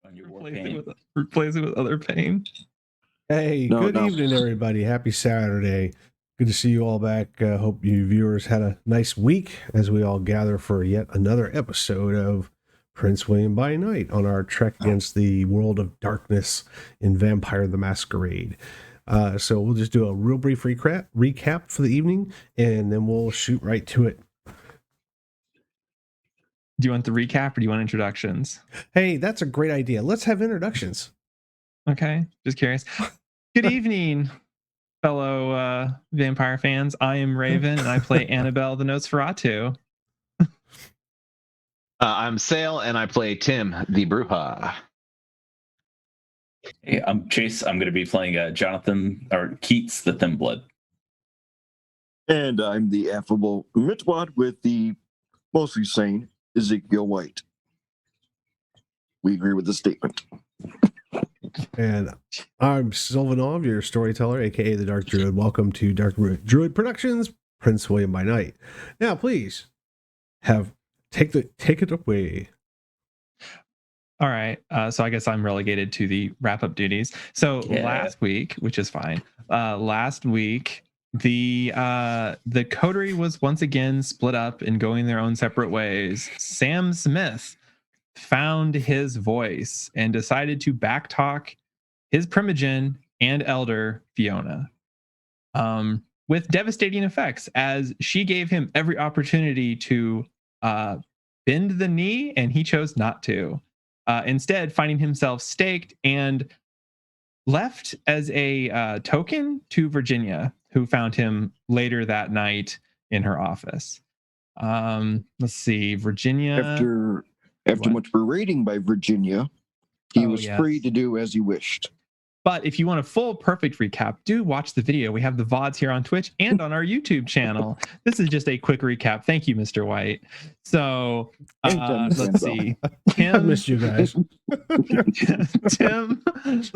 on your war Replace paint. it with other pain. Hey, good evening, everybody. Happy Saturday. Good to see you all back. Hope you viewers had a nice week as we all gather for yet another episode of Prince William by Night on our trek against the world of darkness in Vampire the Masquerade. So we'll just do a real brief recap for the evening, and then we'll shoot right to it. Do you want the recap or do you want introductions? Hey, that's a great idea. Let's have introductions. Okay, just curious. Good evening, fellow vampire fans. I am Raven, and I play Annabelle the Nosferatu. I'm Sail, and I play Tim the Bruja. Hey, I'm Chase. I'm going to be playing Jonathan, or Keats the Thin Blood. And I'm the affable Mitwad with the mostly sane Ezekiel White. We agree with the statement. And I'm Sylvanov, your storyteller, aka the Dark Druid. Welcome to Dark Druid Productions, Prince William by Night. Now, please take it away. All right, so I guess I'm relegated to the wrap-up duties. So last week, which is fine. Last week, the coterie was once again split up and going their own separate ways. Sam Smith found his voice and decided to backtalk his primogen and elder Fiona, with devastating effects, as she gave him every opportunity to bend the knee, and he chose not to. Instead, finding himself staked and left as a token to Virginia, who found him later that night in her office. Let's see, Virginia. After much berating by Virginia, he was free to do as he wished. But if you want a full perfect recap, do watch the video. We have the VODs here on Twitch and on our YouTube channel. This is just a quick recap. Thank you, Mr. White. So let's see. I missed you guys. Tim,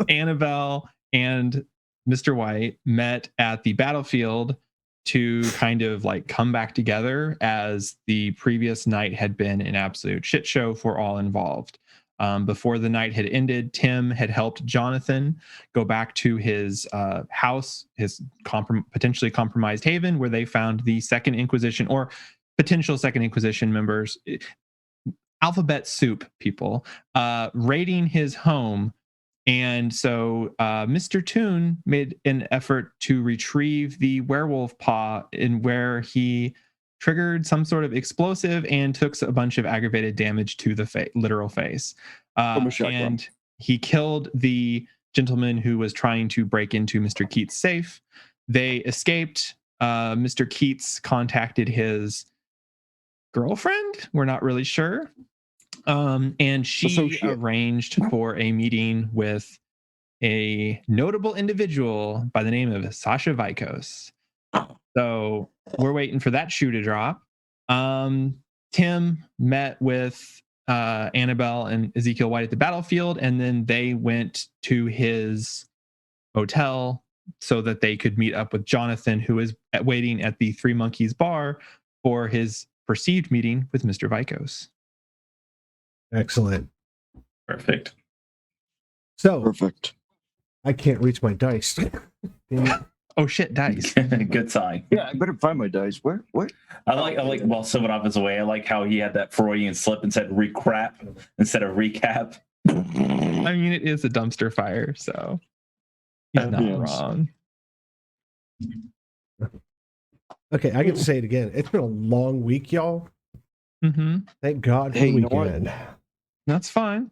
Annabelle, and Mr. White met at the battlefield to kind of like come back together, as the previous night had been an absolute shit show for all involved. Before the night had ended, Tim had helped Jonathan go back to his house, his potentially compromised haven, where they found the Second Inquisition, or potential Second Inquisition members, alphabet soup people, raiding his home. And so Mr. Toon made an effort to retrieve the werewolf paw, in where he triggered some sort of explosive and took a bunch of aggravated damage to the literal face. And he killed the gentleman who was trying to break into Mr. Keats' safe. They escaped. Mr. Keats contacted his girlfriend. We're not really sure. And she arranged for a meeting with a notable individual by the name of Sasha Vikos. So we're waiting for that shoe to drop. Tim met with Annabelle and Ezekiel White at the battlefield, and then they went to his hotel so that they could meet up with Jonathan, who is waiting at the Three Monkeys bar for his perceived meeting with Mr. Vikos. Excellent. Perfect. So perfect. I can't reach my dice. Oh shit, dice. Good sign. Yeah, I better find my dice. Where? I like while Sylvanov is away, I like how he had that Freudian slip and said recrap instead of recap. I mean, it is a dumpster fire, so he's not wrong. Okay, I get to say it again. It's been a long week, y'all. Mm-hmm. Thank God for the weekend. That's fine.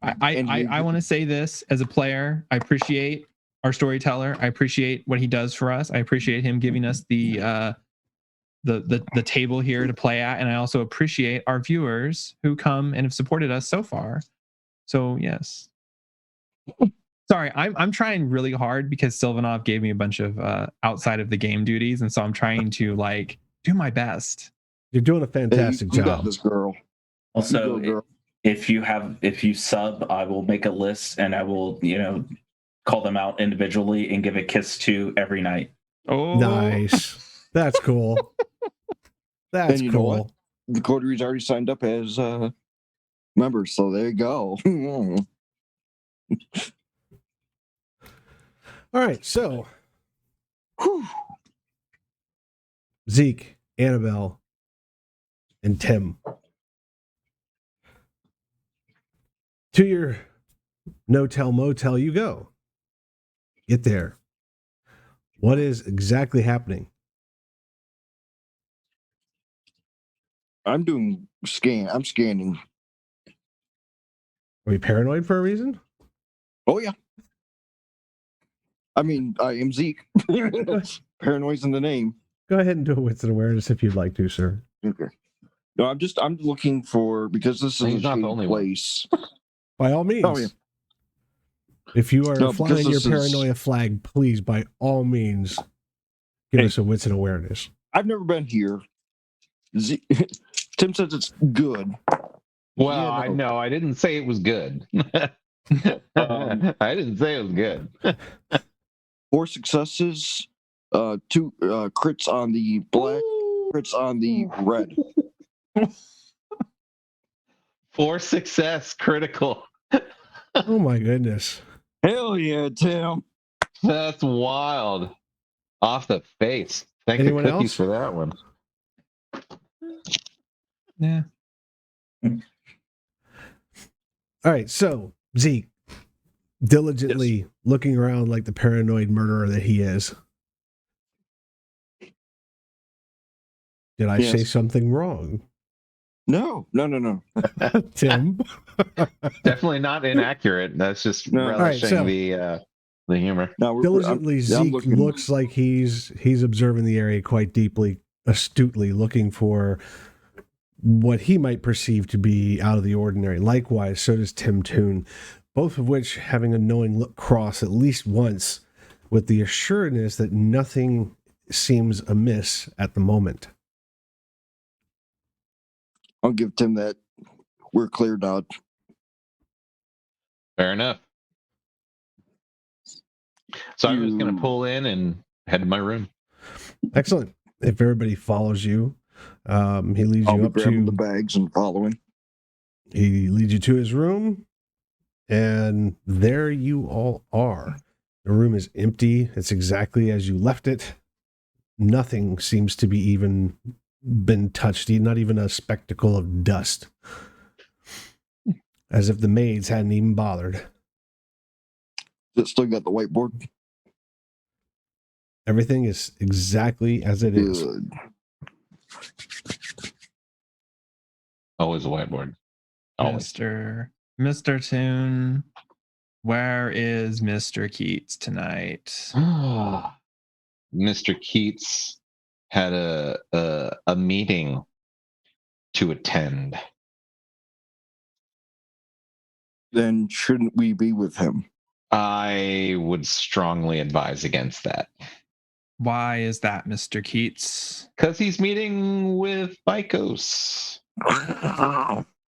I want to say this as a player. I appreciate our storyteller. I appreciate what he does for us. I appreciate him giving us the table here to play at, and I also appreciate our viewers who come and have supported us so far. So yes. Sorry, I'm trying really hard because Sylvanov gave me a bunch of outside of the game duties, and so I'm trying to like do my best. You're doing a fantastic job. You got this, girl. Also, if you sub, I will make a list and I will, call them out individually and give a kiss to every night. Oh, nice. That's cool. That's cool. Know what? The coteries already signed up as members, so there you go. All right, so Whew. Zeke, Annabelle, and Tim. To your no-tell motel you go. Get there. What is exactly happening? I'm scanning. Are you paranoid for a reason? Oh yeah. I mean, I am Zeke. Paranoid's in the name. Go ahead and do a wits and awareness if you'd like to, sir. Okay. No, I'm looking for, because this is He's a not the shady only one. place. By all means. Oh, yeah. If you are No, flying because your this is- paranoia flag, please, by all means, give us a wits and awareness. I've never been here. Tim says it's good. Well, Yeah, I no. know. I didn't say it was good. I didn't say it was good. 4 successes, 2 crits on the black, crits on the red. 4 success critical. Oh my goodness. Hell yeah, Tim. That's wild. Off the face. Thank Anyone the cookies else? for that one. Yeah. All right, so Zeke, diligently looking around like the paranoid murderer that he is. Did I say Yes. something wrong? No. Tim? Definitely not inaccurate. That's just No. relishing All right, the humor. Now Diligently, I'm Zeke looking. looks like he's observing the area quite deeply, astutely, looking for what he might perceive to be out of the ordinary. Likewise, so does Tim Toon, both of which having a knowing look cross at least once with the assuredness that nothing seems amiss at the moment. I'll give Tim that. We're clear, Dodd. Fair enough. So I'm just going to pull in and head to my room. Excellent. If everybody follows you, he leads I'll you be up grabbing to the bags and following. He leads you to his room, and there you all are. The room is empty. It's exactly as you left it. Nothing seems to be even been touched, not even a spectacle of dust. As if the maids hadn't even bothered. It still got the whiteboard. Everything is exactly as it is. Good. Always a whiteboard. Always. Mr. Toon, where is Mr. Keats tonight? Mr. Keats had a meeting to attend. Then shouldn't we be with him? I would strongly advise against that. Why is that, Mr. Keats? Because he's meeting with Vikos.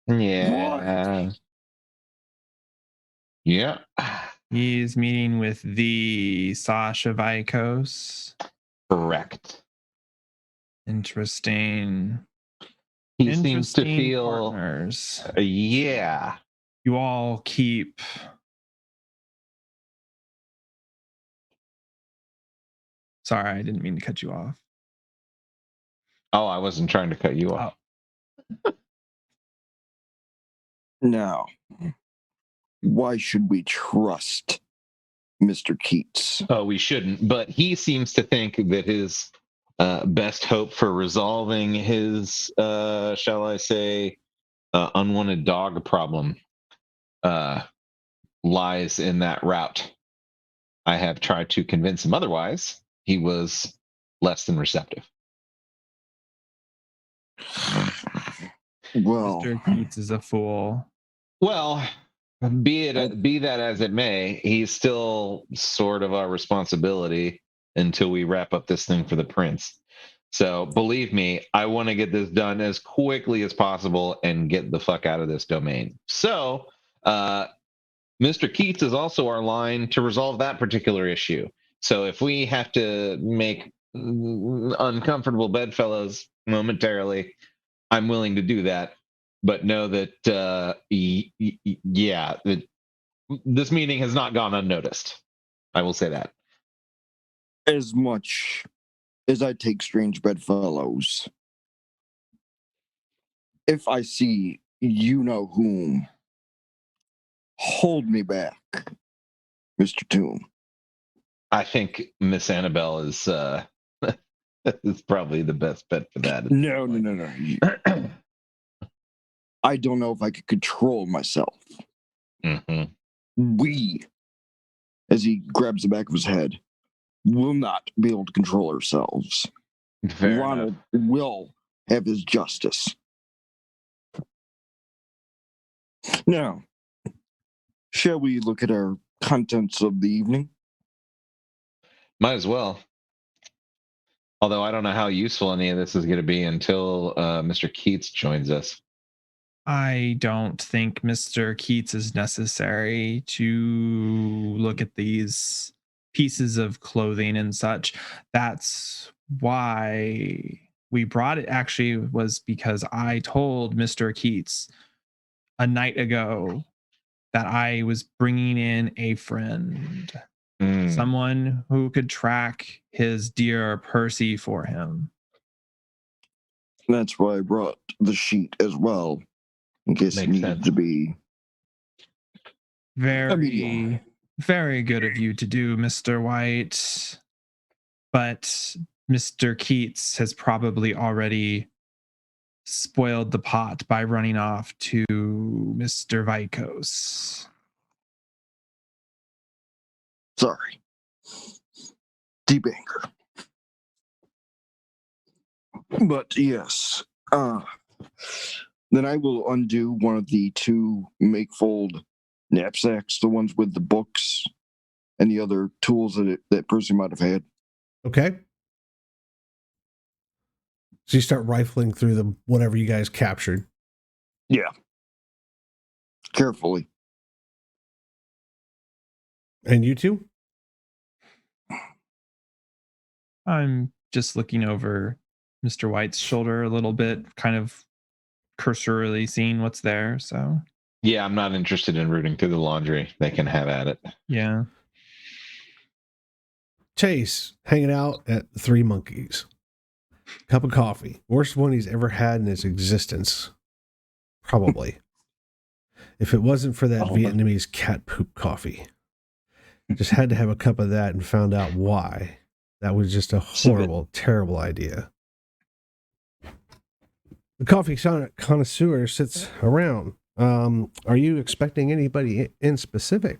Yeah. Yeah. He's meeting with the Sasha Vikos. Correct. Interesting. He seems to Interesting feel. partners. Yeah. You all keep. Sorry, I didn't mean to cut you off. Oh, I wasn't trying to cut you off. Now, why should we trust Mr. Keats? Oh, we shouldn't. But he seems to think that his best hope for resolving his, shall I say, unwanted dog problem lies in that route. I have tried to convince him otherwise. He was less than receptive. Well, Mr. Keats is a fool. Well, be that as it may, he's still sort of our responsibility until we wrap up this thing for the prince. So believe me, I want to get this done as quickly as possible and get the fuck out of this domain. So, Mr. Keats is also our line to resolve that particular issue. So if we have to make uncomfortable bedfellows momentarily, I'm willing to do that. But know that, yeah, that this meeting has not gone unnoticed. I will say that. As much as I take strange bedfellows, if I see you know whom, hold me back, Mr. Toon. I think Miss Annabelle is is probably the best bet for that. No. I don't know if I could control myself. Mm-hmm. We, as he grabs the back of his head, will not be able to control ourselves. Fair Ronald enough. will have his justice. Now, shall we look at our contents of the evening? Might as well. Although I don't know how useful any of this is going to be until Mr. Keats joins us. I don't think Mr. Keats is necessary to look at these pieces of clothing and such. That's why we brought it, actually, was because I told Mr. Keats a night ago that I was bringing in a friend, someone who could track his dear Percy for him. That's why I brought the sheet as well, in case it needed to be. Very, very good of you to do, Mr. White. But Mr. Keats has probably already spoiled the pot by running off to Mr. Vikos. Sorry. Deep anger. But yes, then I will undo one of the two make-fold knapsacks, the ones with the books and the other tools that Percy might have had. Okay. So you start rifling through the whatever you guys captured. Yeah. Carefully. And you two? I'm just looking over Mr. White's shoulder a little bit, kind of cursorily seeing what's there. So yeah, I'm not interested in rooting through the laundry. They can have at it. Yeah. Chase hanging out at the Three Monkeys. Cup of coffee. Worst one he's ever had in his existence. Probably. If it wasn't for that Vietnamese cat poop coffee. Just had to have a cup of that and found out why. That was just a horrible, terrible idea. The coffee connoisseur sits around. Are you expecting anybody in specific?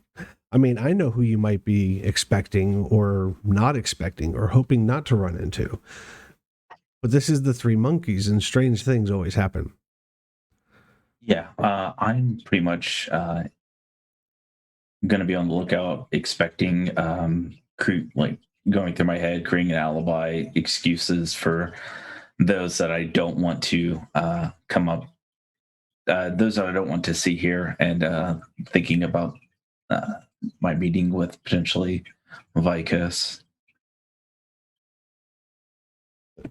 I mean, I know who you might be expecting or not expecting or hoping not to run into. But this is the Three Monkeys, and strange things always happen. Yeah, I'm pretty much going to be on the lookout, expecting, going through my head, creating an alibi, excuses for those that I don't want to come up, those that I don't want to see here, and thinking about my meeting with potentially Vicus.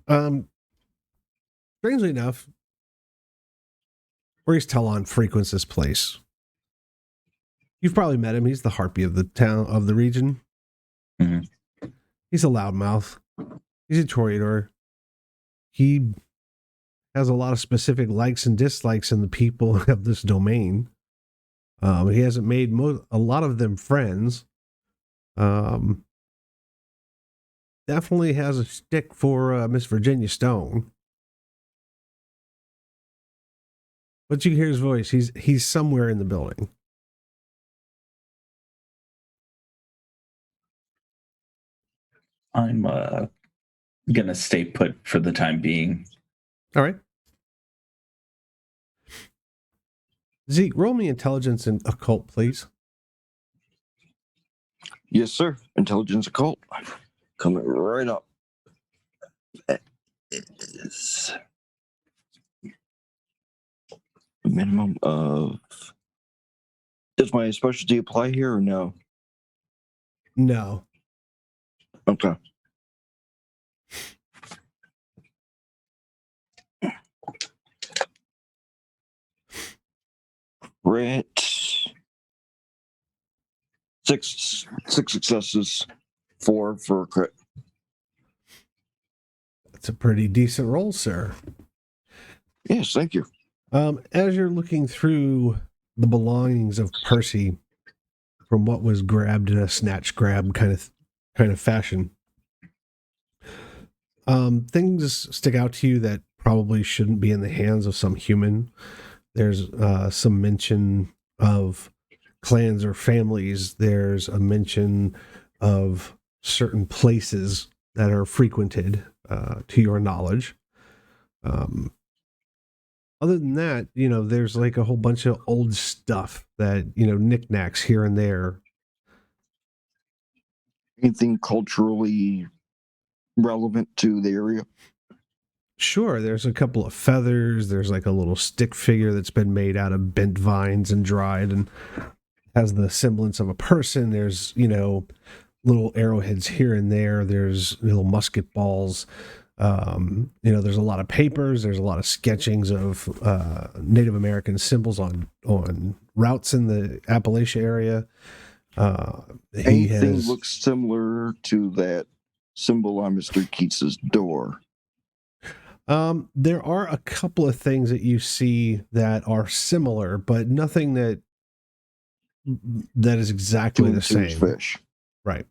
Strangely enough, Maurice Talon frequents this place. You've probably met him. He's the harpy of the town, of the region. Mm-hmm. He's a loudmouth. He's a toreador. He has a lot of specific likes and dislikes in the people of this domain. He hasn't made a lot of them friends. Definitely has a stick for Miss Virginia Stone. But you can hear his voice. He's somewhere in the building. I'm gonna stay put for the time being. All right. Zeke, roll me intelligence and occult, please. Yes, sir. Intelligence occult. Coming right up. That is a minimum of... Does my specialty apply here or no? No. Okay. Ret. Six successes, 4 for a crit. That's a pretty decent roll, sir. Yes, thank you. As you're looking through the belongings of Percy from what was grabbed in a snatch grab kind of fashion, things stick out to you that probably shouldn't be in the hands of some human. There's some mention of clans or families. There's a mention of certain places that are frequented, to your knowledge. Other than that, there's like a whole bunch of old stuff that, knickknacks here and there. Anything culturally relevant to the area? Sure, there's a couple of feathers. There's like a little stick figure that's been made out of bent vines and dried and has the semblance of a person. There's, little arrowheads here and there. There's little musket balls. There's a lot of papers. There's a lot of sketchings of Native American symbols on routes in the Appalachia area. Anything looks similar to that symbol on Mr. Keats's door? There are a couple of things that you see that are similar, but nothing that is exactly the same. Fish. Right.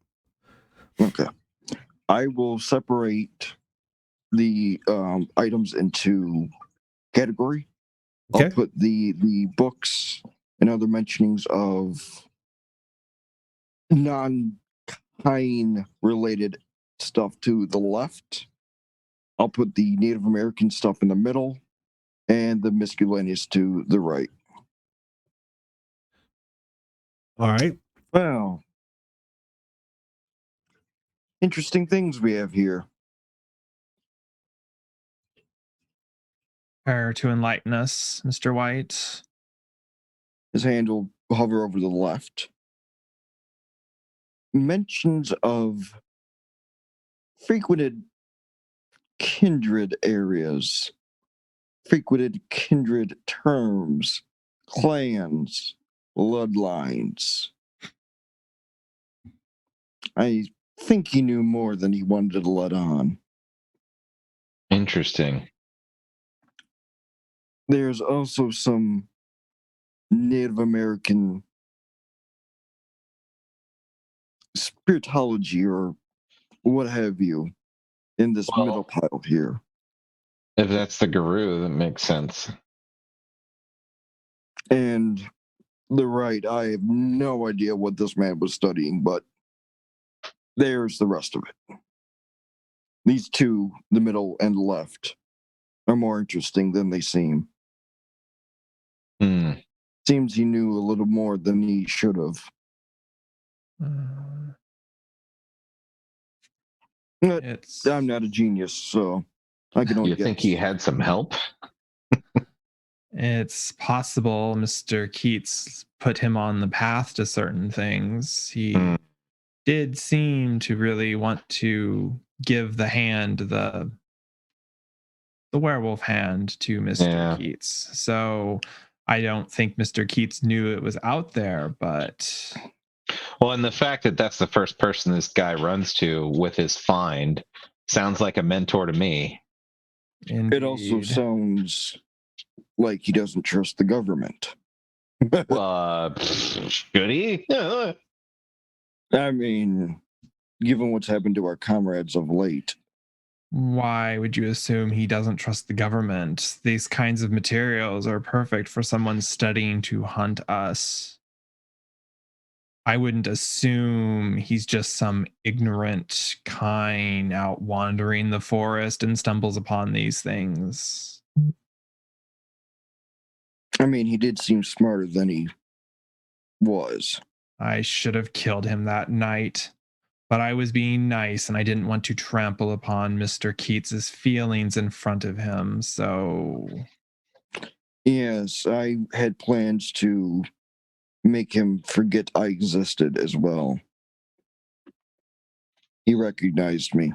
Okay. I will separate the items into category. Okay. I'll put the books and other mentionings of non-kind related stuff to the left. I'll put the Native American stuff in the middle and the miscellaneous to the right. All right. Well, interesting things we have here. Care to enlighten us, Mr. White? His hand will hover over the left. Mentions of frequented kindred areas, frequented kindred terms, clans, bloodlines. I think he knew more than he wanted to let on. Interesting. There's also some Native American spiritology or what have you in this middle pile here. If that's the guru, that makes sense. And the right, I have no idea what this man was studying, but there's the rest of it. These two, the middle and left, are more interesting than they seem. Seems he knew a little more than he should have. I'm not a genius, so I can only You guess. think he had some help? It's possible Mr. Keats put him on the path to certain things. He did seem to really want to give the hand, the werewolf hand, to Mr. Keats. So I don't think Mr. Keats knew it was out there, but... Well, and the fact that that's the first person this guy runs to with his find sounds like a mentor to me. Indeed. It also sounds like he doesn't trust the government. Should he? I mean, given what's happened to our comrades of late. Why would you assume he doesn't trust the government? These kinds of materials are perfect for someone studying to hunt us. I wouldn't assume he's just some ignorant kine out wandering the forest and stumbles upon these things. I mean, he did seem smarter than he was. I should have killed him that night, but I was being nice and I didn't want to trample upon Mr. Keats's feelings in front of him, so... Yes, I had plans to make him forget I existed as well. He recognized me.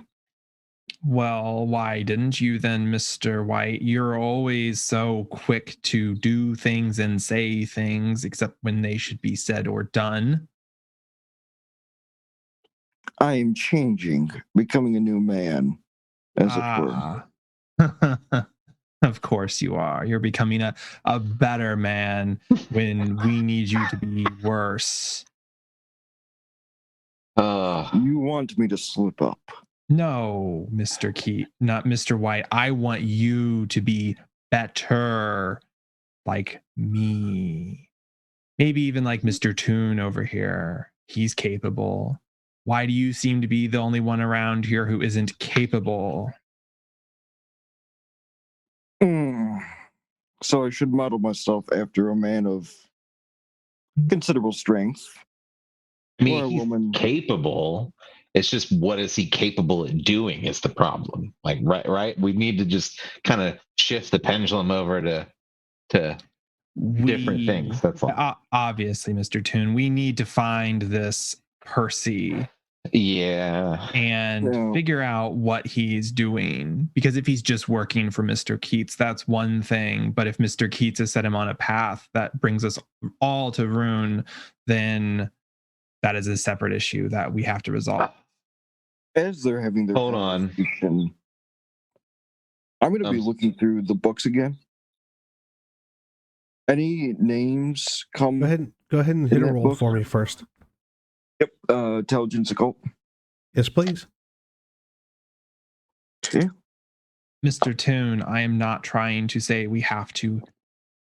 Well, why didn't you then, Mr. White? You're always so quick to do things and say things, except when they should be said or done. I am changing, becoming a new man, as it were. Of course you are. You're becoming a better man when we need you to be worse. You want me to slip up? No, Mr. Keat, not Mr. White. I want you to be better, like me. Maybe even like Mr. Toon over here. He's capable. Why do you seem to be the only one around here who isn't capable? So I should model myself after a man of considerable strength. I mean, he's capable. It's just what is he capable of doing is the problem. Like, right. We need to just kind of shift the pendulum over to different things. That's all. Obviously, Mr. Toon, we need to find this Percy. Yeah. And figure out what he's doing. Because if he's just working for Mr. Keats, that's one thing. But if Mr. Keats has set him on a path that brings us all to ruin, then that is a separate issue that we have to resolve. As they're having their conversation, I'm going to be looking through the books again. Any names come? Go ahead and hit a roll for me first. Yep. Intelligence occult. Yes, please. Okay. Mr. Toon, I am not trying to say we have to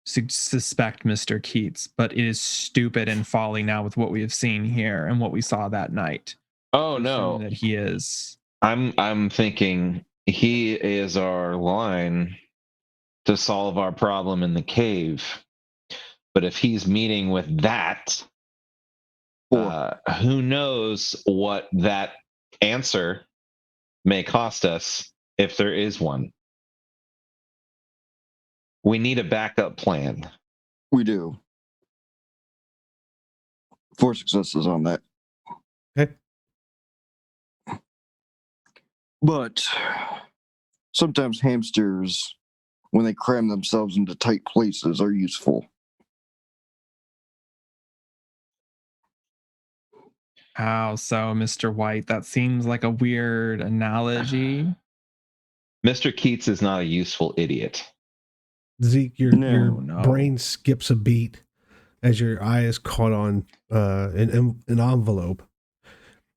suspect Mr. Keats, but it is stupid and folly now with what we have seen here and what we saw that night. Oh no, that he is. I'm thinking he is our line to solve our problem in the cave. But if he's meeting with that, who knows what that answer may cost us if there is one. We need a backup plan. We do. 4 successes on that. Okay. But sometimes hamsters, when they cram themselves into tight places, are useful. How so, Mr. White? That seems like a weird analogy. Mr. Keats is not a useful idiot. Zeke, your brain skips a beat as your eye is caught on an envelope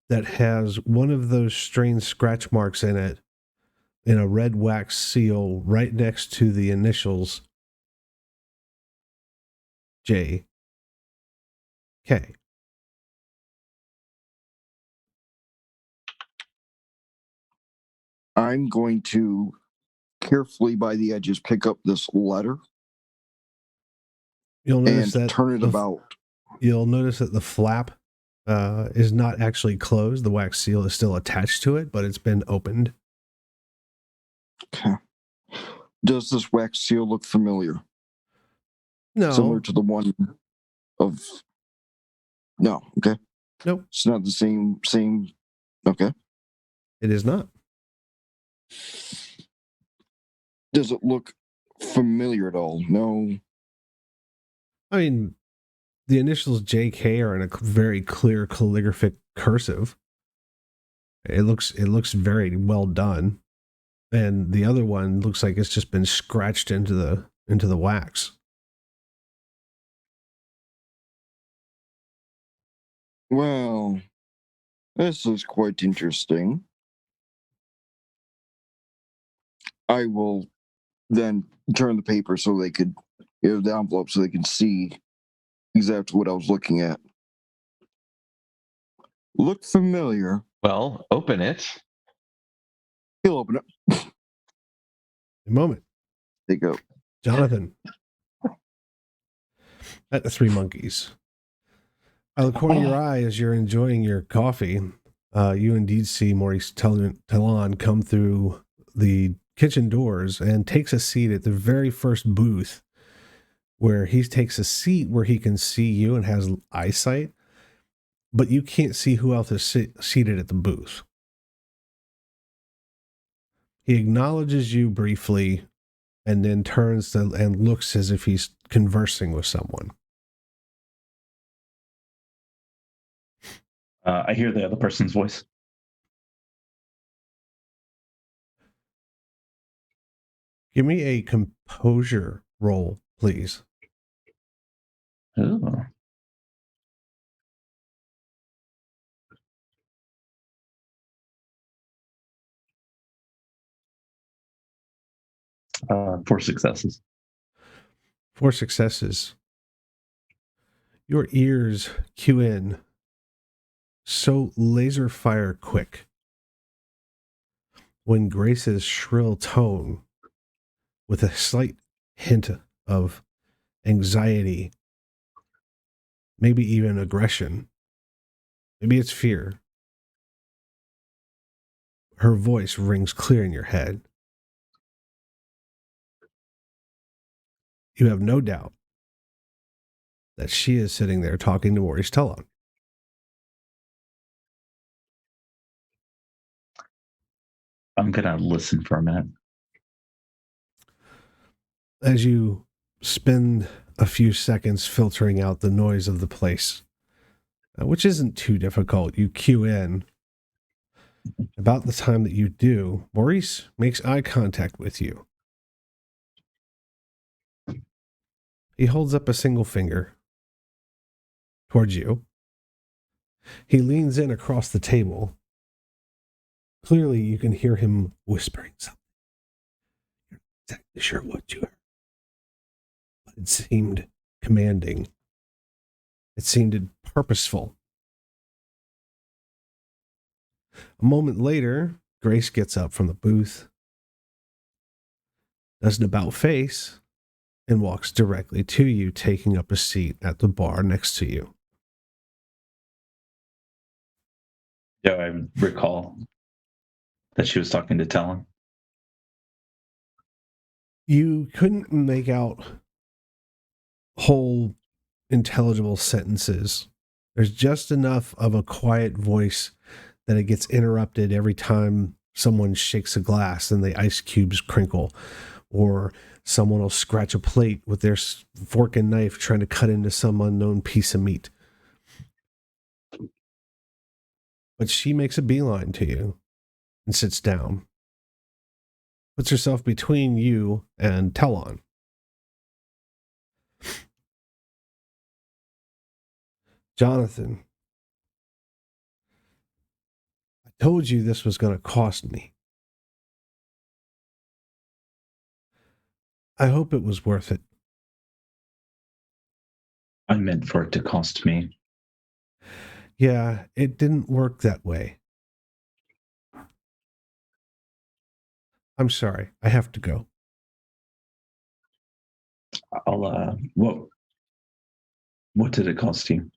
that has one of those strange scratch marks in it in a red wax seal right next to the initials J. K. I'm going to carefully by the edges pick up this letter. You'll notice that turn it about. You'll notice that the flap is not actually closed. The wax seal is still attached to it, but it's been opened. Okay. Does this wax seal look familiar? No. Similar to the one of... No, okay. Nope. It's not the same... Okay. It is not. Does it look familiar at all? No. I mean, the initials JK are in a very clear calligraphic cursive. It looks very well done. And the other one looks like it's just been scratched into the wax. Well, this is quite interesting. I will then turn the paper so they could, the envelope so they can see exactly what I was looking at. Look familiar. Well, open it. He'll open it. A moment. There you go. Jonathan. At the Three Monkeys. Out of the corner of your eye, as you're enjoying your coffee, you indeed see Maurice Talon come through the kitchen doors and takes a seat at the very first booth, where he takes a seat where he can see you and has eyesight, but you can't see who else is seated at the booth. He acknowledges you briefly and then turns and looks as if he's conversing with someone. I hear the other person's voice. Give me a composure roll, please. Oh. Four successes. 4 successes. Your ears cue in so laser fire quick when Grace's shrill tone, with a slight hint of anxiety, maybe even aggression, maybe it's fear, her voice rings clear in your head. You have no doubt that she is sitting there talking to Maurice Tellon. I'm going to listen for a minute. As you spend a few seconds filtering out the noise of the place, which isn't too difficult, you cue in. About the time that you do, Maurice makes eye contact with you. He holds up a single finger towards you. He leans in across the table. Clearly, you can hear him whispering something. You're not exactly sure what you heard, but it seemed commanding. It seemed purposeful. A moment later, Grace gets up from the booth, does an about face, and walks directly to you, taking up a seat at the bar next to you. Do I recall that she was talking to Talon? You couldn't make out whole intelligible sentences. There's just enough of a quiet voice that it gets interrupted every time someone shakes a glass and the ice cubes crinkle, or someone will scratch a plate with their fork and knife trying to cut into some unknown piece of meat. But she makes a beeline to you and sits down, puts herself between you and Telon. Jonathan, I told you this was going to cost me. I hope it was worth it. I meant for it to cost me. Yeah, it didn't work that way. I'm sorry. I have to go. What did it cost you?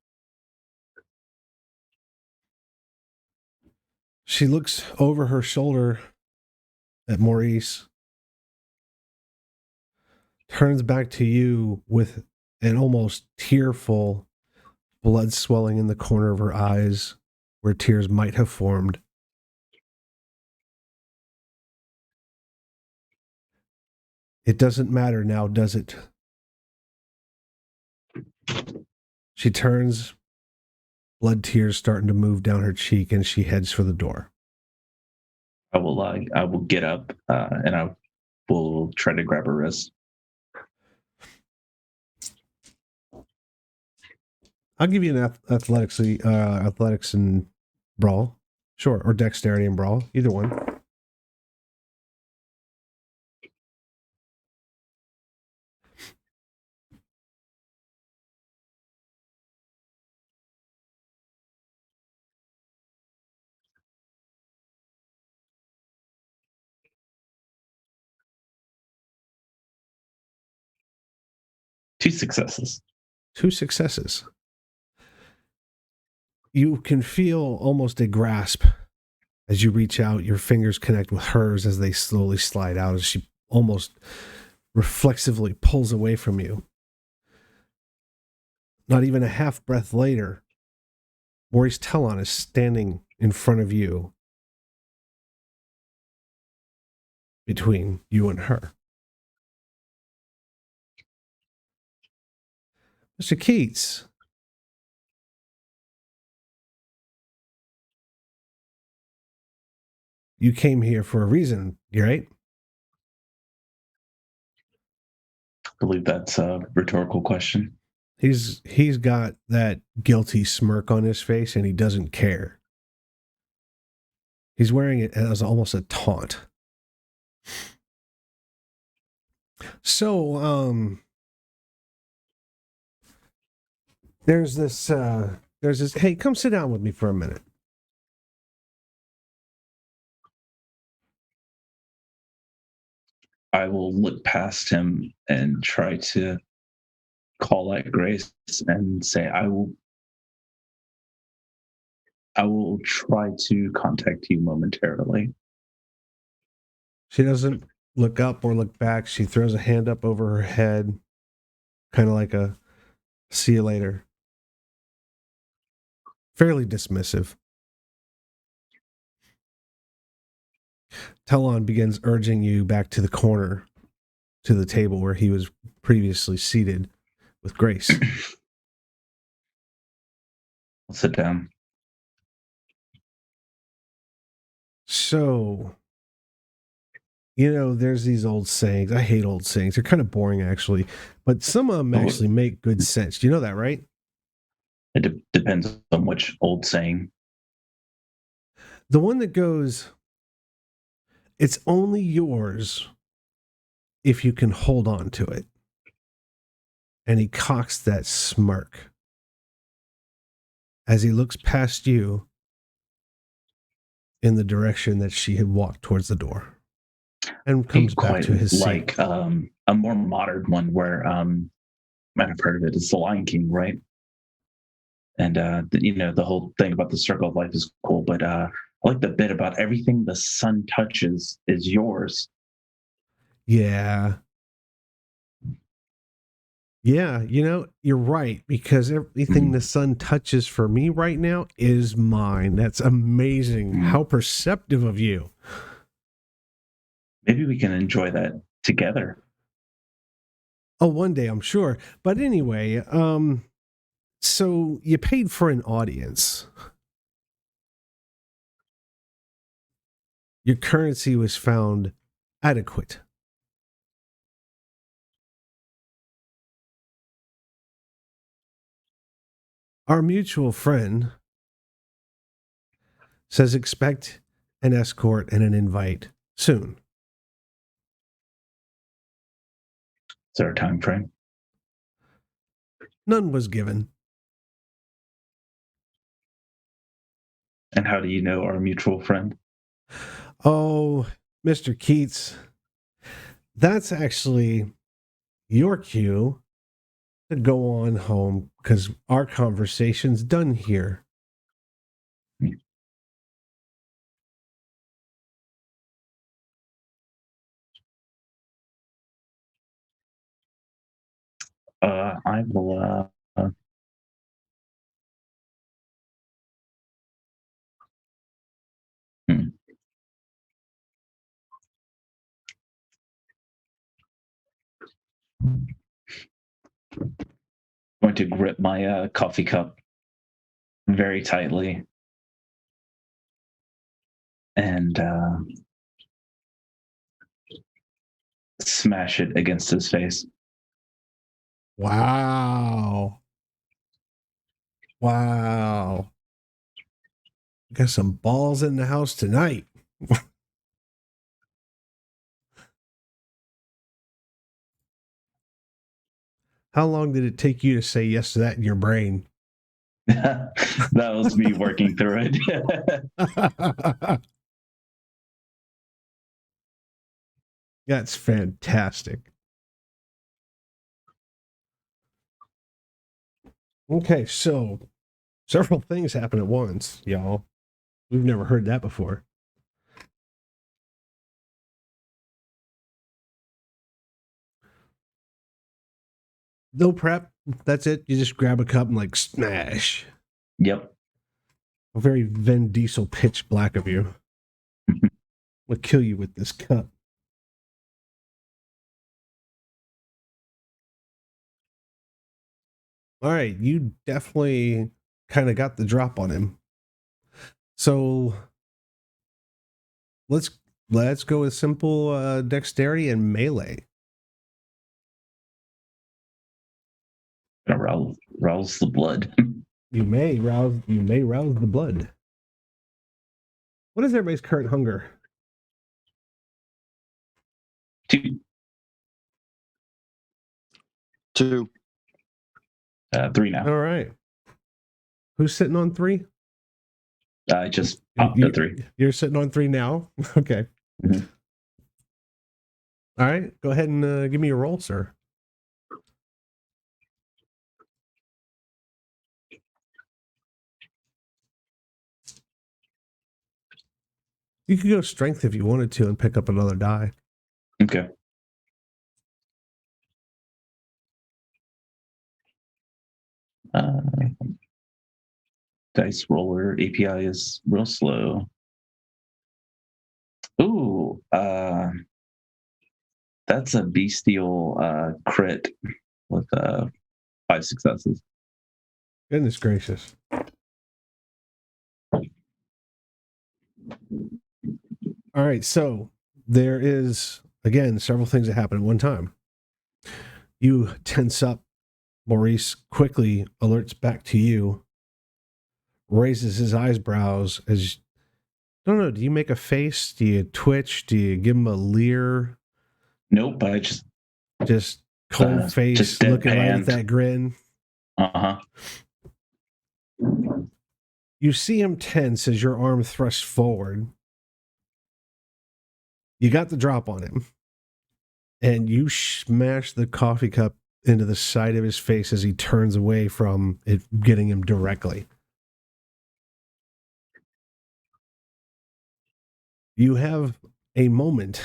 She looks over her shoulder at Maurice, turns back to you with an almost tearful, blood swelling in the corner of her eyes where tears might have formed. It doesn't matter now, does it? She turns, blood tears starting to move down her cheek, and she heads for the door. I will get up and I will try to grab her wrist. I'll give you an athletics and brawl. Sure, or dexterity and brawl, either one. Two successes. You can feel almost a grasp as you reach out. Your fingers connect with hers as they slowly slide out, as she almost reflexively pulls away from you. Not even a half breath later, Maurice Tellon is standing in front of you, between you and her. Mr. Keats, you came here for a reason, right? believe that's a rhetorical question. He's got that guilty smirk on his face, and he doesn't care. He's wearing it as almost a taunt. So, there's this, hey, come sit down with me for a minute. I will look past him and try to call out Grace and say, I will try to contact you momentarily. She doesn't look up or look back. She throws a hand up over her head, kind of like a see you later. Fairly dismissive. Telon begins urging you back to the corner, to the table where he was previously seated with Grace. I'll sit down. So, there's these old sayings. I hate old sayings. They're kind of boring, actually. But some of them actually make good sense. Do you know that, right? It depends on which old saying. The one that goes, it's only yours if you can hold on to it. And he cocks that smirk as he looks past you in the direction that she had walked towards the door and comes back to his seat. A more modern one where might have heard of it. It's The Lion King, right? And the whole thing about the circle of life is cool, but I like the bit about everything the sun touches is yours. Yeah. Yeah, you're right, because everything the sun touches for me right now is mine. That's amazing. How perceptive of you. Maybe we can enjoy that together. Oh, one day, I'm sure. But anyway, so you paid for an audience. Your currency was found adequate. Our mutual friend says expect an escort and an invite soon. Is there a time frame? None was given. And how do you know our mutual friend? Oh, Mr. Keats, that's actually your cue to go on home because our conversation's done here. I will. Going to grip my coffee cup very tightly and smash it against his face. Wow. Got some balls in the house tonight. How long did it take you to say yes to that in your brain? That was me working through it. That's fantastic. Okay, so several things happen at once, y'all. We've never heard that before. No prep. That's it. You just grab a cup and like smash. Yep. Very Vin Diesel pitch black of you. I'll kill you with this cup. All right, you definitely kind of got the drop on him. So let's go with simple dexterity and melee. Rouse the blood. You may rouse the blood. What is everybody's current hunger? 2. 2. 3 now. All right. Who's sitting on 3? I just popped the 3. You're sitting on 3 now? Okay. Mhm. All right. Go ahead and give me a roll, sir. You could go strength if you wanted to and pick up another die. Okay. Dice roller API is real slow. Ooh, that's a bestial crit with 5 successes. Goodness gracious. All right, so there is, again, several things that happen at one time. You tense up. Maurice quickly alerts back to you, raises his eyebrows as, I don't know, do you make a face? Do you twitch? Do you give him a leer? Nope, I just cold face, just looking right at deadpanned. that grin. You see him tense as your arm thrusts forward. You got the drop on him, and you smash the coffee cup into the side of his face as he turns away from it getting him directly. You have a moment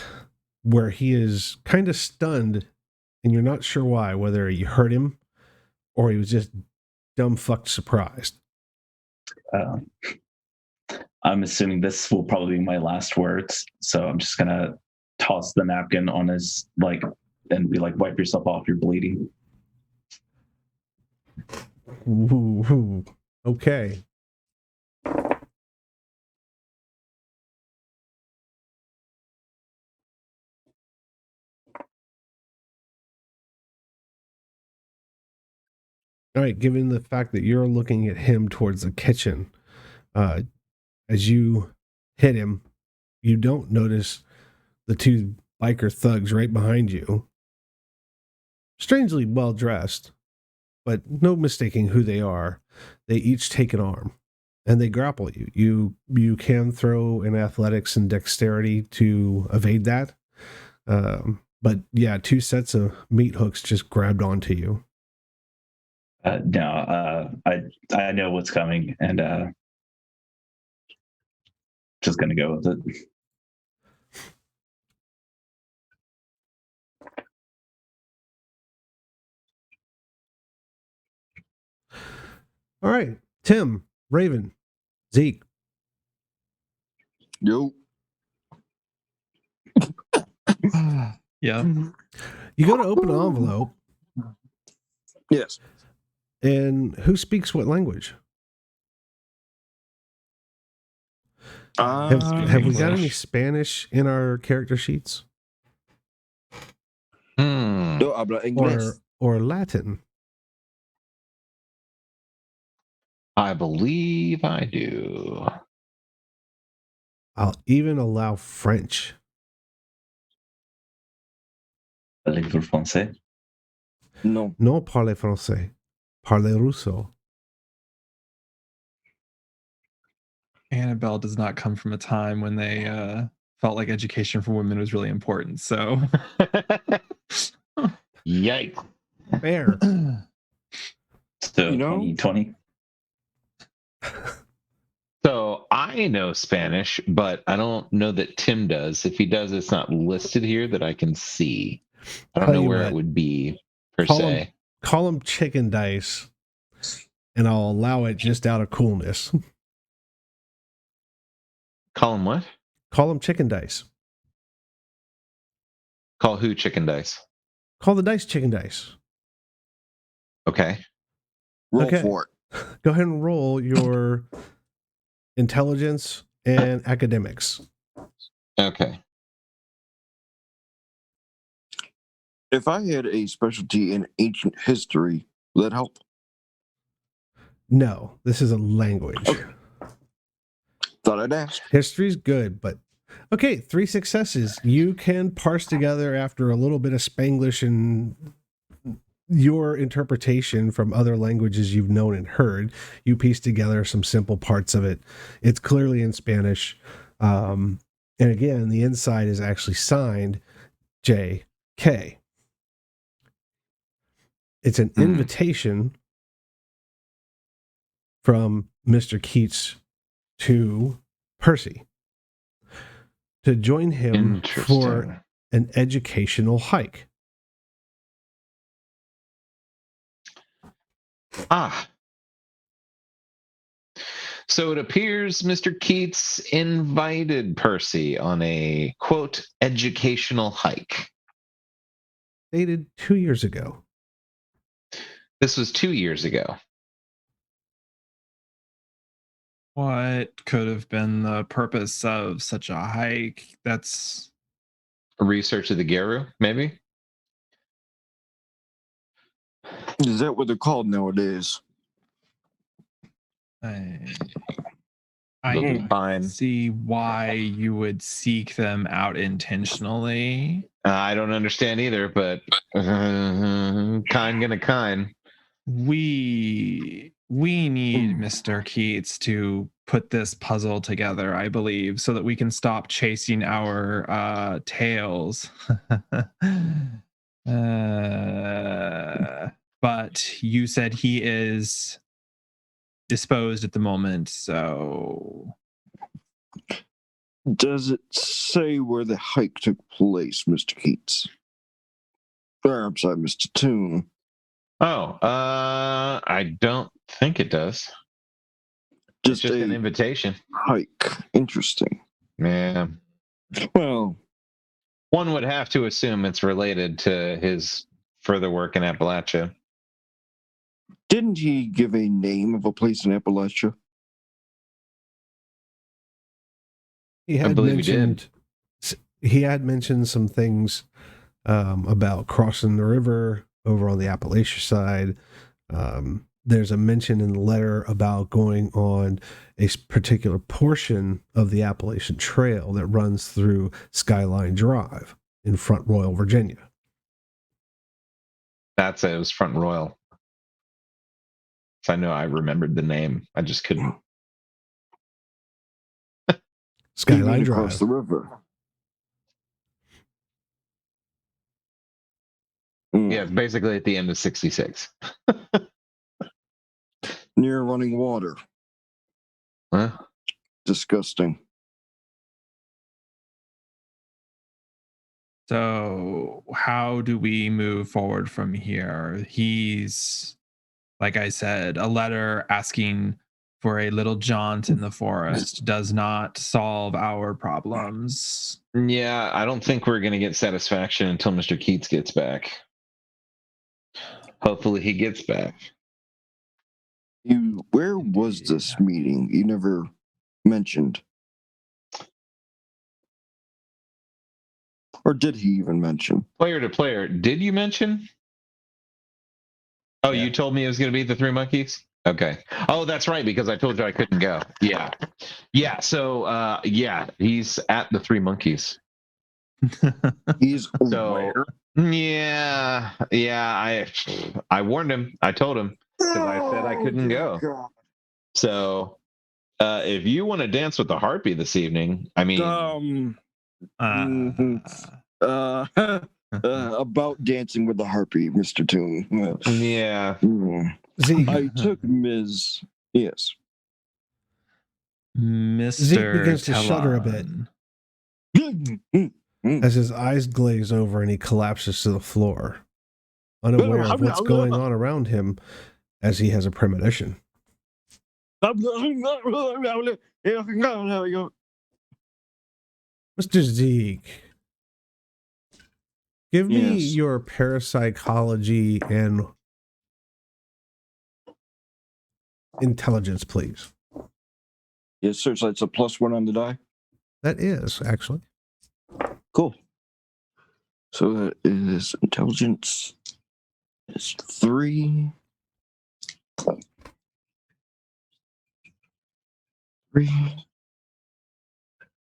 where he is kind of stunned, and you're not sure why, whether you hurt him or he was just dumb fucked surprised. I'm assuming this will probably be my last words, so I'm just gonna toss the napkin on his and be like, "Wipe yourself off, you're bleeding." Ooh, okay. All right, given the fact that you're looking at him towards the kitchen, as you hit him, you don't notice the 2 biker thugs right behind you. Strangely well dressed, but no mistaking who they are. They each take an arm and they grapple you. You can throw in athletics and dexterity to evade that. But yeah, 2 sets of meat hooks just grabbed onto you. No, I know what's coming, and just gonna go with it. All right, Tim, Raven, Zeke. Yo. Yeah. You go to open an envelope. Yes. And who speaks what language? Have we got any Spanish in our character sheets? No habla inglés. Or Latin? I believe I do. I'll even allow French. Parlez-vous français? No. No parle français. Parle russo. Annabelle does not come from a time when they felt like education for women was really important. So, Yikes. Fair. So, You know? 2020. So I know Spanish, but I don't know that Tim does. If he does, it's not listed here that I can see. I don't know where it would be per se. Call them chicken dice, and I'll allow it just out of coolness. Call him what? Call them chicken dice. Call who chicken dice? Call the dice chicken dice. Okay. Roll for it. Go ahead and roll your intelligence and academics. Okay. If I had a specialty in ancient history, Will that help? No, this is a language. Okay. Thought I'd ask. History's good, but okay, 3 successes. You can parse together after a little bit of Spanglish and your interpretation from other languages you've known and heard. You piece together some simple parts of it. It's clearly in Spanish. And again, the inside is actually signed J.K. It's an invitation from Mr. Keats to Percy to join him for an educational hike. So it appears Mr. Keats invited Percy on a, quote, educational hike. Dated 2 years ago. This was 2 years ago. What could have been the purpose of such a hike? That's Research of the Geru, maybe? Is that what they're called nowadays? I They'll be fine. see why you would seek them out intentionally. I don't understand either, but kind gonna kind. We need Mr. Keats to put this puzzle together, I believe, so that we can stop chasing our tails. But you said he is disposed at the moment, so Does it say where the hike took place, Mr. Keats? Or, I'm sorry, Mr. Toon. Oh, I don't think it does. It's just an invitation. Hike. Interesting. Yeah. Well, one would have to assume it's related to his further work in Appalachia. Didn't he give a name of a place in Appalachia? He had mentioned some things about crossing the river over on the Appalachia side. There's a mention in the letter about going on a particular portion of the Appalachian Trail that runs through Skyline Drive in Front Royal, Virginia. It was Front Royal. So I know I remembered the name. I just couldn't. Skyline Drive. Across the river. Yeah, it's basically at the end of 66. Near running water. Huh? Disgusting. So how do we move forward from here? He's, like I said, a letter asking for a little jaunt in the forest does not solve our problems. Yeah, I don't think we're going to get satisfaction until Mr. Keats gets back. Hopefully he gets back. Where was this meeting? You never mentioned. Or did he even mention? Player to player, did you mention? Oh, yeah. You told me it was going to be the Three Monkeys? Okay. Oh, that's right, because I told you I couldn't go. Yeah. Yeah, so, he's at the Three Monkeys. He's so, yeah, I warned him. I told him, because I said I couldn't go. God. So, if you want to dance with the harpy this evening, I mean... about dancing with the harpy, Mr. Toon. Yeah. I took Ms. Yes. Mr. Zeke begins to shudder a bit as his eyes glaze over and he collapses to the floor, unaware of what's going on around him as he has a premonition. Mr. Zeke, give me your parapsychology and intelligence, please. Yes, sir. So it's a +1 on the die? That is, actually. Cool. So that is intelligence. It's 3. 3,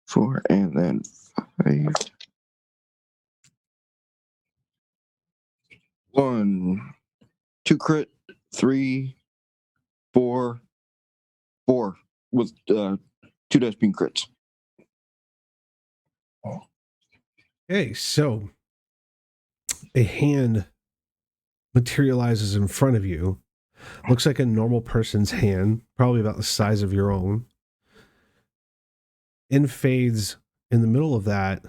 4, and then 5. 1, 2 crit, 3, 4, 4 with 2 dice being crits. Okay, so a hand materializes in front of you. Looks like a normal person's hand, probably about the size of your own. In fades in the middle of that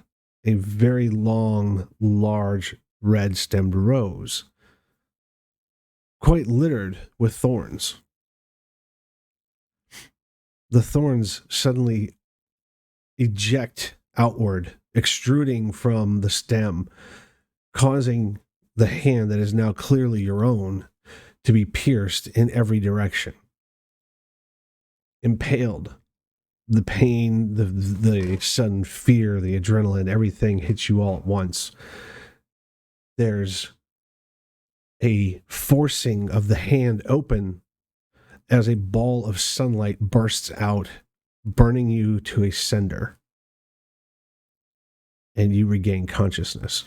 a very long, large, red-stemmed rose, quite littered with thorns. The thorns suddenly eject outward, extruding from the stem, causing the hand that is now clearly your own to be pierced in every direction. Impaled, the pain, the sudden fear, the adrenaline, everything hits you all at once. There's a forcing of the hand open as a ball of sunlight bursts out, burning you to a cinder. And you regain consciousness.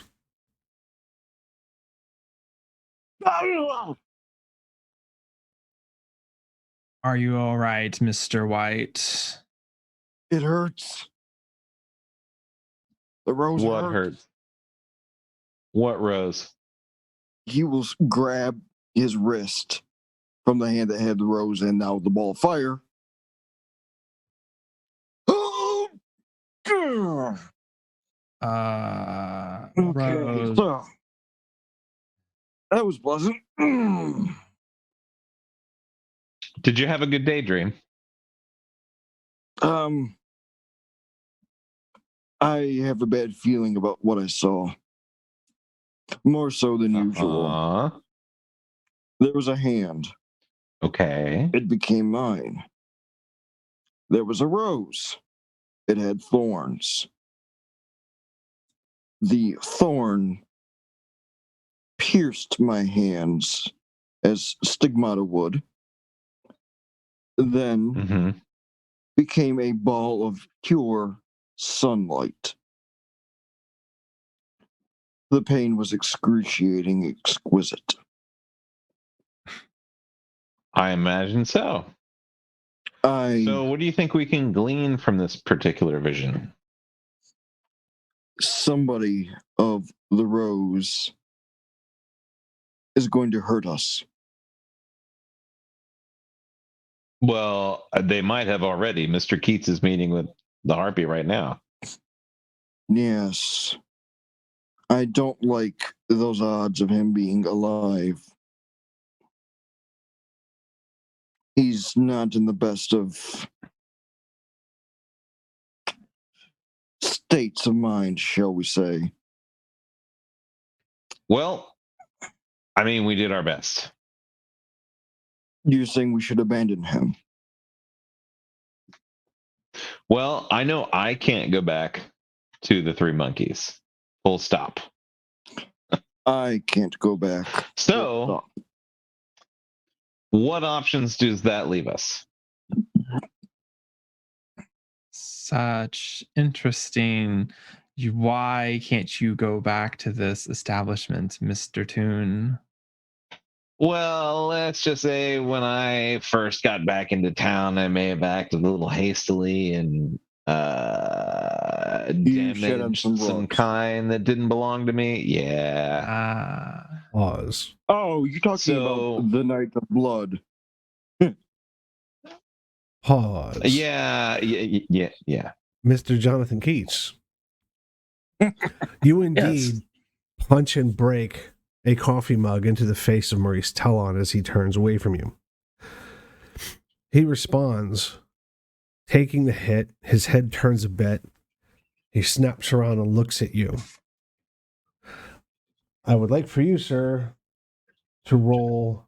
Are you all right, Mr. White? It hurts. The rose What hurts. What rose? He will grab his wrist from the hand that had the rose and now the ball of fire. Rose. So, that was pleasant. Did you have a good daydream? I have a bad feeling about what I saw. More so than usual. There was a hand. Okay. It became mine. There was a rose. It had thorns. The thorn pierced my hands as stigmata would, then became a ball of pure sunlight. The pain was excruciating, exquisite. I imagine so. So what do you think we can glean from this particular vision? Somebody of the rose is going to hurt us. Well, they might have already. Mr. Keats is meeting with the Harpy right now. Yes. I don't like those odds of him being alive. He's not in the best of states of mind, shall we say. Well, I mean, we did our best. You're saying we should abandon him? Well, I know I can't go back to the Three Monkeys. Full stop. I can't go back. So, what options does that leave us? Such interesting. Why can't you go back to this establishment, Mr. Toon? Well, let's just say when I first got back into town, I may have acted a little hastily and damaged some kind that didn't belong to me. Yeah. Pause. Oh, you're talking about the Night of Blood. Pause. Yeah. Mr. Jonathan Keats. You indeed punch and break a coffee mug into the face of Maurice Tellon as he turns away from you. He responds, taking the hit. His head turns a bit. He snaps around and looks at you. I would like for you, sir, to roll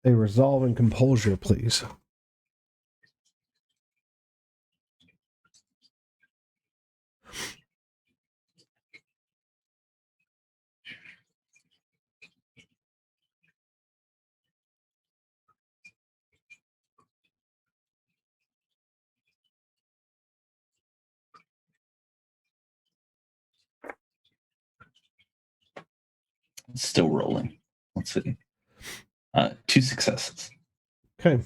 a resolve and composure, please. Still rolling. Let's see. 2 successes. Okay.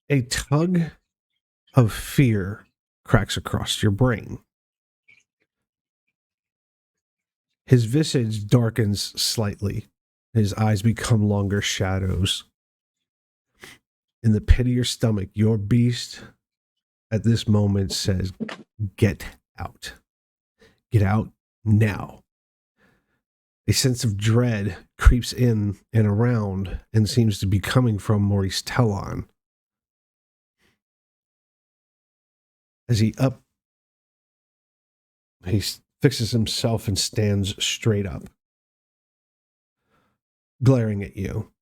A tug of fear cracks across your brain. His visage darkens slightly. His eyes become longer shadows. In the pit of your stomach, your beast at this moment says, "Get out. Get out now." A sense of dread creeps in and around and seems to be coming from Maurice Tellon. As he fixes himself and stands straight up, glaring at you,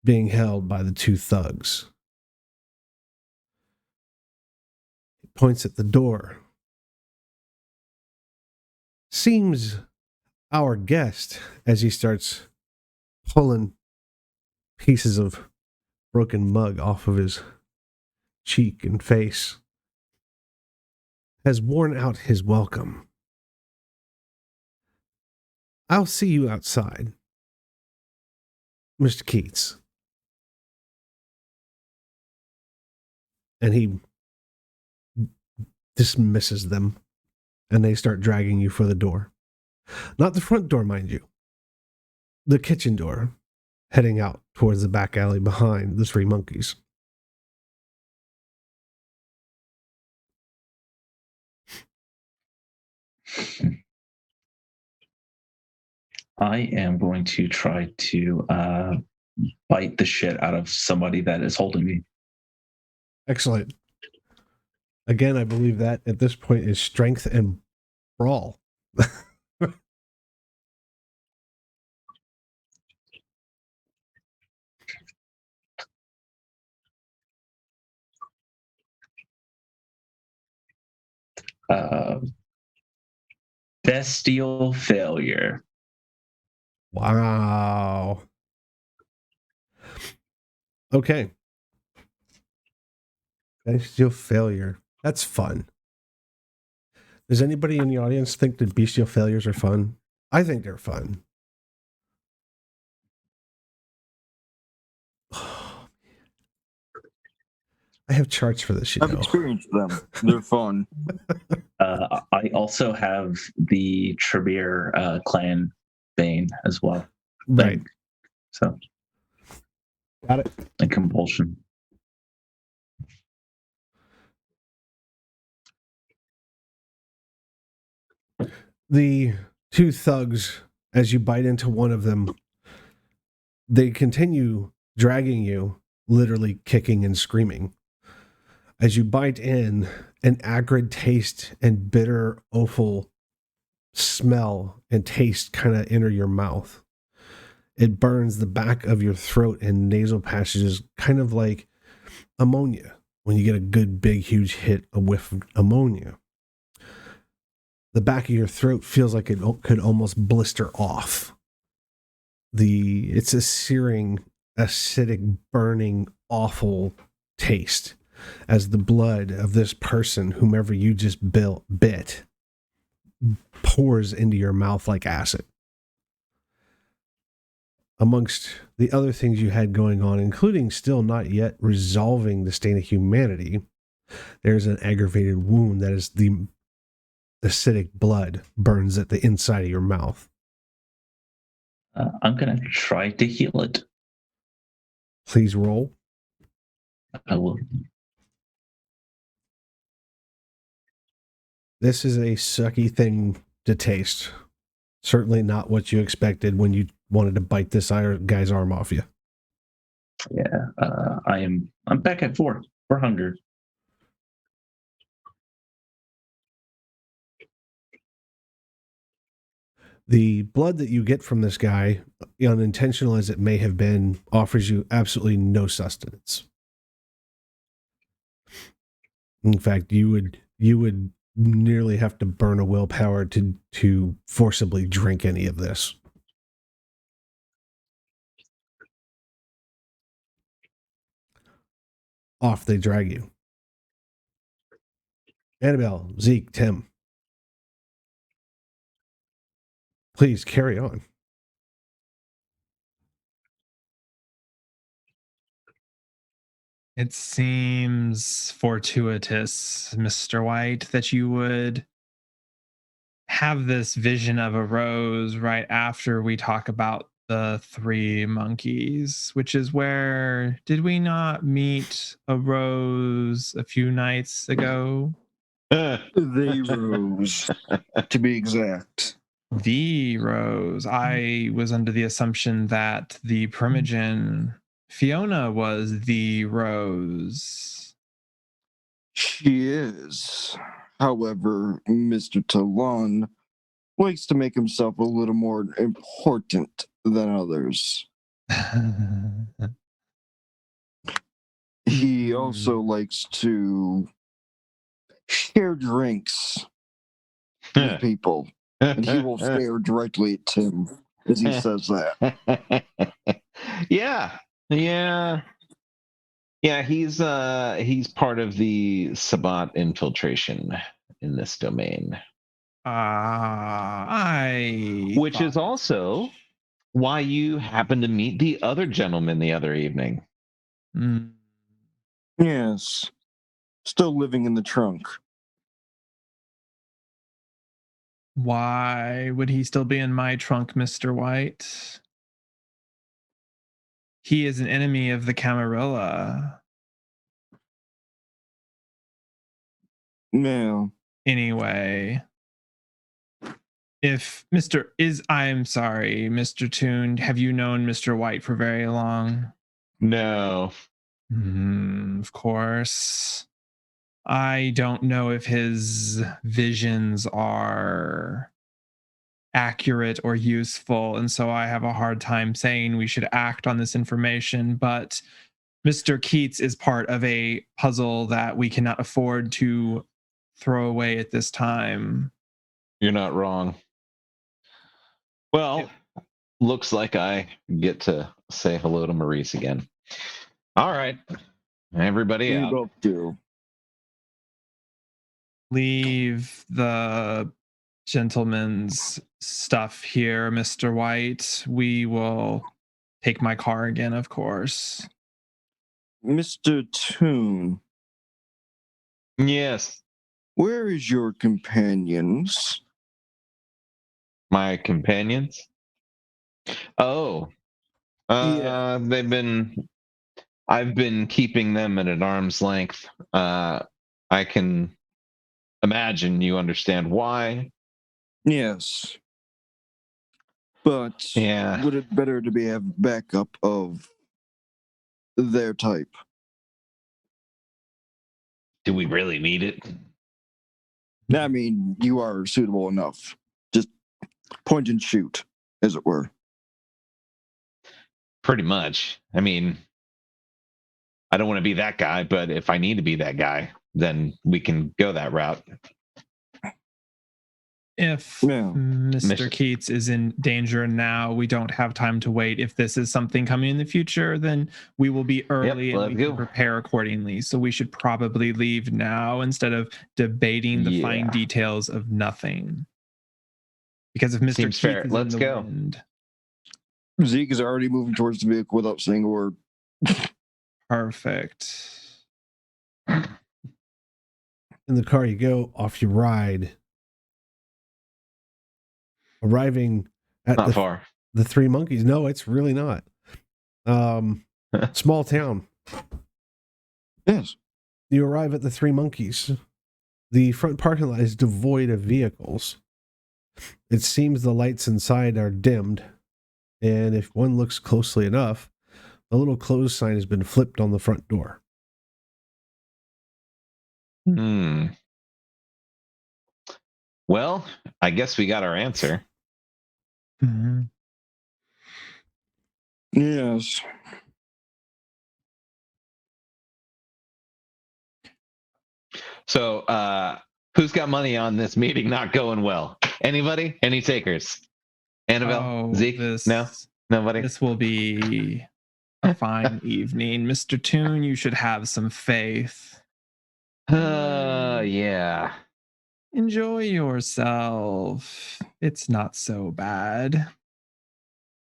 being held by the 2 thugs. He points at the door. Seems our guest, as he starts pulling pieces of broken mug off of his cheek and face, has worn out his welcome. "I'll see you outside, Mr. Keats." And he dismisses them, and they start dragging you for the door. Not the front door, mind you. The kitchen door, heading out towards the back alley behind the 3 monkeys. I am going to try to bite the shit out of somebody that is holding me. Excellent. Again, I believe that at this point is strength and brawl. Bestial failure. Wow. Okay. Bestial failure. That's fun. Does anybody in the audience think that bestial failures are fun? I think they're fun. I have charts for this, you I've know. experienced them. They're fun. I also have the Trebir clan Bane as well. Right. So, Got it. and compulsion. The 2 thugs, as you bite into one of them, they continue dragging you, literally kicking and screaming. As you bite in, an acrid taste and bitter, awful smell and taste kind of enter your mouth. It burns the back of your throat and nasal passages, kind of like ammonia when you get a good, big, huge hit, a whiff of ammonia. The back of your throat feels like it could almost blister off. It's a searing, acidic, burning, awful taste as the blood of this person, whomever you just bit, pours into your mouth like acid. Amongst the other things you had going on, including still not yet resolving the stain of humanity, there's an aggravated wound that is the acidic blood burns at the inside of your mouth. I'm going to try to heal it. Please roll. I will. This is a sucky thing to taste. Certainly not what you expected when you wanted to bite this guy's arm off you. Yeah, I'm back at 4 for hunger. The blood that you get from this guy, unintentional as it may have been, offers you absolutely no sustenance. In fact, you would nearly have to burn a willpower to forcibly drink any of this. Off they drag you. Annabelle, Zeke, Tim. Please carry on. It seems fortuitous, Mr. White, that you would have this vision of a rose right after we talk about the three monkeys, which is where did we not meet a rose a few nights ago? The rose, to be exact. The rose. I was under the assumption that the Primogen Fiona was the rose. She is. However, Mr. Talon likes to make himself a little more important than others. He also likes to share drinks with people, and he will stare directly at Tim as he says that. Yeah. He's part of the Sabbat infiltration in this domain. Which is also why you happened to meet the other gentleman the other evening. Yes. Still living in the trunk. Why would he still be in my trunk, Mr. White? He is an enemy of the Camarilla. No. Anyway, I'm sorry, Mr. Toon, have you known Mr. White for very long? No. Of course. I don't know if his visions are accurate or useful, and so I have a hard time saying we should act on this information, but Mr. Keats is part of a puzzle that we cannot afford to throw away at this time. You're not wrong. Well, looks like I get to say hello to Maurice again. All right. Everybody out. You both do. Leave the gentleman's stuff here, Mr. White. We will take my car again, of course. Mr. Toon. Yes. Where is your companions? My companions? Oh. Yeah. I've been keeping them at an arm's length. I can imagine you understand why. Yes. But would it better to be a backup of their type? Do we really need it? I mean, you are suitable enough. Just point and shoot, as it were. Pretty much. I mean, I don't want to be that guy, but if I need to be that guy, then we can go that route. If Mr. Keats is in danger now, we don't have time to wait. If this is something coming in the future, then we will be early and we can prepare accordingly. So we should probably leave now instead of debating the fine details of nothing. Because if Mr. Seems Keats fair. is Let's in the go. wind, Zeke is already moving towards the vehicle without saying a word. Perfect. In the car you go, off you ride. Arriving at not far. The Three Monkeys. No, it's really not. Small town. Yes. You arrive at the Three Monkeys. The front parking lot is devoid of vehicles. It seems the lights inside are dimmed, and if one looks closely enough, a little closed sign has been flipped on the front door. Well, I guess we got our answer. Mm-hmm. Yes. So, who's got money on this meeting not going well? Anybody? Any takers? Annabelle? Zeke? No? Nobody? This will be a fine evening. Mr. Toon, you should have some faith. Yeah. Enjoy yourself. It's not so bad.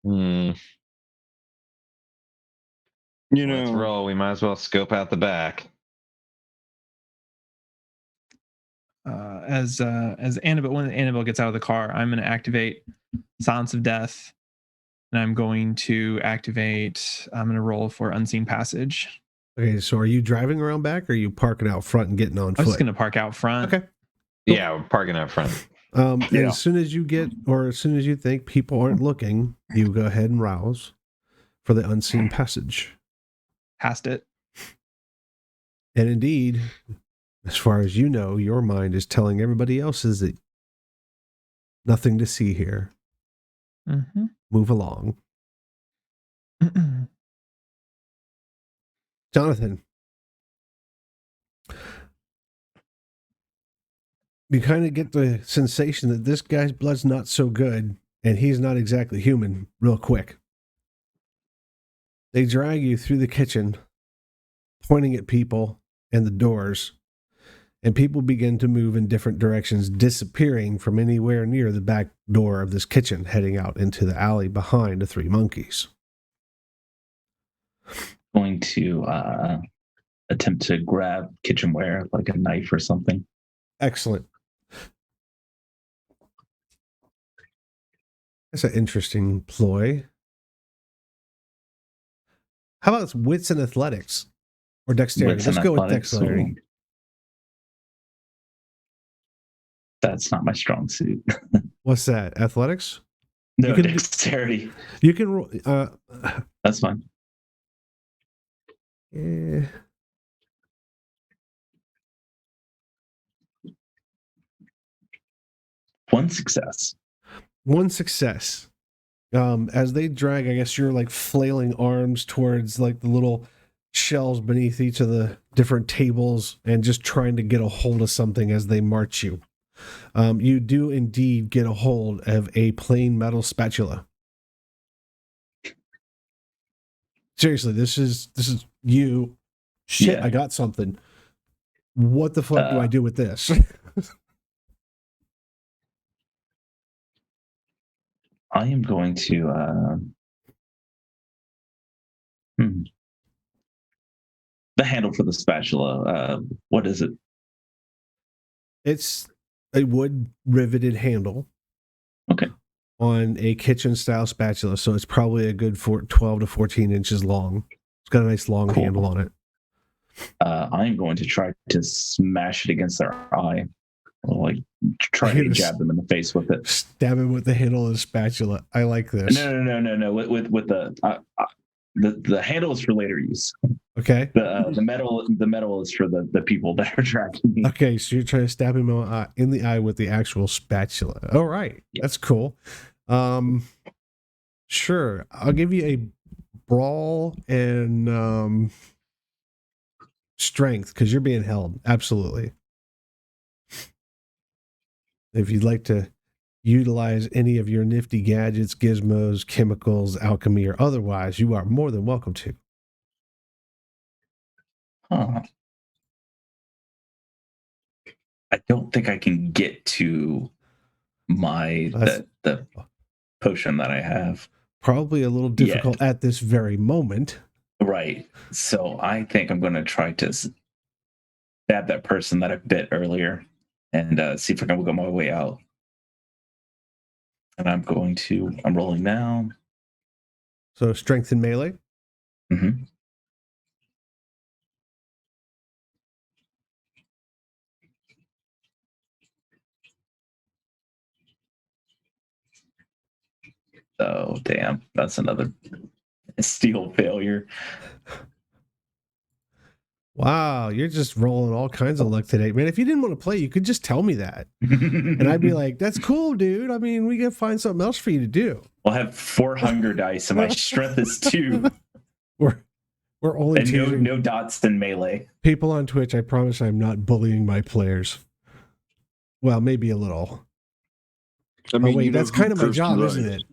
You Let's know, roll. We might as well scope out the back. As Annabelle, when Annabelle gets out of the car, I'm going to activate Silence of Death, and I'm going to roll for Unseen Passage. Okay, so are you driving around back, or are you parking out front and getting on I'm foot? just going to park out front. Okay. Yeah, we're parking out front. Yeah. As soon as you think people aren't looking, you go ahead and rouse for the Unseen Passage. Past it. And indeed, as far as you know, your mind is telling everybody else is that nothing to see here. Mm-hmm. Move along. Jonathan, you kind of get the sensation that this guy's blood's not so good, and he's not exactly human real quick. They drag you through the kitchen, pointing at people and the doors, and people begin to move in different directions, disappearing from anywhere near the back door of this kitchen, heading out into the alley behind the three monkeys. Going to attempt to grab kitchenware, like a knife or something. Excellent. That's an interesting ploy. How about wits and athletics? Or dexterity? Wits Let's and go with athletics, dexterity. so that's not my strong suit. What's that? Athletics? No, You can- dexterity. You can roll. That's fine. Yeah. One success. One success. As they drag, I guess you're like flailing arms towards like the little shelves beneath each of the different tables and just trying to get a hold of something as they march you. You do indeed get a hold of a plain metal spatula. Seriously, this is you. Shit, Yeah. I got something. What the fuck do I do with this? I am going to the handle for the spatula. What is it? It's a wood riveted handle. Okay. On a kitchen style spatula, so it's probably a good 12 to 14 inches long. It's got a nice long Cool. handle on it. I am going to try to smash it against their eye. Like try to jab them in the face with it. Stab him with the handle of the spatula. I like this. No. With the handle is for later use. Okay. The metal is for the people that are tracking me. Okay, so you're trying to stab him in the eye with the actual spatula. All right, Yeah. That's cool. Sure, I'll give you a brawl and strength because you're being held. Absolutely. If you'd like to utilize any of your nifty gadgets, gizmos, chemicals, alchemy, or otherwise, you are more than welcome to. Huh. I don't think I can get to the potion that I have. Probably a little difficult at this very moment. Right. So I think I'm going to try to stab that person that I bit earlier and see if I can go my way out. And I'm rolling now. So strength and melee. Mm-hmm. Oh, damn. That's another steel failure. Wow, you're just rolling all kinds of luck today, man. If you didn't want to play, you could just tell me that. And I'd be like, that's cool, dude. I mean, we can find something else for you to do. I'll have 4 hunger dice and my strength is 2. We're only and no dots in melee. People on Twitch, I promise I'm not bullying my players. Well, maybe a little. I mean, wait, that's kind of my job, right. isn't it?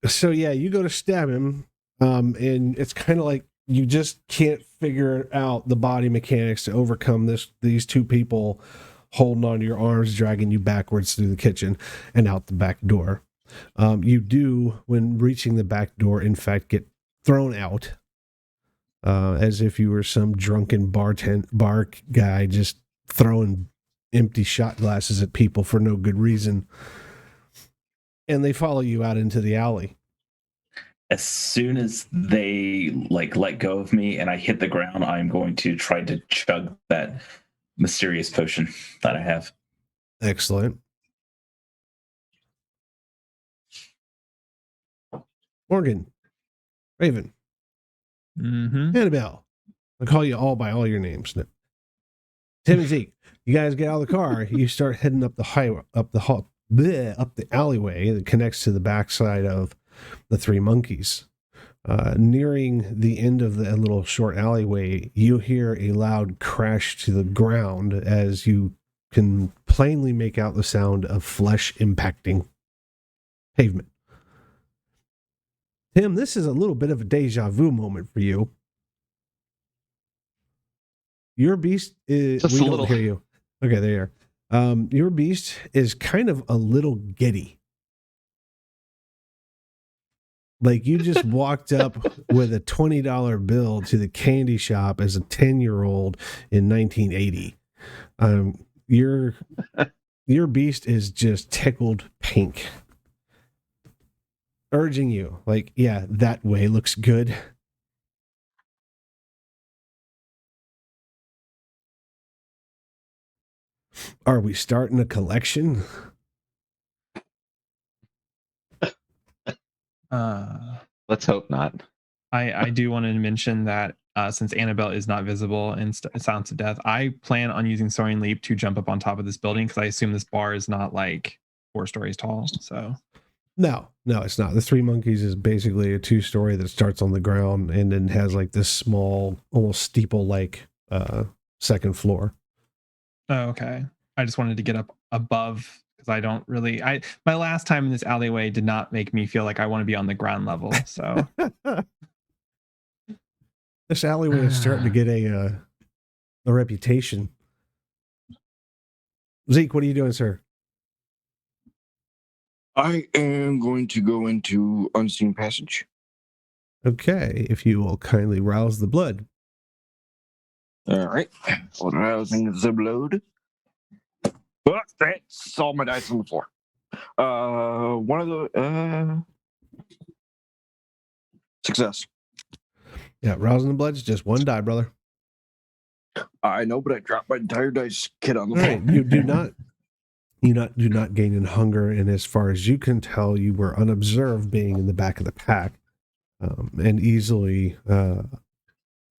So yeah, you go to stab him, and it's kind of like you just can't figure out the body mechanics to overcome these two people holding onto your arms, dragging you backwards through the kitchen and out the back door. You do, when reaching the back door, in fact, get thrown out, as if you were some drunken bar guy just throwing empty shot glasses at people for no good reason. And they follow you out into the alley. As soon as they let go of me and I hit the ground, I'm going to try to chug that mysterious potion that I have. Excellent. Morgan, Raven, Annabelle. I call you all by all your names. No. Tim and Zeke, you guys get out of the car. You start heading up the highway, up the alleyway that connects to the backside of the Three Monkeys. Nearing the end of the little short alleyway, you hear a loud crash to the ground as you can plainly make out the sound of flesh impacting pavement. Tim, this is a little bit of a deja vu moment for you. Your beast is... Just we a don't little. hear you. Okay, there you are. Your beast is kind of a little giddy. Like you just walked up with a $20 bill to the candy shop as a 10-year-old in 1980. Your beast is just tickled pink, urging you, like, yeah, that way looks good. Are we starting a collection? Let's hope not. I do want to mention that since Annabelle is not visible in Silence of Death, I plan on using Soaring Leap to jump up on top of this building because I assume this bar is not like 4 stories tall. So No, it's not. The Three Monkeys is basically a 2-story that starts on the ground and then has like this small, almost steeple-like second floor. Oh, okay. I just wanted to get up above because I don't really. My last time in this alleyway did not make me feel like I want to be on the ground level. So This alleyway is starting to get a reputation. Zeke, what are you doing, sir? I am going to go into Unseen Passage. Okay, if you will kindly rouse the blood. All right. Rousing the blood. Oh, that's all my dice on the floor. One of the success. Yeah, rousing the blood's just 1 die, brother. I know, but I dropped my entire dice kit on the All floor. right, you do not gain in hunger, and as far as you can tell, you were unobserved being in the back of the pack, and easily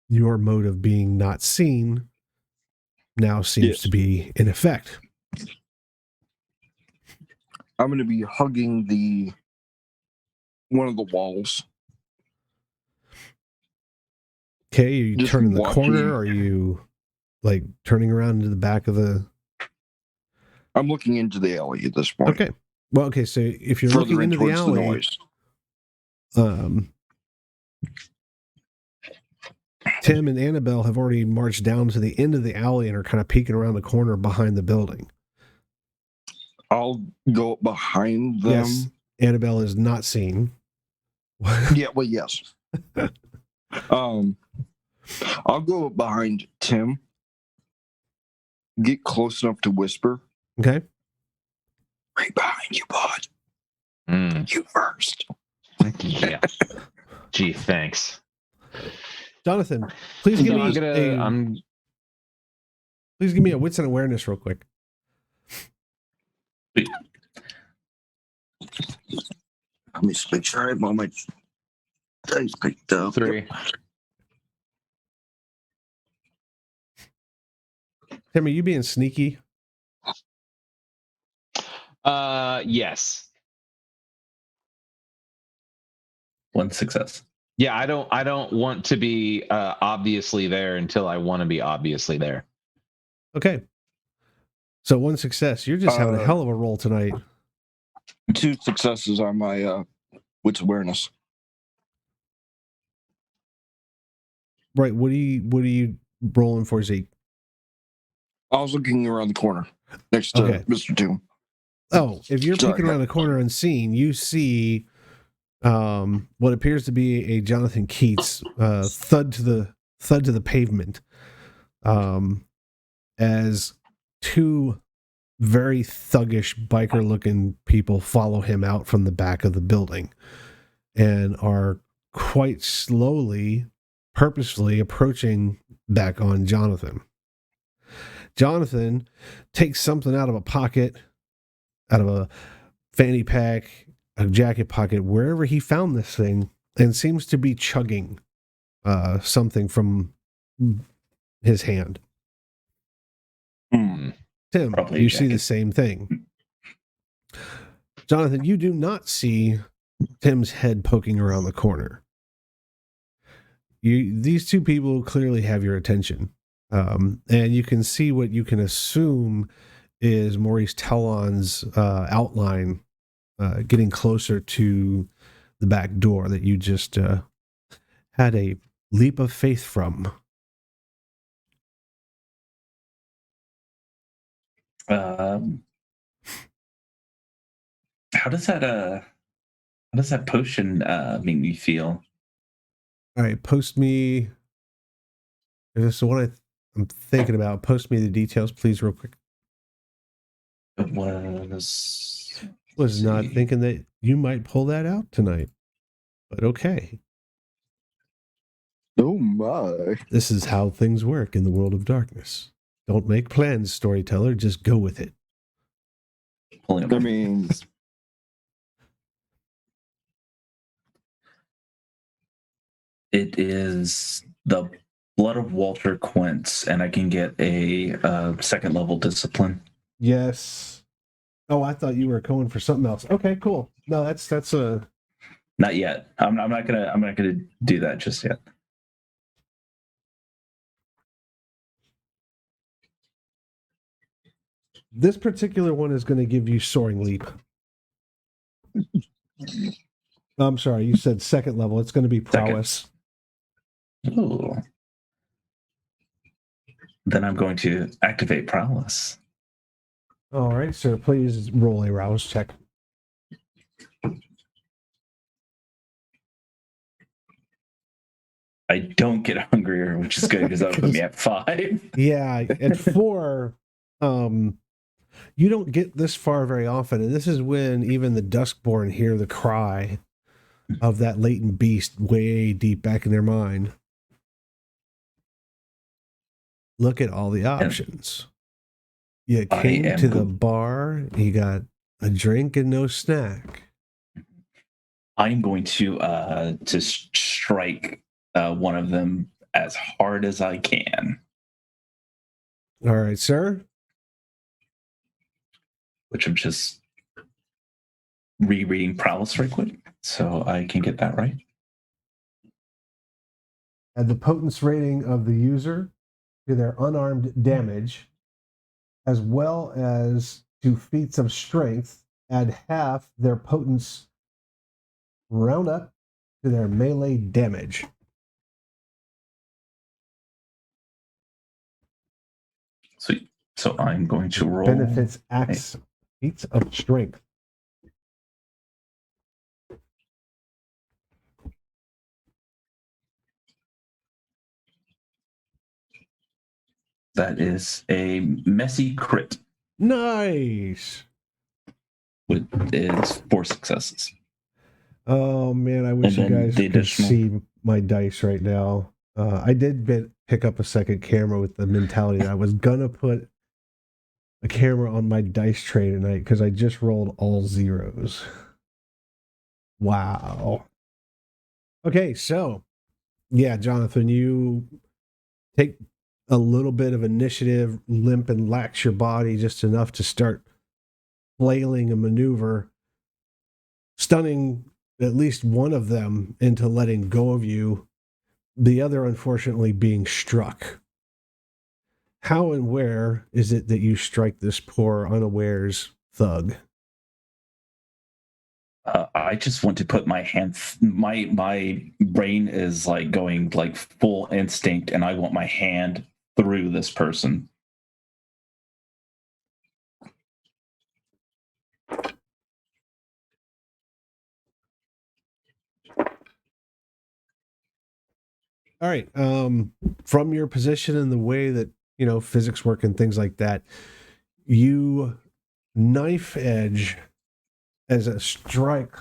your mode of being not seen now seems to be in effect. I'm going to be hugging one of the walls. Okay, are you Just turning the watching. corner, or are you like turning around into the back of the... I'm looking into the alley at this point. Okay. Well, okay, so if you're Further looking in into the towards alley, noise. Tim and Annabelle have already marched down to the end of the alley and are kind of peeking around the corner behind the building. I'll go behind them. Yes, Annabelle is not seen. Yeah, well, yes. I'll go behind Tim. Get close enough to whisper. Okay. Right behind you, bud. You first. Yeah. Gee, thanks. Jonathan, please give me please give me a wits and awareness real quick. Let me make sure I have all my dice picked up. 3. Tim, are you being sneaky? Yes. 1 success. Yeah, I don't want to be obviously there until I want to be obviously there. Okay. So 1 success. You're just having a hell of a roll tonight. 2 successes on my wits awareness. Right. What are you rolling for, Zeke? I was looking around the corner next to Mr. Toon. Oh, if you're peeking around the corner unseen, you see what appears to be a Jonathan Keats thud to the pavement, as two very thuggish biker looking people follow him out from the back of the building and are quite slowly, purposefully approaching back on Jonathan. Jonathan takes something out of a pocket, out of a fanny pack, a jacket pocket, wherever he found this thing, and seems to be chugging something from his hand. Tim, you see the same thing. Jonathan, you do not see Tim's head poking around the corner. These two people clearly have your attention. And you can see what you can assume is Maurice Talon's outline getting closer to the back door that you just had a leap of faith from. How does that potion make me feel? All right, post me. If this is what I'm thinking about, post me the details, please, real quick. It was not thinking that you might pull that out tonight, but okay. Oh my. This is how things work in the world of darkness. Don't make plans, storyteller, just go with it. I mean, it is the blood of Walter Quince, and I can get a second level discipline. Yes. Oh, I thought you were going for something else. Okay, cool. No, that's a. Not yet. I'm not gonna do that just yet. This particular one is going to give you soaring leap. I'm sorry, you said second level. It's going to be prowess. Ooh. Then I'm going to activate prowess. All right, sir. Please roll a rouse check. I don't get hungrier, which is good because that would put me at 5. Yeah, at 4, you don't get this far very often, and this is when even the Duskborn hear the cry of that latent beast way deep back in their mind. Look at all the options. You came to the bar, you got a drink and no snack. I'm going to strike one of them as hard as I can. All right, sir. Which I'm just rereading prowess right quick, so I can get that right. Add the potence rating of the user to their unarmed damage, as well as to feats of strength. Add half their potence round up to their melee damage. Sweet. So I'm going to roll. Benefits acts feats of strength. That is a messy crit. Nice. It's 4 successes. Oh man, I wish you guys could see my dice right now. I did pick up a second camera with the mentality that I was gonna put a camera on my dice tray tonight because I just rolled all zeros. Wow. Okay, so yeah, Jonathan, you take a little bit of initiative, limp and lax your body just enough to start flailing a maneuver, stunning at least one of them into letting go of you, the other unfortunately being struck. How and where is it that you strike this poor unawares thug? I just want to put my hand. My brain is like going like full instinct, and I want my hand through this person. All right. From your position and the way that, physics work and things like that, you knife edge as a strike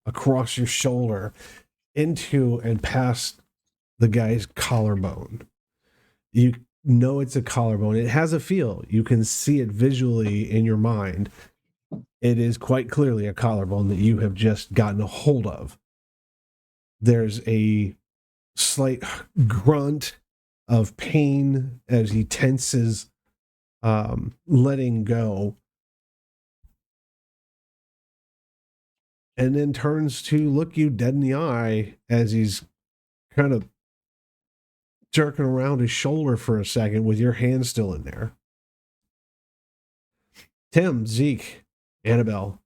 across your shoulder into and past the guy's collarbone. You know it's a collarbone. It has a feel. You can see it visually in your mind. It is quite clearly a collarbone that you have just gotten a hold of. There's a slight grunt of pain as he tenses, letting go, and then turns to look you dead in the eye as he's kind of jerking around his shoulder for a second with your hand still in there. Tim, Zeke, Annabelle,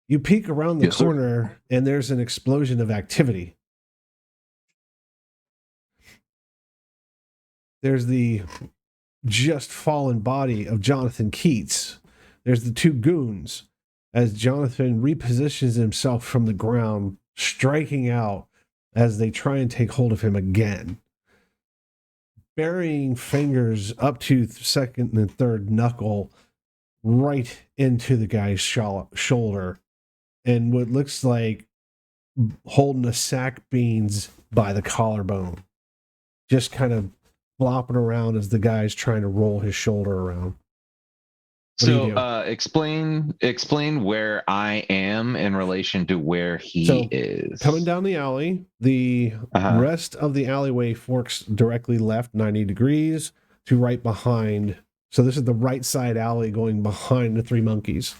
you peek around the corner and there's an explosion of activity. There's the just fallen body of Jonathan Keats. There's the two goons as Jonathan repositions himself from the ground, striking out as they try and take hold of him again. Burying fingers up to second and third knuckle right into the guy's shoulder. And what looks like holding a sack beans by the collarbone. Just kind of flopping around as the guy's trying to roll his shoulder around. Explain where I am in relation to where he is. Coming down the alley, the rest of the alleyway forks directly left 90 degrees to right behind. So this is the right side alley going behind the Three Monkeys.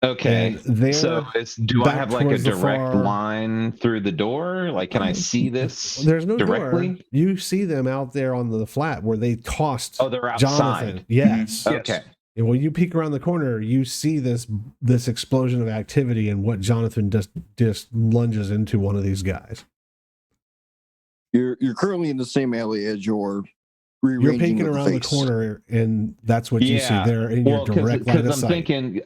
Okay. So do I have like a direct line through the door? Like, can I see this? There's no directly? door. You see them out there on the flat where they tossed. Oh, they're outside. Jonathan. Yes. Okay. And when you peek around the corner, you see this explosion of activity and what Jonathan just lunges into one of these guys. You're currently in the same alley as you're peeking around the corner, and that's what you see there in your direct line of sight.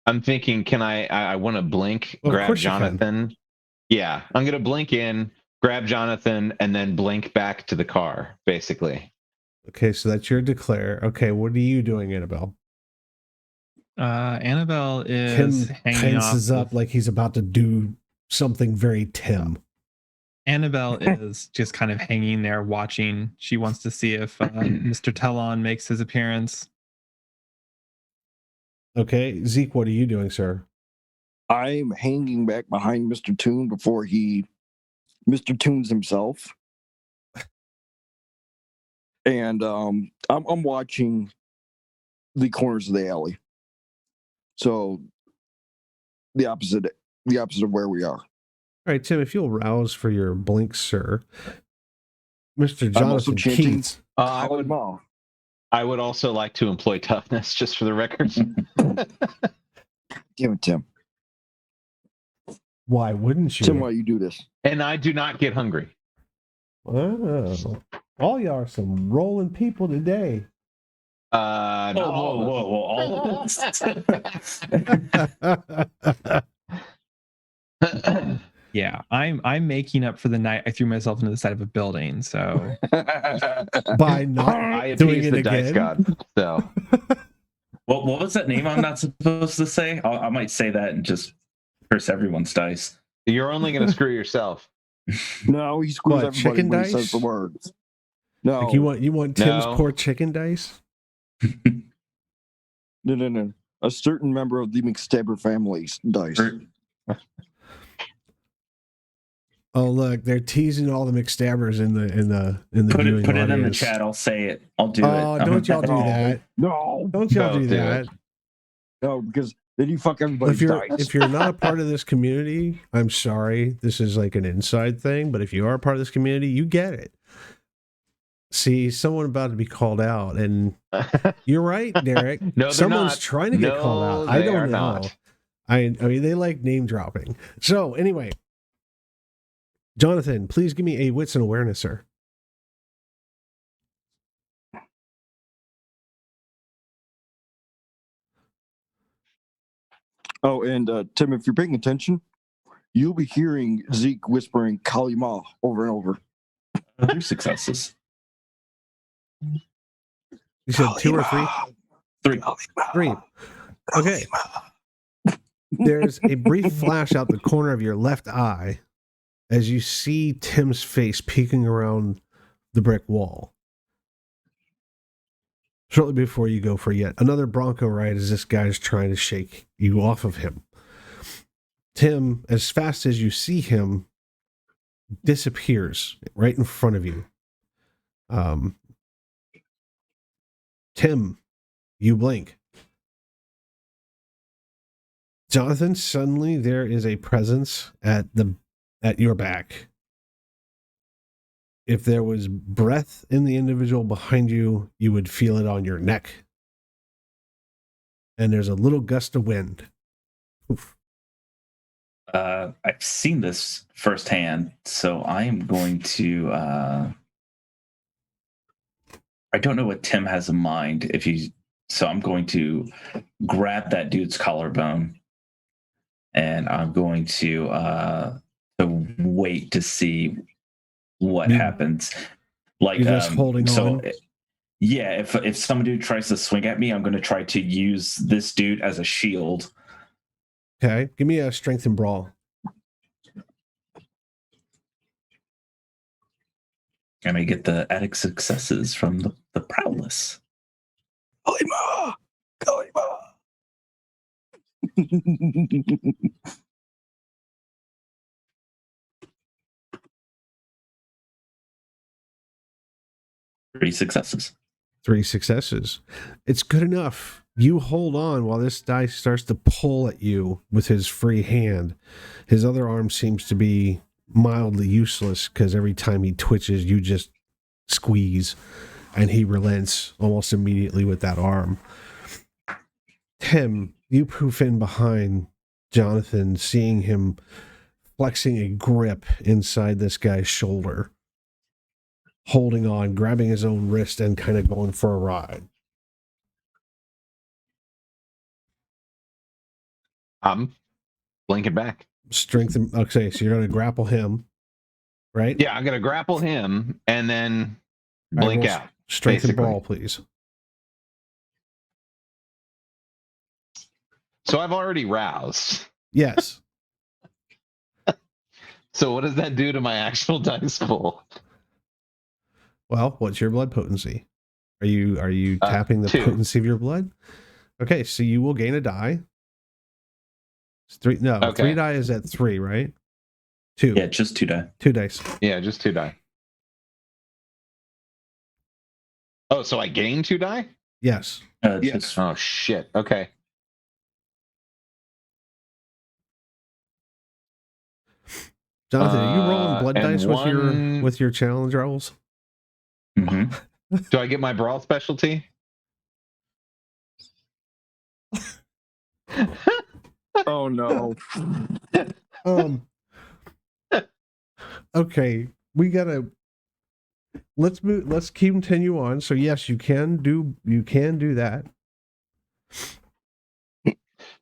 I'm thinking, can I want to blink, grab Jonathan? Yeah, I'm going to blink in, grab Jonathan, and then blink back to the car, basically. Okay, so that's your declare. Okay, what are you doing, Annabelle? Annabelle is tenses up like he's about to do something very Tim. Annabelle is just kind of hanging there watching. She wants to see if Mr. Tellon makes his appearance. Okay, Zeke, what are you doing, sir? I'm hanging back behind Mr. Toon before Mr. Toons himself. And I'm watching the corners of the alley. So the opposite of where we are. All right, Tim, if you'll rouse for your blink, sir. Mr. Jonathan Keats. I would also like to employ toughness, just for the record. Damn it, Tim. Why wouldn't you? Tim, why you do this? And I do not get hungry. Oh, all y'all are some rolling people today. Whoa, all of us. Yeah, I'm making up for the night I threw myself into the side of a building. So by not doing it the again. Dice God. So what was that name I'm not supposed to say? I might say that and just curse everyone's dice. You're only going to screw yourself. No, he screws everybody chicken when dice? he says the words. No, like you want Tim's poor chicken dice? No. A certain member of the McStabber family's dice. Oh look, they're teasing all the McStabbers in the put viewing it in the audience. chat. I'll say it. I'll do it. Oh, don't y'all do that? No, don't y'all do that? No, because then you fuck everybody's dice. If you're not a part of this community, I'm sorry. This is like an inside thing, but if you are a part of this community, you get it. See, someone about to be called out, and you're right, Derek. No, they're someone's not. trying to get called out. I they don't are know. not. I mean, they like name dropping. So anyway, Jonathan, please give me a wits and awareness, sir. Oh, and Tim, if you're paying attention, you'll be hearing Zeke whispering Kalima over and over. 3 successes. You said 2 or 3? 3. 3. Okay. There's a brief flash out the corner of your left eye as you see Tim's face peeking around the brick wall. Shortly before you go for yet another Bronco ride as this guy's trying to shake you off of him. Tim, as fast as you see him, disappears right in front of you. Tim, you blink. Jonathan, suddenly there is a presence at your back. If there was breath in the individual behind you, you would feel it on your neck. And there's a little gust of wind. Oof. I've seen this firsthand, so I am going to. I don't know what Tim has in mind. So I'm going to grab that dude's collarbone, and I'm going to wait to see what happens. Like, you're just holding on. Yeah, if some dude tries to swing at me, I'm going to try to use this dude as a shield. Okay, give me a strength and brawl. And I get the added successes from the prowess. Kalima! Kalima! 3 successes. 3 successes. It's good enough. You hold on while this guy starts to pull at you with his free hand. His other arm seems to be mildly useless because every time he twitches, you just squeeze, and he relents almost immediately with that arm. Tim, you poof in behind Jonathan, seeing him flexing a grip inside this guy's shoulder, holding on, grabbing his own wrist, and kind of going for a ride. I'm blinking back. Strengthen. Okay, so you're going to grapple him, right? Yeah, I'm going to grapple him and then blink out. Strength and basically. brawl, please. So I've already roused. Yes. So what does that do to my actual dice pool? Well, what's your blood potency? Are you tapping the 2. potency of your blood? Okay, so you will gain a die. It's 3. No, Okay. 3 die is at 3, right? 2. Yeah, just 2 die. 2 dice. Yeah, just 2 die. Oh, so I gain 2 die? Yes. Yes. Oh shit. Okay. Jonathan, are you rolling blood and dice with your challenge rolls? Mm-hmm. Do I get my brawl specialty? Oh no. Okay, we gotta let's continue on. So yes, you can do that.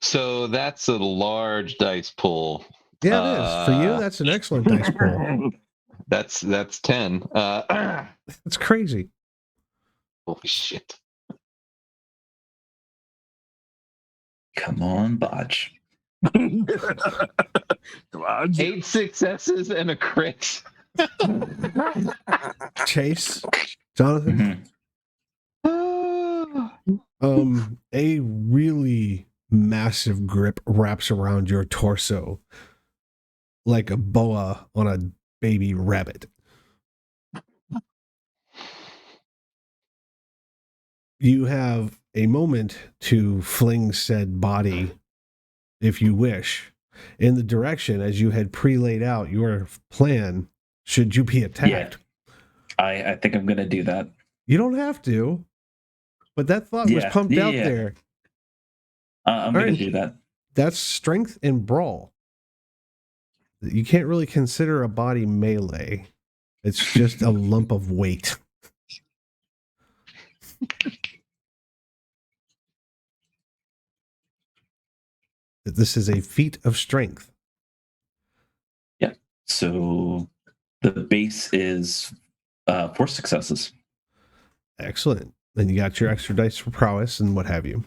So that's a large dice pool. Yeah, it is. For you, that's an excellent dice pool. That's 10. That's crazy. Holy shit. Come on, Botch. Come on. 8 successes and a crit. Chase, Jonathan. A really massive grip wraps around your torso like a boa on a baby rabbit. You have a moment to fling said body, if you wish, in the direction as you had pre-laid out your plan should you be attacked. I think I'm gonna do that. You don't have to, but that thought was pumped out there. I'm gonna do that. That's strength and brawl. You can't really consider a body melee. It's just a lump of weight. This is a feat of strength. Yeah. So the base is 4 successes. Excellent. Then you got your extra dice for prowess and what have you.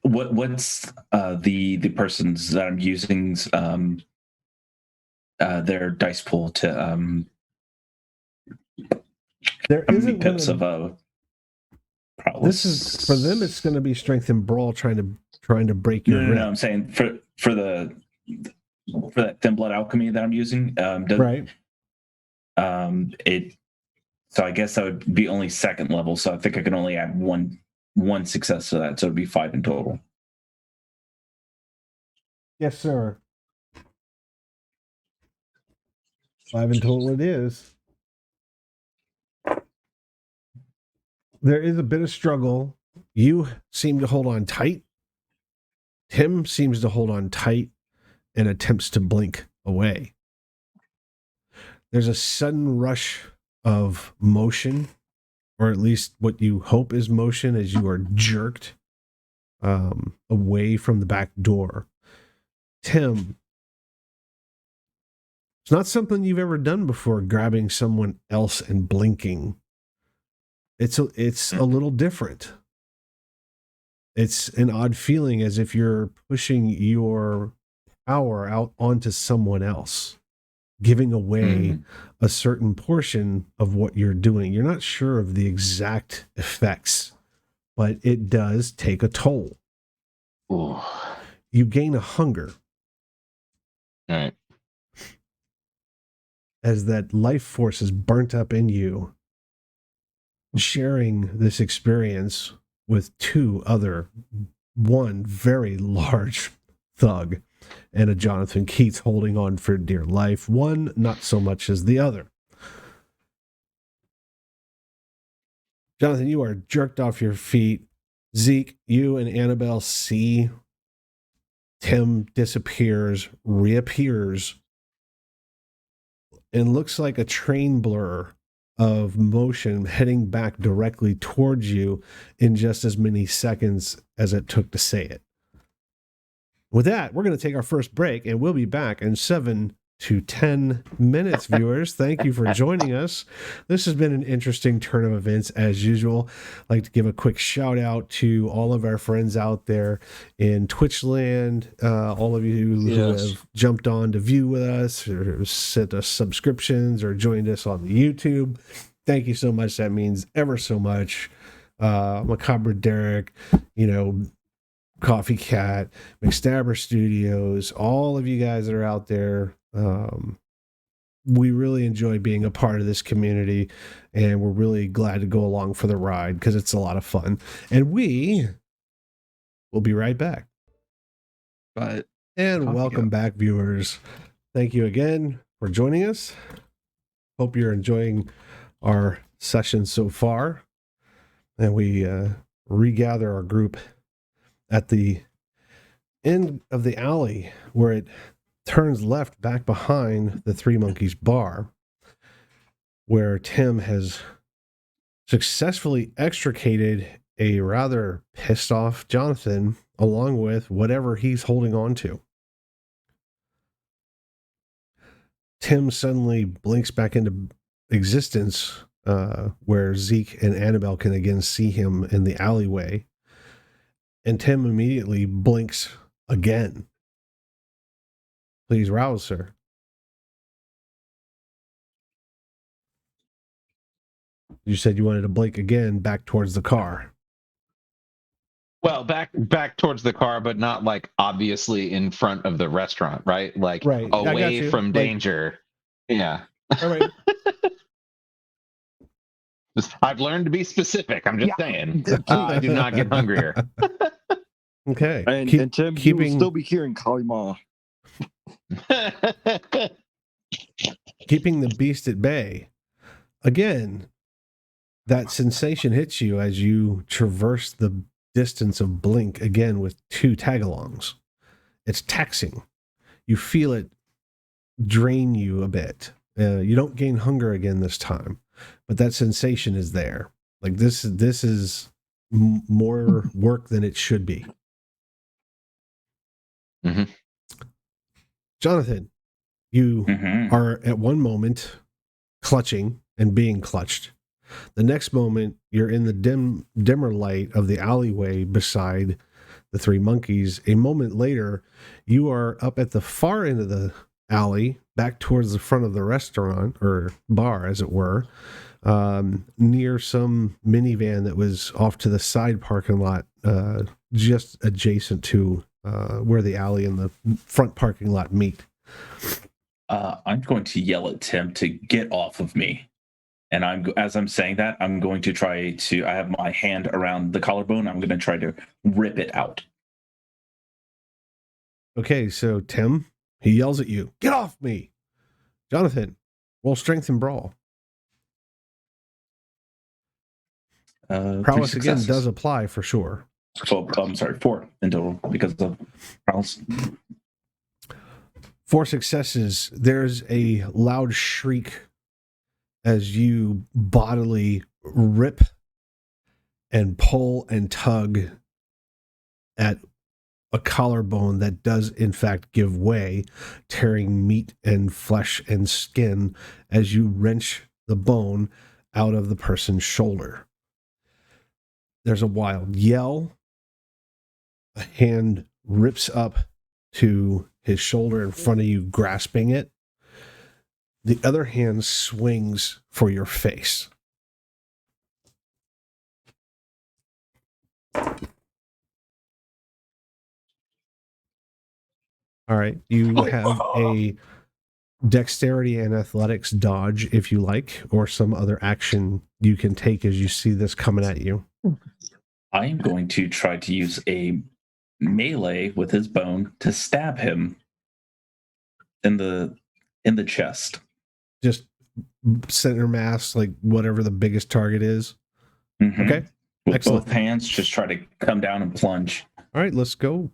What's the person's that I'm using's their dice pool to there how many isn't pips gonna, of prowess? this is for them. It's going to be strength and brawl trying to break your no. I'm saying for that thin blood alchemy that I'm using. Right. So I guess that would be only second level. So I think I can only add one success to that. So it'd be 5 in total. Yes, sir. 5 in total it is. There is a bit of struggle. You seem to hold on tight. Tim seems to hold on tight and attempts to blink away. There's a sudden rush of motion, or at least what you hope is motion, as you are jerked away from the back door. Tim, it's not something you've ever done before, grabbing someone else and blinking. It's a little different. It's an odd feeling, as if you're pushing your power out onto someone else, giving away a certain portion of what you're doing. You're not sure of the exact effects, but it does take a toll. Ooh. You gain a hunger. All right. As that life force is burnt up in you, sharing this experience with 2 other, one very large thug and a Jonathan Keats holding on for dear life, one not so much as the other. Jonathan, you are jerked off your feet. Zeke, you and Annabelle see Tim disappears, reappears, and looks like a train blur of motion heading back directly towards you in just as many seconds as it took to say it. With that, we're going to take our first break, and we'll be back in 7 to 10 minutes, viewers. Thank you for joining us. This has been an interesting turn of events as usual. I'd like to give a quick shout out to all of our friends out there in Twitch land, all of you who have jumped on to view with us or sent us subscriptions or joined us on the YouTube. Thank you so much. That means ever so much. Macabre Derek, Coffee Cat, McStabber Studios, all of you guys that are out there. We really enjoy being a part of this community, and we're really glad to go along for the ride because it's a lot of fun. And we will be right back. And welcome back, viewers. Thank you again for joining us. Hope you're enjoying our session so far. And we regather our group at the end of the alley where it turns left back behind the Three Monkeys bar, where Tim has successfully extricated a rather pissed off Jonathan along with whatever he's holding on to. Tim suddenly blinks back into existence, where Zeke and Annabelle can again see him in the alleyway, and Tim immediately blinks again. Please rouse, sir. You said you wanted to blink again back towards the car. Well, back towards the car, but not like obviously in front of the restaurant, right? Like away from danger. Yeah. All right. I've learned to be specific. I'm just saying. I do not get hungrier. Okay. And Tim, you will still be hearing Kalima. keeping the beast at bay. Again, that sensation hits you as you traverse the distance of Blink again with 2 tagalongs. It's taxing. You feel it drain you a bit. You don't gain hunger again this time, but that sensation is there. Like this is more work than it should be. Mm-hmm. Jonathan, you are at one moment clutching and being clutched. The next moment, you're in the dimmer light of the alleyway beside the 3 monkeys. A moment later, you are up at the far end of the alley, back towards the front of the restaurant or bar, as it were, near some minivan that was off to the side parking lot, just adjacent to where the alley and the front parking lot meet. I'm going to yell at Tim to get off of me. And as I'm saying that, I'm going to try to, I have my hand around the collarbone. I'm going to try to rip it out. Okay, so Tim, he yells at you, "Get off me!" Jonathan, roll strength and brawl. Prowess again does apply for sure. Oh, I'm sorry, 4 in total because of prowess. 4 successes. There's a loud shriek as you bodily rip and pull and tug at a collarbone that does in fact give way, tearing meat and flesh and skin as you wrench the bone out of the person's shoulder. There's a wild yell. A hand rips up to his shoulder in front of you, grasping it. The other hand swings for your face. All right, you have a dexterity and athletics dodge if you like, or some other action you can take as you see this coming at you. I am going to try to use a melee with his bone to stab him in the chest. Just center mass, like whatever the biggest target is. Mm-hmm. Okay. With Excellent. both hands, just try to come down and plunge. All right, let's go.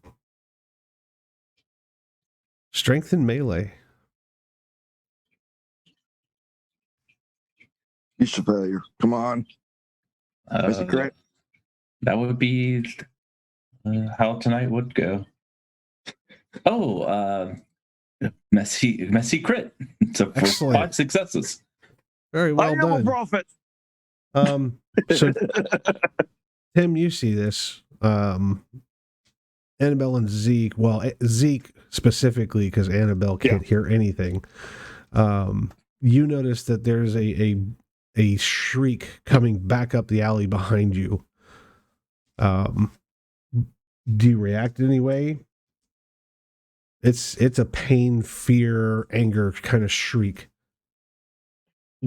Strength and melee. Use a failure. Come on. Is it correct? That would be how tonight would go. Oh, messy crit. So Excellent. 5 successes. Very well I am done. a prophet. So Tim, you see this. Annabelle and Zeke, well, Zeke specifically, because Annabelle can't hear anything. You notice that there's a shriek coming back up the alley behind you. Do you react anyway? It's a pain, fear, anger kind of shriek.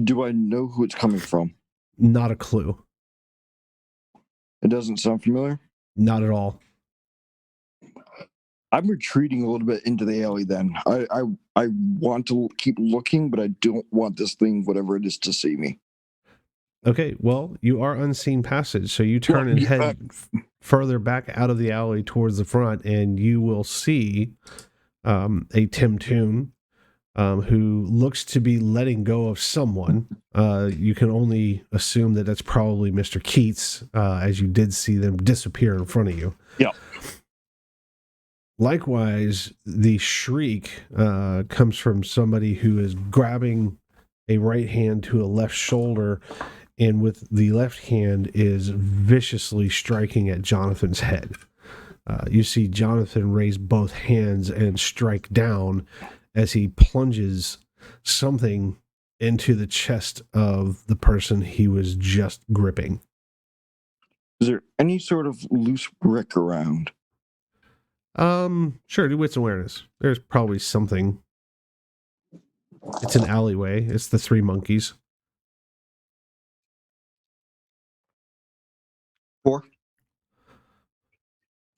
Do I know who it's coming from? Not a clue. It doesn't sound familiar. Not at all. I'm retreating a little bit into the alley then. I want to keep looking, but I don't want this thing, whatever it is, to see me. Okay, well, you are unseen passage, so you turn and head further back out of the alley towards the front, and you will see a Tim Toon who looks to be letting go of someone. You can only assume that that's probably Mr. Keats, as you did see them disappear in front of you. Yeah. Likewise, the shriek comes from somebody who is grabbing a right hand to a left shoulder, and with the left hand is viciously striking at Jonathan's head. You see Jonathan raise both hands and strike down as he plunges something into the chest of the person he was just gripping. Is there any sort of loose brick around? Sure, do wits awareness. There's probably something. It's an alleyway. It's the 3 monkeys. 4.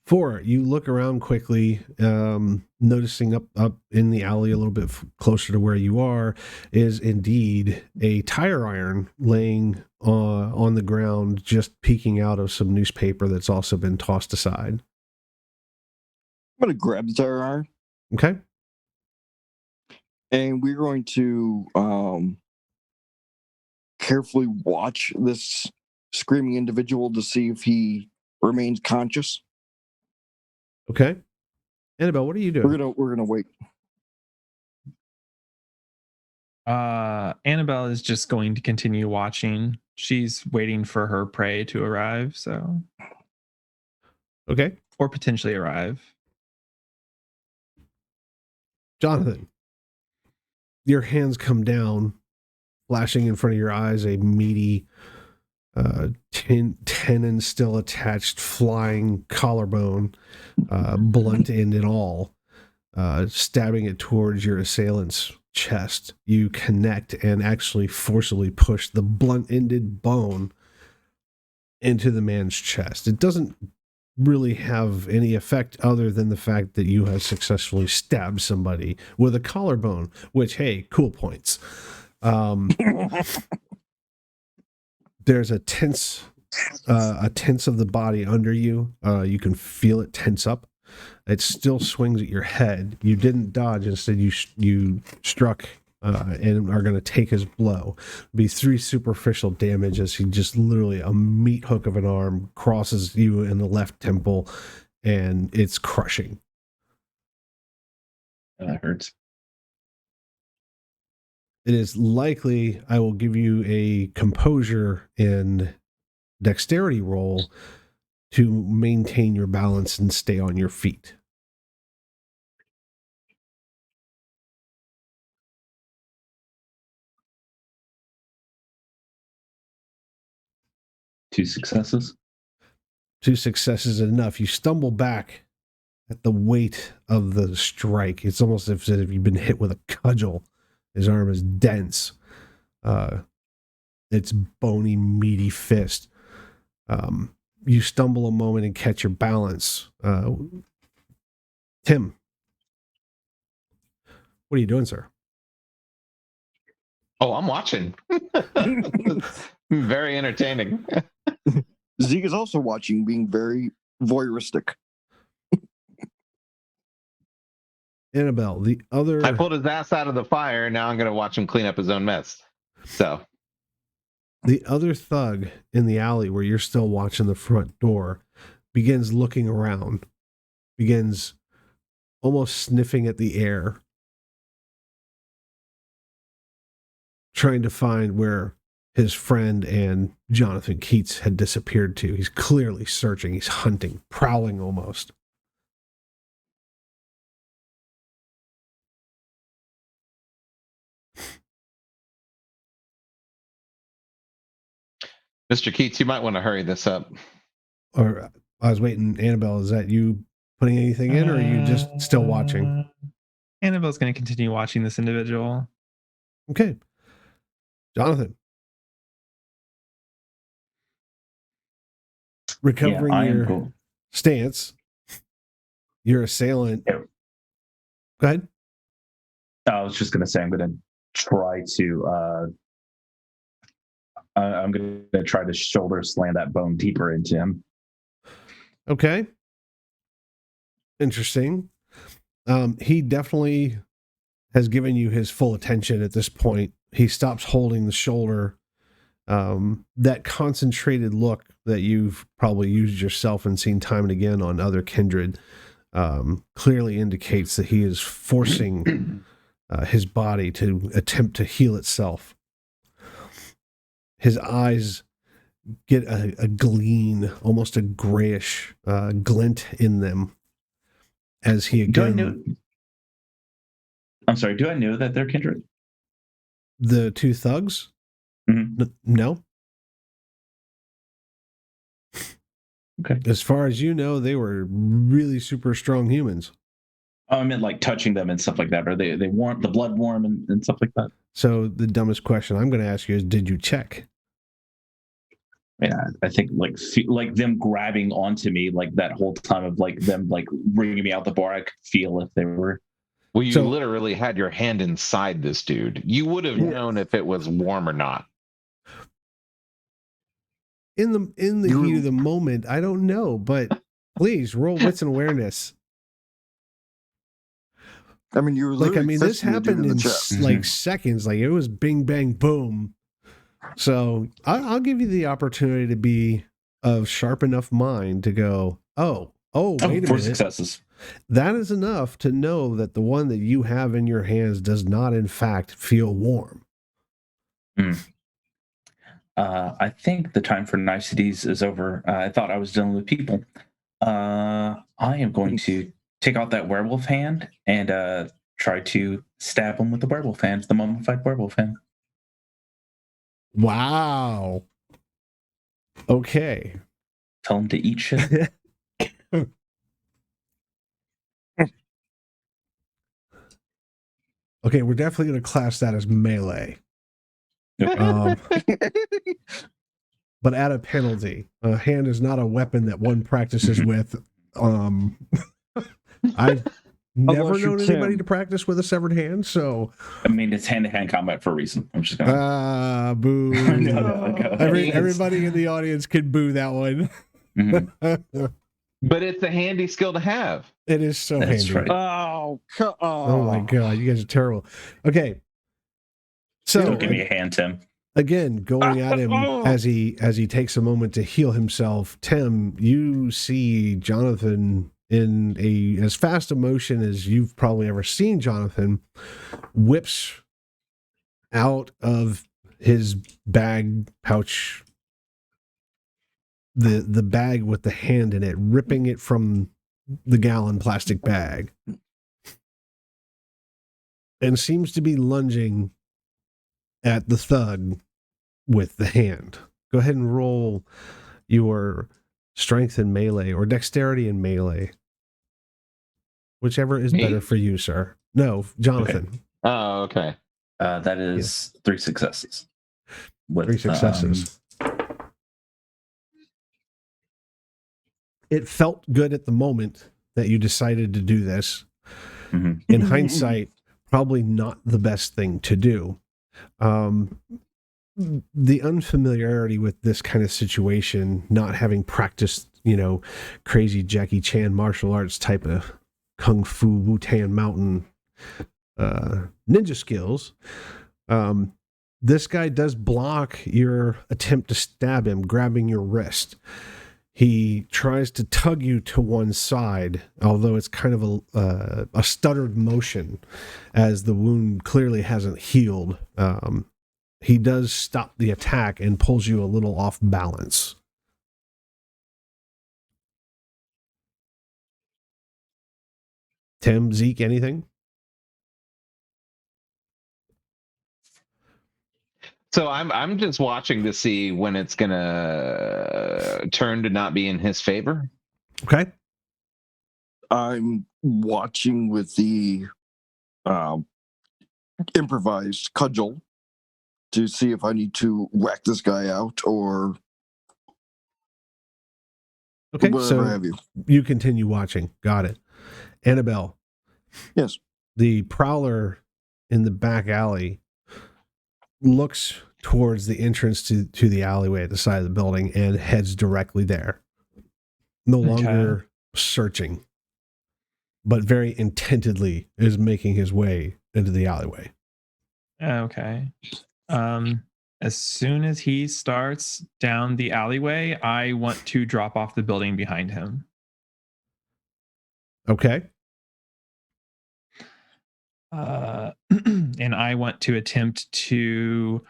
4, you look around quickly, noticing up in the alley a little bit closer to where you are is indeed a tire iron laying on the ground, just peeking out of some newspaper that's also been tossed aside. I'm going to grab the tire iron. Okay. And we're going to carefully watch this screaming individual to see if he remains conscious. Okay. Annabelle, what are you doing? We're gonna wait. Annabelle is just going to continue watching. She's waiting for her prey to arrive, so okay, or potentially arrive. Jonathan, your hands come down, flashing in front of your eyes a meaty tenon still attached flying collarbone, blunt end and all, stabbing it towards your assailant's chest. You connect and actually forcibly push the blunt-ended bone into the man's chest. It doesn't really have any effect other than the fact that you have successfully stabbed somebody with a collarbone, which, hey, cool points. There's a tense of the body under you. You can feel it tense up. It still swings at your head. You didn't dodge. Instead, you struck and are going to take his blow. Be 3 superficial damage as he just literally a meat hook of an arm crosses you in the left temple, and it's crushing. That hurts. It is likely I will give you a composure and dexterity roll to maintain your balance and stay on your feet. Two successes. 2 successes enough. You stumble back at the weight of the strike. It's almost as if you've been hit with a cudgel. His arm is dense. It's bony, meaty fist. You stumble a moment and catch your balance. Tim, what are you doing, sir? Oh, I'm watching. Very entertaining. Zeke is also watching, being very voyeuristic. Annabelle, the other... I pulled his ass out of the fire. Now I'm going to watch him clean up his own mess. So the other thug in the alley where you're still watching the front door begins looking around, begins almost sniffing at the air, trying to find where his friend and Jonathan Keats had disappeared to. He's clearly searching. He's hunting, prowling almost. Mr. Keats, you might want to hurry this up. Or I was waiting, Annabelle, is that you putting anything in, or are you just still watching? Annabelle's going to continue watching this individual. Okay. Jonathan. Recovering your stance, your assailant. Yeah. Go ahead. I was just going to say, I'm going to try to shoulder slam that bone deeper into him. Okay. Interesting. He definitely has given you his full attention at this point. He stops holding the shoulder. That concentrated look that you've probably used yourself and seen time and again on other kindred clearly indicates that he is forcing his body to attempt to heal itself. His eyes get a gleam, almost a grayish glint in them as he again... I'm sorry, do I know that they're kindred? The 2 thugs? Mm-hmm. No. Okay. As far as you know, they were really super strong humans. Oh, I meant like touching them and stuff like that. Are they warm, the blood warm and stuff like that? So the dumbest question I'm going to ask you is, did you check? Yeah, I think like them grabbing onto me like that whole time of like them like bringing me out the bar. I could feel if they were. Well, you So- literally had your hand inside this dude. You would have known if it was warm or not. In the You- heat of the moment, I don't know, but please roll wits and awareness. I mean, you were Like, I literally mean, this fisting the dude happened in the chest. like seconds. Like, it was bing, bang, boom. So I'll give you the opportunity to be of sharp enough mind to go, oh, wait a 4 minute. successes. That is enough to know that the one that you have in your hands does not, in fact, feel warm. I think the time for niceties is over. I thought I was dealing with people. I am going to take out that werewolf hand and try to stab him with the werewolf hand, the mummified werewolf hand. Wow. Okay. Tell him to eat shit. Okay, we're definitely going to class that as melee. Okay. But at a penalty. A hand is not a weapon that one practices with. I've never Unless you're known anybody Tim. to practice with a severed hand, so I mean, it's hand-to-hand combat for a reason. I'm just gonna. boo. No. Everybody in the audience can boo that one. Mhm. But it's a handy skill to have. It is so That's handy. right. Oh my god, you guys are terrible. Okay. So Don't give me a hand, Tim. again, going at him as he takes a moment to heal himself, Tim, you see Jonathan in as fast a motion as you've probably ever seen Jonathan, whips out of his bag pouch the bag with the hand in it, ripping it from the gallon plastic bag, and seems to be lunging at the thug with the hand. Go ahead and roll your strength in melee or dexterity in melee. Whichever is Me? better for you, sir. No, Jonathan. Oh, okay. That is 3 successes. With, 3 successes. It felt good at the moment that you decided to do this. Mhm. In hindsight, probably not the best thing to do. The unfamiliarity with this kind of situation, not having practiced, crazy Jackie Chan martial arts type of Kung Fu Wu-Tang Mountain ninja skills, this guy does block your attempt to stab him, grabbing your wrist. He tries to tug you to one side, although it's kind of a stuttered motion as the wound clearly hasn't healed. He does stop the attack and pulls you a little off balance. Tim, Zeke, anything? So I'm just watching to see when it's gonna turn to not be in his favor. Okay. I'm watching with the improvised cudgel to see if I need to whack this guy out or Okay, whatever so have you. you continue watching. Got it. Annabelle, Yes. the prowler in the back alley looks towards the entrance to the alleyway at the side of the building and heads directly there. No longer searching, but very intentedly is making his way into the alleyway. Okay. As soon as he starts down the alleyway, I want to drop off the building behind him. Okay. And I want to attempt to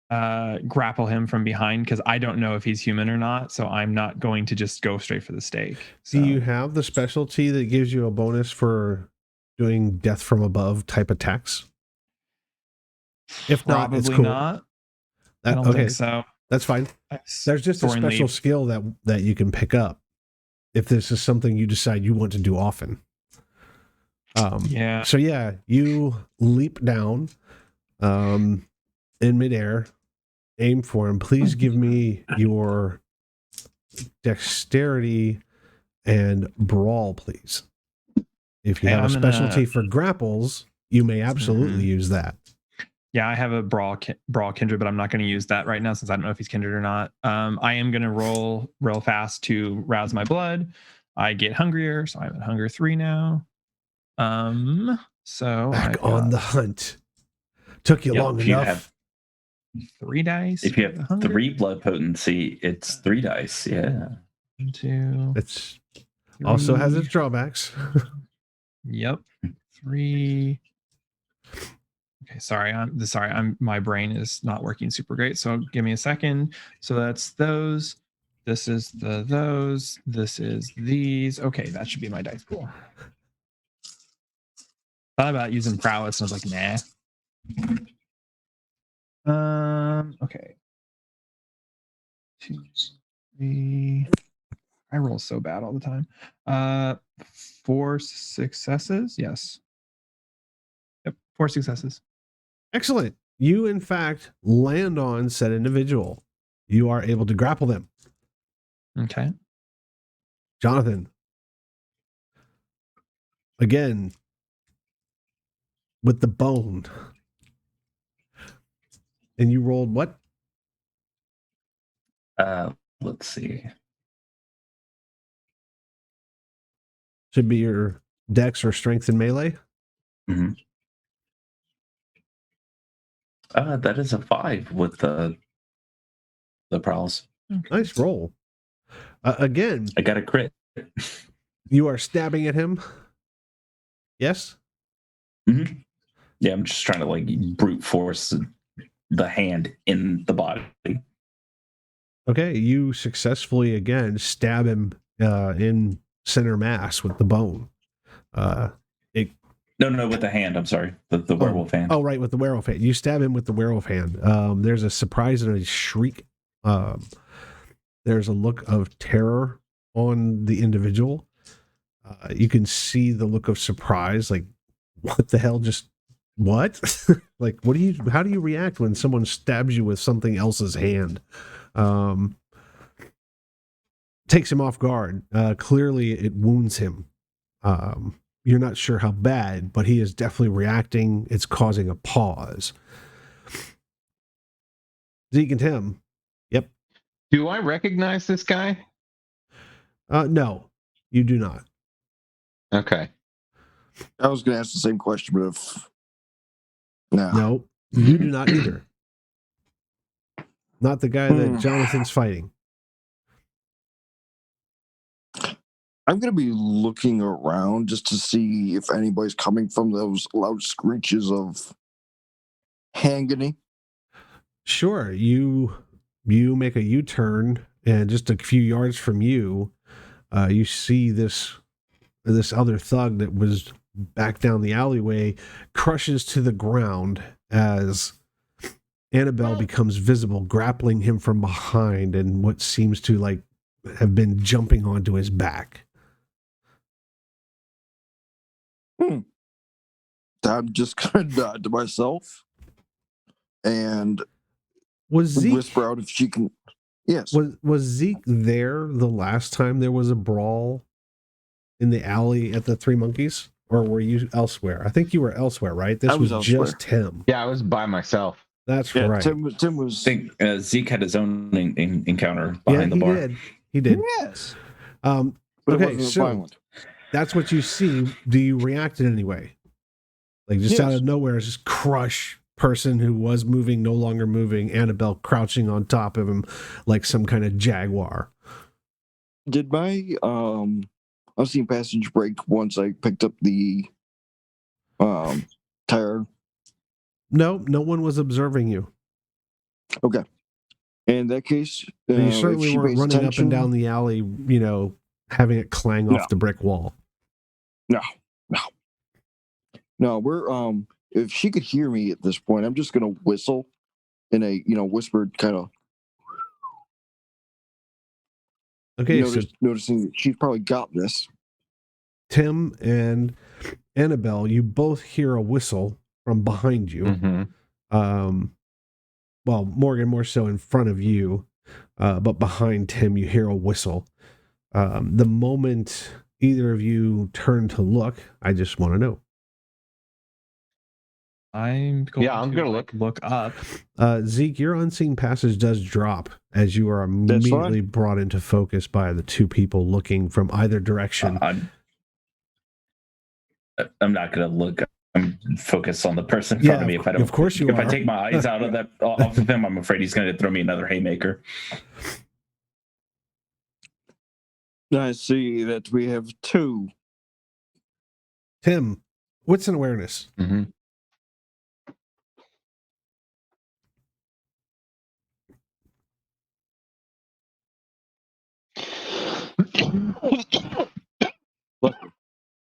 grapple him from behind because I don't know if he's human or not. So I'm not going to just go straight for the stake. So. Do you have the specialty that gives you a bonus for doing death from above type attacks? If not, Probably it's cool. not. I don't think so. That's fine. There's just a special skill that you can pick up if this is something you decide you want to do often. Yeah. So yeah, you leap down in midair aim for him, please give me your dexterity and brawl, please. If you Okay, have a I'm specialty gonna- for grapples, you may absolutely use that. Yeah, I have a brawl kindred, but I'm not going to use that right now since I don't know if he's kindred or not. I am going to roll real fast to rouse my blood. I get hungrier, so I'm at hunger 3 now. So Back I've on got the hunt. Took you Yep, long if you enough. have 3 dice. If you for the have hunger. 3 blood potency, it's 3 dice. Yeah. 1, 2, It's also has 3. its drawbacks. Yep. 3. Okay, sorry. My brain is not working super great. So give me a second. So that's those. This is those. This is these. Okay, that should be my dice pool. Thought about using prowess and I was like, nah. Okay. 2, 3. I roll so bad all the time. 4 successes. Yes. Yep. 4 successes. Excellent. You, in fact, land on said individual. You are able to grapple them. Okay. Jonathan. Again, with the bone. And you rolled what? Let's see. Should be your dex or strength in melee. Mm-hmm. That is a 5 with the prowls. Okay. Nice roll. Again, I got a crit. you are stabbing at him. Yes? Mm-hmm. Yeah, I'm just trying to like brute force the hand in the body. Okay, you successfully again stab him in center mass with the bone. No, with the hand. I'm sorry, the werewolf hand. Oh, right, with the werewolf hand. You stab him with the werewolf hand. There's a surprise and a shriek. There's a look of terror on the individual. You can see the look of surprise, like, what the hell? Just what? Like, how do you react when someone stabs you with something else's hand? Takes him off guard. Clearly, it wounds him. You're not sure how bad, but he is definitely reacting. It's causing a pause. Zeke and Tim. Yep. Do I recognize this guy? No, you do not. Okay. I was going to ask the same question, but if No, you do not either. Not the guy that Jonathan's fighting. I'm going to be looking around just to see if anybody's coming from those loud screeches of hanging. Sure, you make a U-turn, and just a few yards from you, you see this other thug that was back down the alleyway crushes to the ground as Annabelle becomes visible, grappling him from behind, and what seems to like have been jumping onto his back. I'm just going to nod to myself and Was Zeke whisper out if she can. Yes. was Zeke there the last time there was a brawl in the alley at the Three Monkeys, or were you elsewhere? I think you were elsewhere, right? This I was just him. Yeah, I was by myself. That's Yeah, right. Tim was. I think Zeke had his own encounter Yeah, behind the he bar. did. He did. Yes. But it Okay, wasn't so violent. that's what you see. Do you react in any way? Like just out Yes. of nowhere, just crush person who was moving, no longer moving, Annabelle crouching on top of him like some kind of jaguar. Did my unseen passage break once I picked up the tire? No one was observing you. Okay. In that case, And you if certainly she weren't pays running up attention, and down the alley, having it clang No. off the brick wall. No, we're if she could hear me at this point, I'm just gonna whistle in a whispered kind of Okay, so noticing that she's probably got this. Tim and Annabelle, you both hear a whistle from behind you. Mm-hmm. well, Morgan more so in front of you, but behind Tim, you hear a whistle. The moment either of you turn to look, I just want to know. I'm going I'm to gonna look up. Zeke, your unseen passage does drop as you are immediately brought into focus by the two people looking from either direction. I'm not going to look. I'm focused on the person in front of me. If I don't, of course you if are. I take my eyes out of that off of him, I'm afraid he's going to throw me another haymaker. I see that we have two. Tim, what's an awareness? Mm-hmm. Look,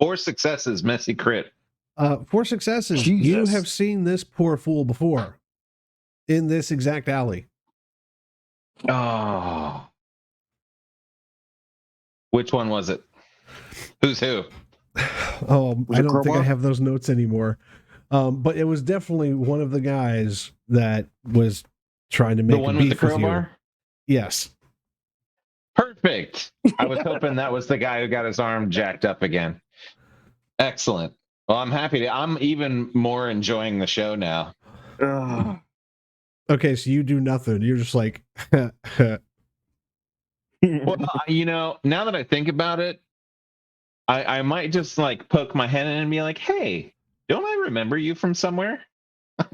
4 successes, messy crit. 4 successes. Jesus. You have seen this poor fool before in this exact alley. Oh. Which one was it? Who's who? Oh, Was I it don't think I Crowbar? have those notes anymore. But it was definitely one of the guys that was trying to make The one a with the beef with you. crowbar? Yes. Perfect. I was hoping that was the guy who got his arm jacked up again. Excellent. Well, I'm happy to. I'm even more enjoying the show now. Okay, so you do nothing. You're just like, Well, now that I think about it, I might just like poke my head in and be like, hey, don't I remember you from somewhere? all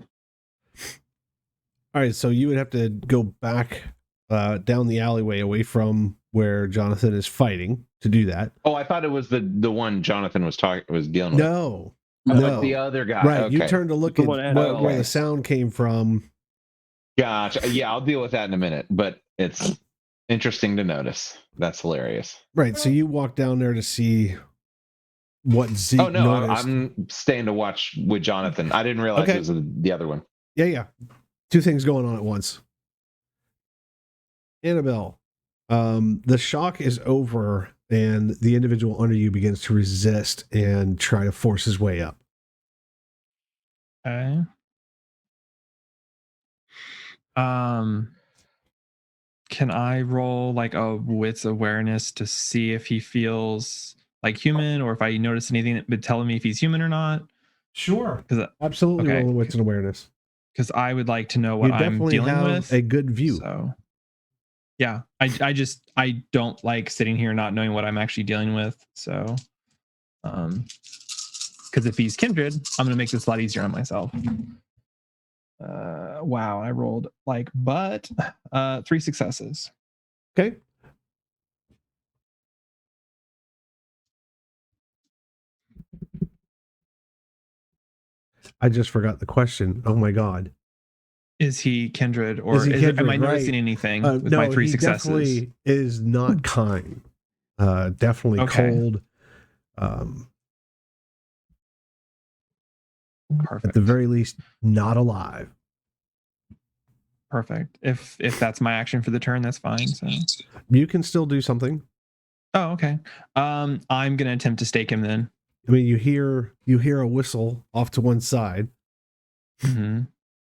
right, so you would have to go back down the alleyway away from where Jonathan is fighting to do that. Oh, I thought it was the one Jonathan was dealing with. No. Oh, No. it's the other guy. Right, Okay. you turned to look The at one that- where the sound came from. Gotcha. Yeah, I'll deal with that in a minute, but it's interesting to notice. That's hilarious. Right, so you walk down there to see what Zeke Oh, no, noticed. I'm staying to watch with Jonathan. I didn't realize Okay. it was the other one. Yeah. 2 things going on at once. Annabelle, the shock is over and the individual under you begins to resist and try to force his way up. Okay. Can I roll like a wits awareness to see if he feels like human, or if I notice anything that would tell me if he's human or not? Sure. Because Absolutely okay. roll wits and awareness. I would like to know what You I'm definitely dealing have with. a good view. So yeah, I don't like sitting here not knowing what I'm actually dealing with. So because if he's kindred, I'm gonna make this a lot easier on myself. Wow, I rolled but 3 successes. Okay. I just forgot the question. Oh my God. Is he kindred, or Is he kindred? am I Right. noticing anything with No, my 3 he successes? definitely is not kind. Definitely Okay. cold. Perfect. At the very least, not alive. Perfect. If that's my action for the turn, that's fine. So You can still do something. oh, okay. I'm gonna attempt to stake him then. I mean, you hear a whistle off to one side. Mm-hmm.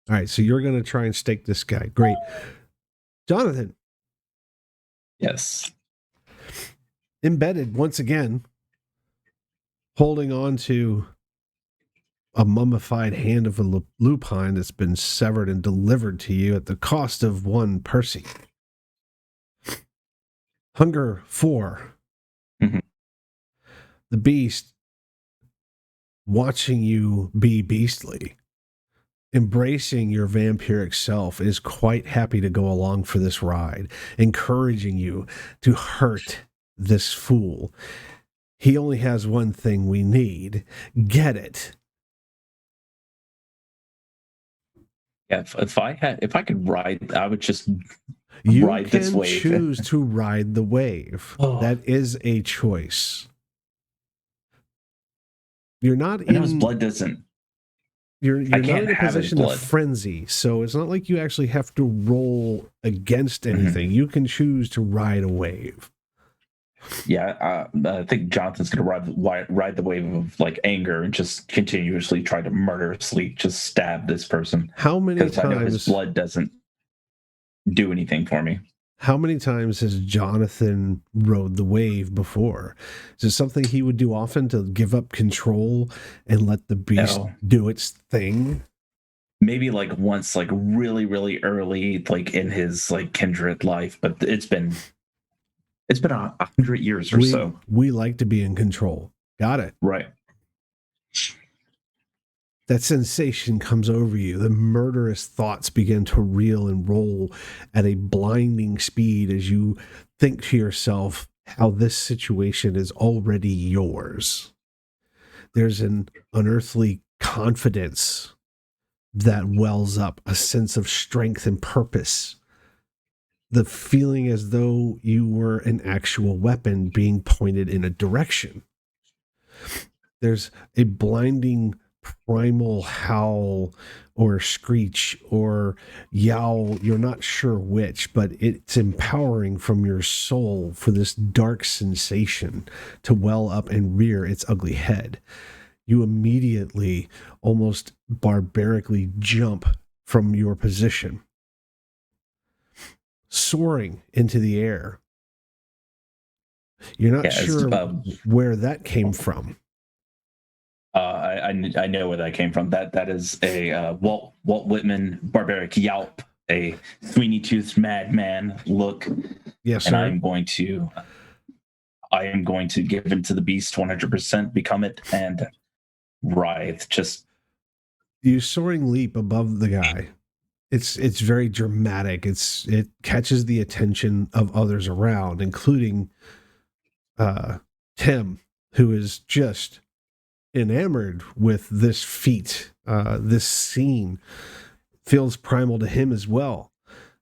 All right, so you're going to try and stake this guy. Great. Jonathan, Yes. embedded once again, holding on to a mummified hand of a lupine that's been severed and delivered to you at the cost of 1 Percy. Hunger 4. Mhm. The beast, watching you be beastly, embracing your vampiric self, is quite happy to go along for this ride, encouraging you to hurt this fool. He only has one thing we need. Get it. Yeah, if I could ride, I would just You ride this can wave. choose to ride the wave. Oh. That is a choice. You're not I know his in blood doesn't. you're not can't in a have his position of blood. frenzy, so it's not like you actually have to roll against anything. You can choose to ride a wave. Yeah, I think Jonathan's going to ride the wave of anger and just continuously try to murderously just stab this person How many because I know his times blood doesn't. do anything for me. How many times has Jonathan rode the wave before? Is it something he would do often, to give up control and let the beast do its thing? Maybe like once, like really, really early, like in his like kindred life, but it's been 100 years or so. We like to be in control. Got it. Right. That sensation comes over you. The murderous thoughts begin to reel and roll at a blinding speed as you think to yourself how this situation is already yours. There's an unearthly confidence that wells up, a sense of strength and purpose. The feeling as though you were an actual weapon being pointed in a direction. There's a blinding primal howl or screech or yowl, you're not sure which, but it's empowering from your soul for this dark sensation to well up and rear its ugly head. You immediately, almost barbarically, jump from your position, soaring into the air. You're not sure where that came from. I know where that came from. That is a Walt Whitman barbaric yelp, a Sweeney Toothed madman look. Yes, and sir. I am going to give into the beast 100%, become it, and writhe. Just you soaring leap above the guy. It's very dramatic. It catches the attention of others around, including Tim, who is just enamored with this feat. This scene feels primal to him as well.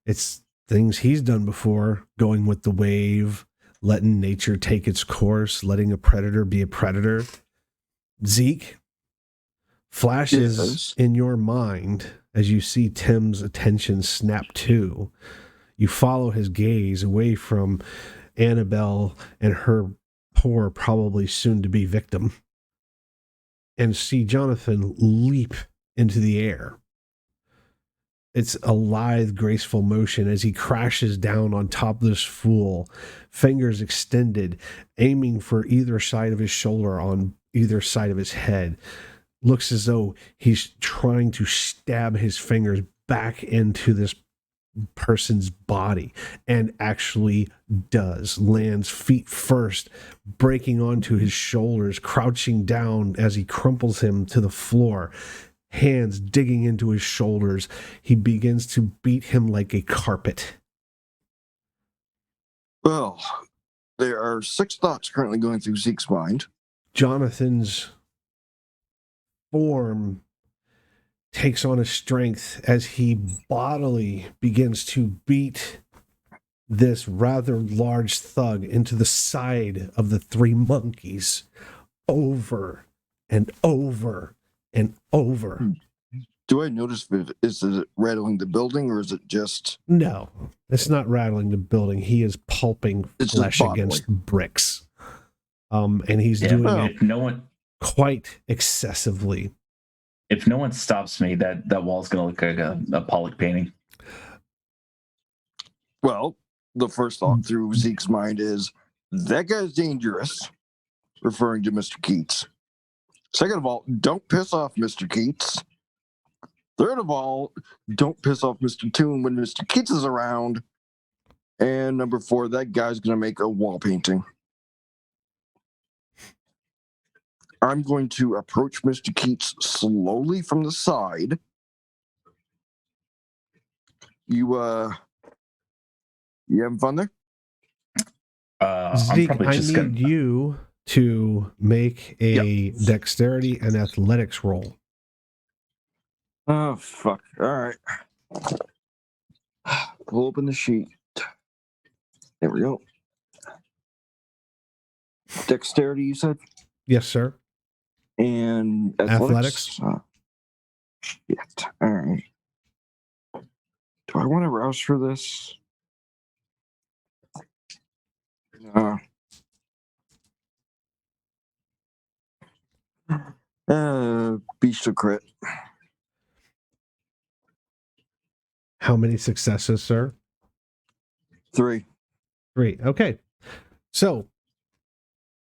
It's things he's done before, going with the wave, letting nature take its course, letting a predator be a predator. Zeke, flashes in your mind as you see Tim's attention snap to. You follow his gaze away from Annabelle and her poor, probably soon-to-be victim, and see Jonathan leap into the air. It's a lithe, graceful motion as he crashes down on top of this fool, fingers extended, aiming for either side of his shoulder, on either side of his head. Looks as though he's trying to stab his fingers back into this person's body, and actually does. Lands feet first, breaking onto his shoulders, crouching down as he crumples him to the floor, hands digging into his shoulders. He begins to beat him like a carpet. Well, there are 6 thoughts currently going through Zeke's mind. Jonathan's form takes on a strength as he bodily begins to beat this rather large thug into the side of the 3 monkeys over and over and over. Do I notice is it rattling the building, or is it just... No, it's not rattling the building. He is pulping flesh against bricks. And he's doing it quite excessively. If no one stops me, that wall's going to look like a Pollock painting. Well, the first thought through Zeke's mind is, that guy's dangerous, referring to Mr. Keats. Second of all, don't piss off Mr. Keats. Third of all, don't piss off Mr. Toon when Mr. Keats is around. And number 4, that guy's going to make a wall painting. I'm going to approach Mr. Keats slowly from the side. You having fun there? Zeke, I need you to make a dexterity and athletics roll. Oh, fuck. All right. Pull open the sheet. There we go. Dexterity, you said? Yes, sir. And athletics? Shit. All right. Do I want to rouse for this? Beast of crit. How many successes, sir? 3. 3. Okay. So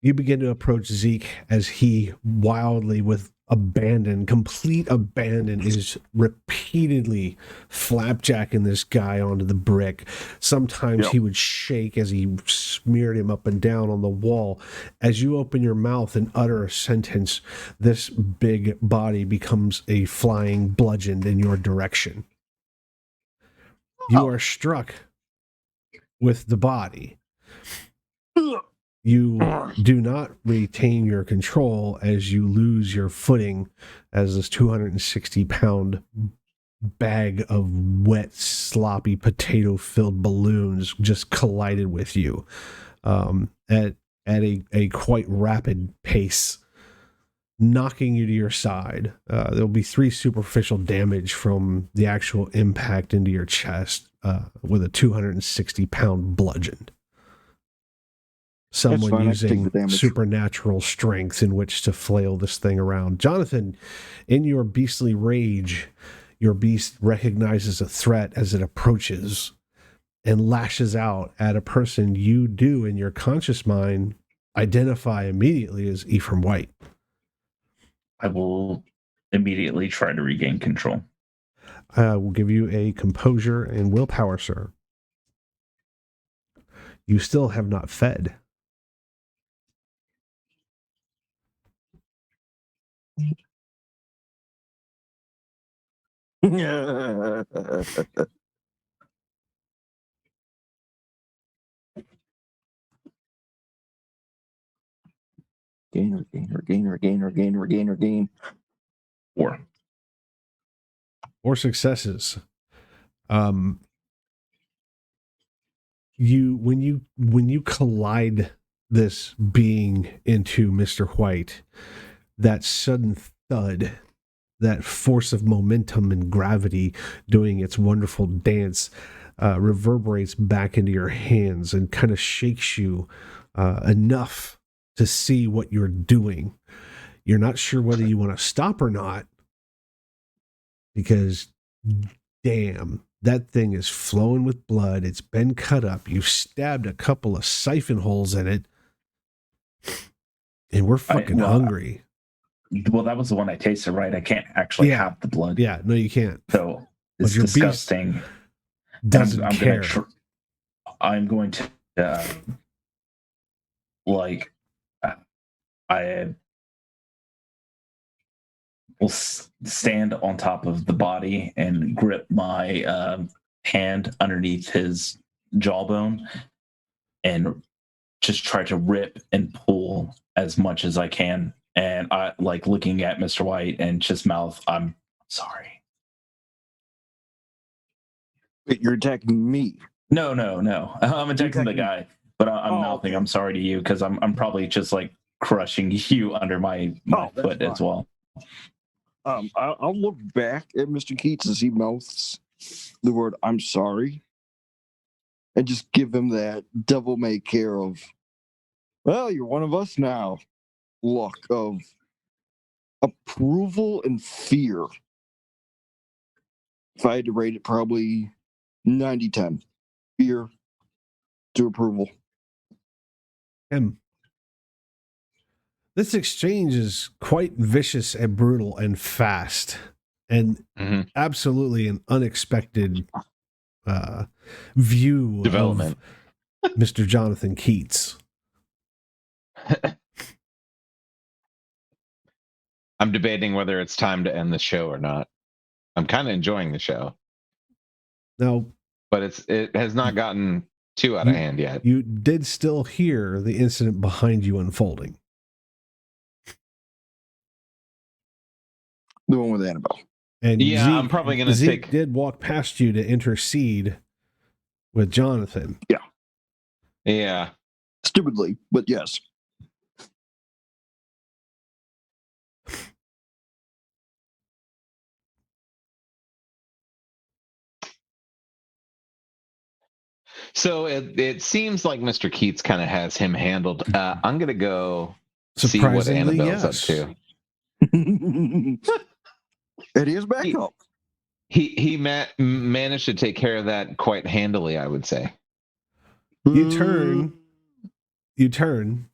you begin to approach Zeke as he wildly, with complete abandon, is repeatedly flapjacking this guy onto the brick. Sometimes he would shake as he smeared him up and down on the wall. As you open your mouth and utter a sentence, this big body becomes a flying bludgeon in your direction. You are struck with the body. You do not retain your control as you lose your footing as this 260-pound bag of wet, sloppy, potato-filled balloons just collided with you at a quite rapid pace, knocking you to your side. There'll be 3 superficial damage from the actual impact into your chest with a 260-pound bludgeon. Someone using supernatural strength in which to flail this thing around. Jonathan, in your beastly rage, your beast recognizes a threat as it approaches and lashes out at a person you do, in your conscious mind, identify immediately as Ephraim White. I will immediately try to regain control. We'll give you a composure and willpower, sir. You still have not fed. Gain. 4. 4 successes. When you collide this being into Mr. White, that sudden thud, that force of momentum and gravity doing its wonderful dance, reverberates back into your hands and kind of shakes you enough to see what you're doing. You're not sure whether you want to stop or not, because damn, that thing is flowing with blood. It's been cut up. You've stabbed a couple of siphon holes in it, and we're fucking hungry. Well, that was the one I tasted, right? I can't actually have the blood. Yeah, no, you can't. So it's your disgusting. Doesn't care. I'm going to I will stand on top of the body and grip my hand underneath his jawbone and just try to rip and pull as much as I can. And I like looking at Mr. White and just mouth, "I'm sorry." Wait, you're attacking me? No. I'm attacking the guy, but I'm mouthing, "I'm sorry" to you, because I'm probably just like crushing you under my foot as well. I'll look back at Mr. Keats as he mouths the word "I'm sorry," and just give him that devil may care of, "Well, you're one of us now" look of approval and fear. If I had to rate it, probably 90-10. Fear to approval. This exchange is quite vicious and brutal and fast, and absolutely an unexpected view development of Mr. Jonathan Keats. I'm debating whether it's time to end the show or not. I'm kind of enjoying the show. No, but it has not gotten too out of hand yet. You did still hear the incident behind you unfolding. The one with Annabelle. And yeah, I'm probably going to Zeke did walk past you to intercede with Jonathan. Yeah. Stupidly, but yes. So it seems like Mr. Keats kind of has him handled. I'm going to go see what Annabelle's up to. And he is back up. He managed to take care of that quite handily, I would say. You turn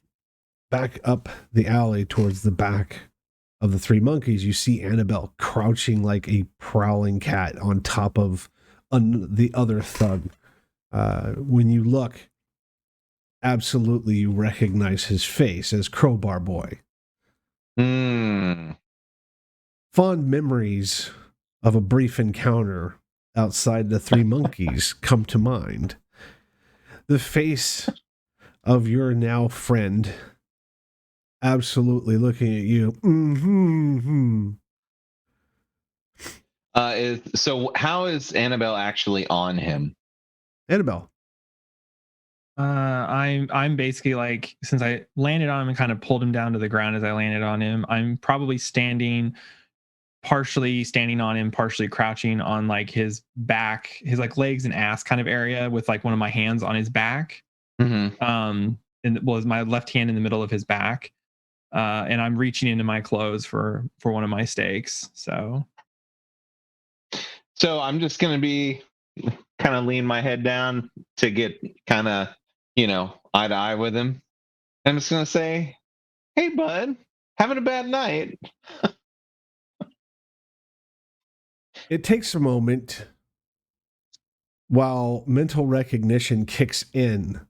back up the alley towards the back of the three monkeys. You see Annabelle crouching like a prowling cat on top of the other thug. When you look, absolutely you recognize his face as Crowbar Boy. Mm. Fond memories of a brief encounter outside the three monkeys come to mind. The face of your now friend absolutely looking at you. So how is Annabelle actually on him? Annabelle. I'm basically like, since I landed on him and kind of pulled him down to the ground as I landed on him, I'm probably partially standing on him, partially crouching on like his back, his like legs and ass kind of area, with like one of my hands on his back. Mm-hmm. And was my left hand in the middle of his back. And I'm reaching into my clothes for one of my steaks. So I'm just gonna be kind of lean my head down to get kind of, eye to eye with him. I'm just gonna say, "Hey, bud, having a bad night." It takes a moment while mental recognition kicks in.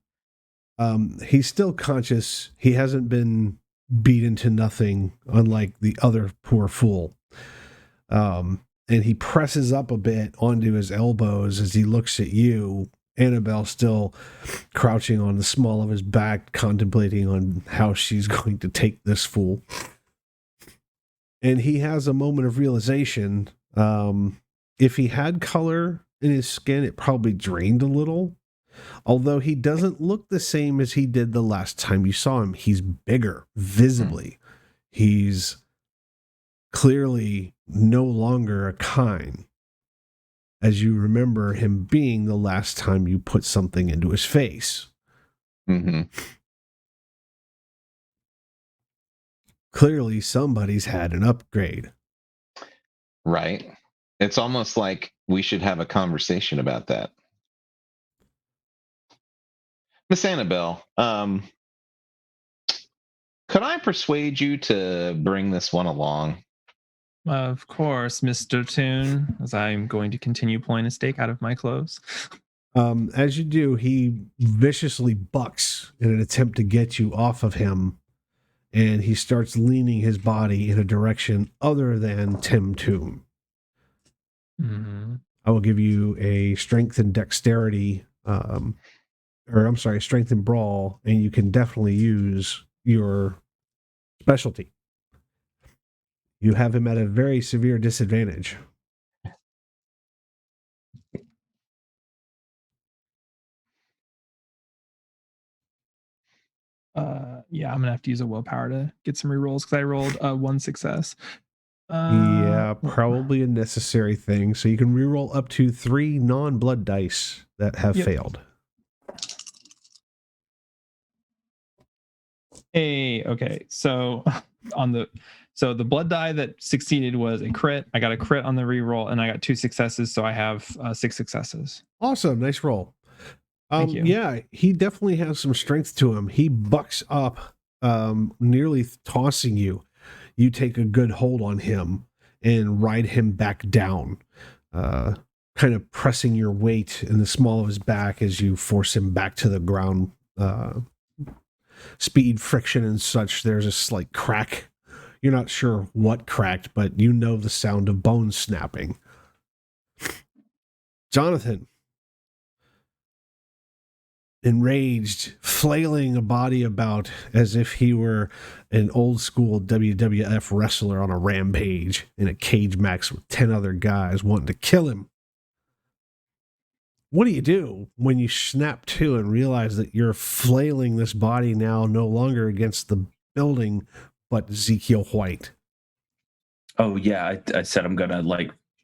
He's still conscious. He hasn't been beaten to nothing, unlike the other poor fool. And he presses up a bit onto his elbows as he looks at you, Annabelle, still crouching on the small of his back, contemplating on how she's going to take this fool. And he has a moment of realization. If he had color in his skin, it probably drained a little. Although he doesn't look the same as he did the last time you saw him. He's bigger, visibly. He's clearly no longer a Kine, as you remember him being the last time you put something into his face. Mm-hmm. Clearly somebody's had an upgrade. Right. It's almost like we should have a conversation about that. Miss Annabelle, could I persuade you to bring this one along? of course, Mr. Toon, as I'm going to continue pulling a steak out of my clothes. As you do, he viciously bucks in an attempt to get you off of him, and he starts leaning his body in a direction other than Tim Toon. Mm-hmm. I will give you a strength and dexterity, strength and brawl, and you can definitely use your specialty. You have him at a very severe disadvantage. Yeah, I'm gonna have to use a willpower to get some rerolls because I rolled one success. Yeah, probably a necessary thing. So you can reroll up to 3 non-blood dice that have failed. Hey, okay. So the blood die that succeeded was a crit. I got a crit on the reroll, and I got 2 successes, so I have 6 successes. Awesome, nice roll. Thank you. Yeah, he definitely has some strength to him. He bucks up, nearly tossing you. You take a good hold on him and ride him back down, kind of pressing your weight in the small of his back as you force him back to the ground. Speed, friction, and such. There's a slight crack. You're not sure what cracked, but you know the sound of bones snapping. Jonathan, enraged, flailing a body about as if he were an old school WWF wrestler on a rampage in a cage match with 10 other guys wanting to kill him. What do when you snap to and realize that you're flailing this body now no longer against the building, but Ezekiel White? Oh yeah, I said I'm gonna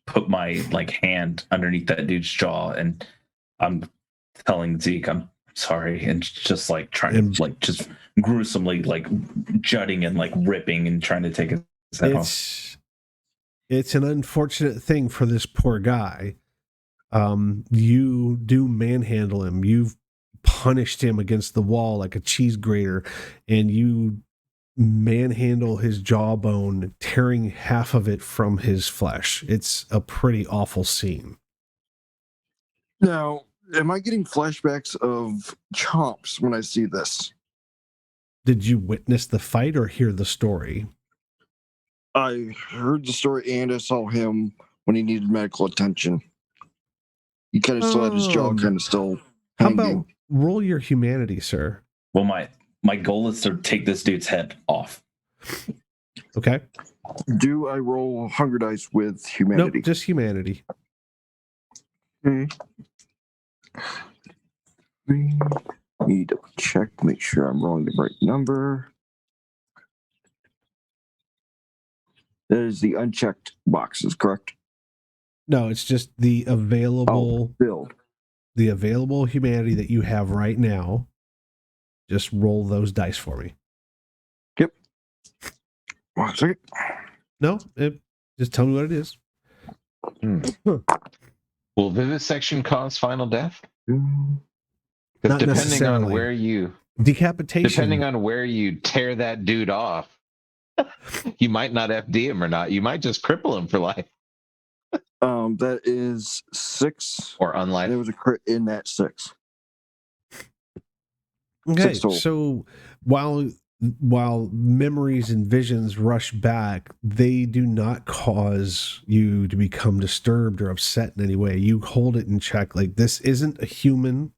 put my hand underneath that dude's jaw, and I'm telling Zeke I'm sorry, and just trying to just gruesomely jutting and ripping and trying to take his head off. It's an unfortunate thing for this poor guy. You do manhandle him. You've punished him against the wall like a cheese grater, and you manhandle his jawbone, tearing half of it from his flesh. It's a pretty awful scene. Now, am I getting flashbacks of Chomps when I see this? Did you witness the fight or hear the story? I heard the story and I saw him when he needed medical attention. He kind of still had his jaw kind of still How hanging. about roll your humanity, sir? Well, my goal is to take this dude's head off. Okay. Do I roll hunger dice with humanity? Nope, just humanity. Okay. Need to check, make sure I'm rolling the right number. That is the unchecked boxes, correct? No, it's just the available Bill. the available humanity that you have right now. Just roll those dice for me. Yep. 1 second. No, just tell me what it is. Will vivisection cause final death? Not Because depending necessarily. on where you Decapitation. depending on where you tear that dude off, you might not FD him or not. You might just cripple him for life That is 6. or And unlife. there was a crit in that 6. Okay, 6 total. so while memories and visions rush back, they do not cause you to become disturbed or upset in any way. You hold it in check. Like, this isn't a human.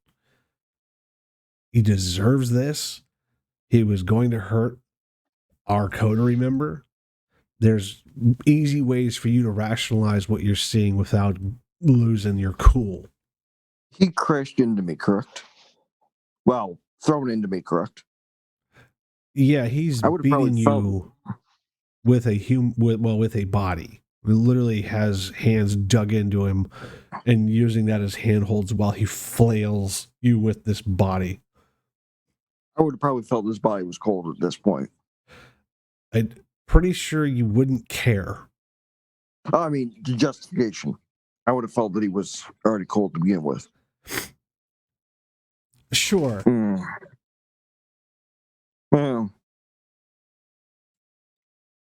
He deserves this. He was going to hurt our coterie member. There's easy ways for you to rationalize what you're seeing without losing your cool. He crashed into me, correct? Well, thrown into me, correct? Yeah, he's I would've beating probably you with a body. He literally has hands dug into him and using that as handholds while he flails you with this body. I would have probably felt his body was cold at this point. I'm pretty sure you wouldn't care. I mean, the justification. I would have felt that he was already cold to begin with. Sure. Well,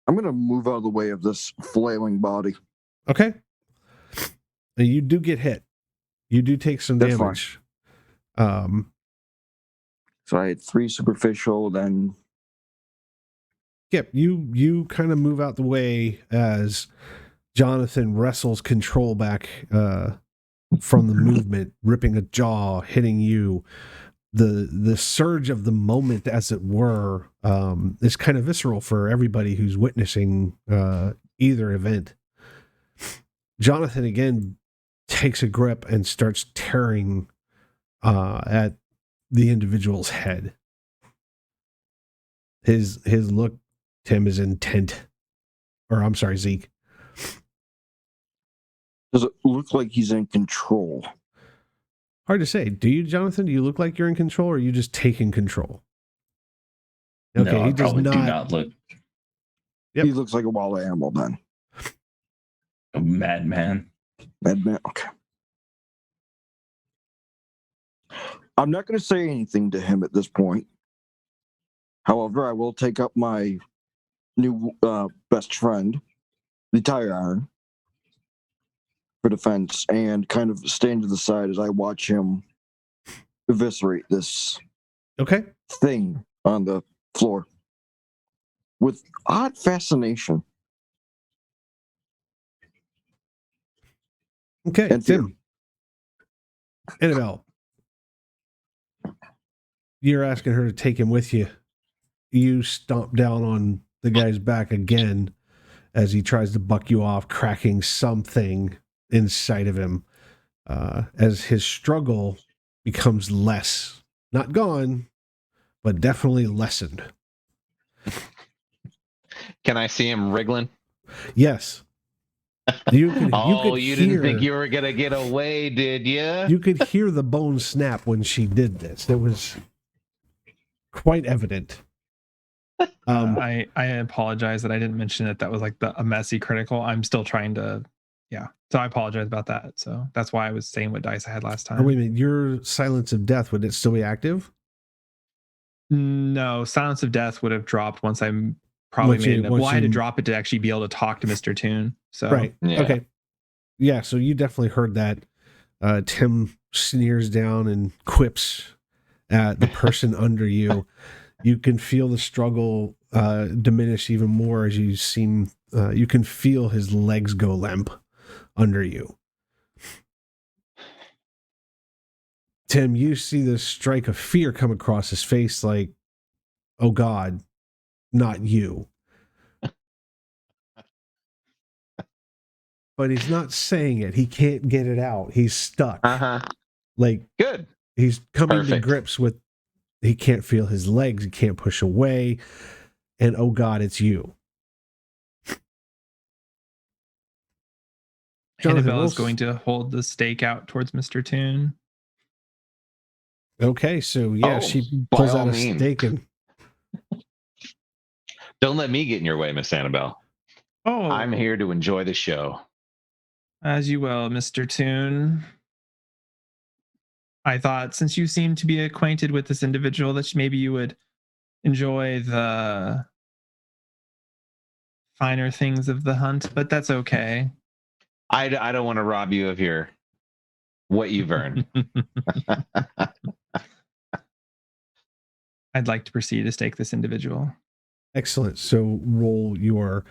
I'm going to move out of the way of this flailing body. Okay. And you do get hit. You do take some That's damage. So I had 3 superficial, then... Yep, you kind of move out the way as Jonathan wrestles control back from the movement, ripping a jaw, hitting you. The surge of the moment, as it were, is kind of visceral for everybody who's witnessing either event. Jonathan again takes a grip and starts tearing at the individual's head. His look, Tim, is intent. Or I'm sorry, Zeke. Does it look like he's in control? Hard to say. Do you, Jonathan? Do you look like you're in control, or are you just taking control? Okay, No, I he does probably not. do not look Yep. He looks like a wild animal then. a madman. Madman, okay. I'm not going to say anything to him at this point. However, I will take up my new best friend, the tire iron, for defense, and kind of stand to the side as I watch him eviscerate this Okay. thing on the floor with odd fascination. Okay, And fear. Tim. Annabelle, you're asking her to take him with you. You stomp down on the guy's back again as he tries to buck you off, cracking something inside of him. As his struggle becomes less, not gone, but definitely lessened. Can I see him wriggling? Yes. You could didn't think you were gonna get away, did you? You could hear the bone snap when she did this. It was quite evident. I apologize that I didn't mention it. That was like a messy critical. I'm still trying to Yeah. So I apologize about that. So that's why I was saying what dice I had last time. Oh, wait a minute. Your Silence of Death, would it still be active? No, Silence of Death would have dropped once I probably made it. Well, I had to drop it to actually be able to talk to Mr. Toon. So right. Yeah. Okay. Yeah. So you definitely heard that. Tim sneers down and quips at the person under you. You can feel the struggle diminish even more as you seem. You can feel his legs go limp under you. Tim, you see this strike of fear come across his face, like, "Oh God, not you." But he's not saying it. He can't get it out. He's stuck. Like, Good. he's coming to Perfect. grips with. He can't feel his legs. He can't push away. And oh God, it's you. Annabelle is going to hold the stake out towards Mr. Toon. Okay, so yeah, she by pulls all out a means. stake and Don't let me get in your way, Miss Annabelle. Oh, I'm here to enjoy the show. As you will, Mr. Toon. I thought since you seem to be acquainted with this individual that maybe you would enjoy the finer things of the hunt, but that's okay. I don't want to rob you of what you've earned. I'd like to proceed to stake this individual. excellent. So roll your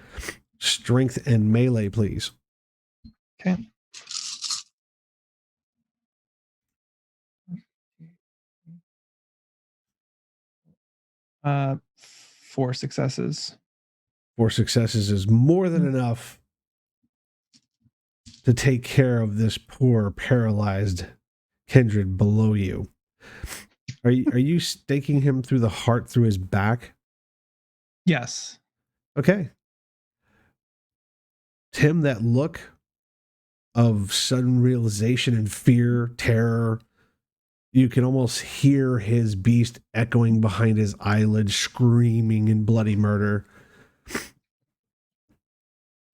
strength and melee, please. Okay. Uh, 4 successes. 4 successes is more than enough to take care of this poor paralyzed kindred below you. Are you staking him through the heart, through his back? Yes. Okay. Tim, that look of sudden realization and fear, terror, you can almost hear his beast echoing behind his eyelids, screaming in bloody murder.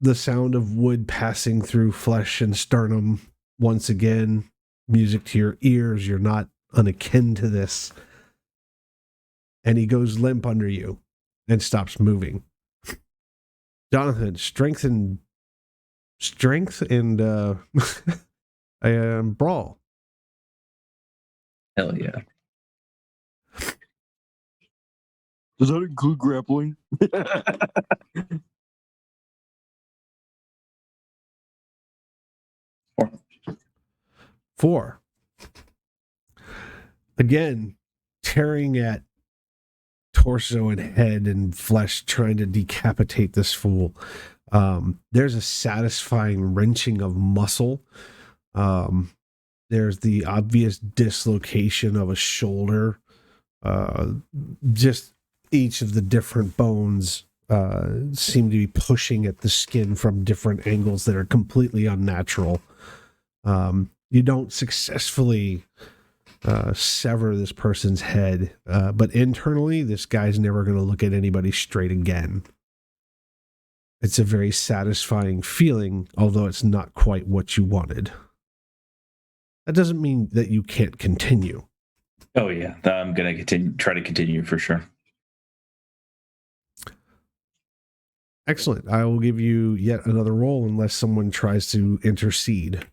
The sound of wood passing through flesh and sternum once again, music to your ears. You're not unakin to this. And he goes limp under you and stops moving. Jonathan, strength and brawl. Hell yeah. Does that include grappling? 4. Again, tearing at torso and head and flesh, trying to decapitate this fool. There's a satisfying wrenching of muscle. There's the obvious dislocation of a shoulder. Just each of the different bones seem to be pushing at the skin from different angles that are completely unnatural. You don't successfully sever this person's head, but internally, this guy's never going to look at anybody straight again. It's a very satisfying feeling, although it's not quite what you wanted. That doesn't mean that you can't continue. Oh yeah, I'm gonna try to continue for sure. Excellent. I will give you yet another roll unless someone tries to intercede.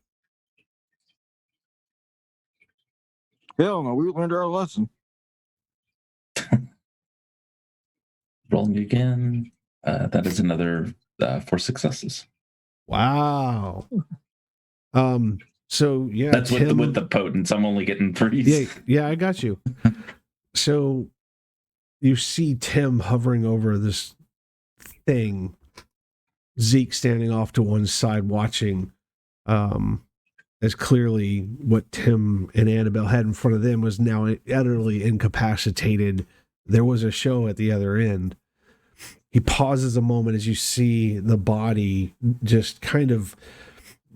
Hell no, we learned our lesson. Rolling again. That is another 4 successes. Wow. So yeah, That's Tim, with the potence. I'm only getting 3s. Yeah, I got you. So you see Tim hovering over this thing. Zeke standing off to one side watching, as clearly what Tim and Annabelle had in front of them was now utterly incapacitated. There was a show at the other end. He pauses a moment as you see the body just kind of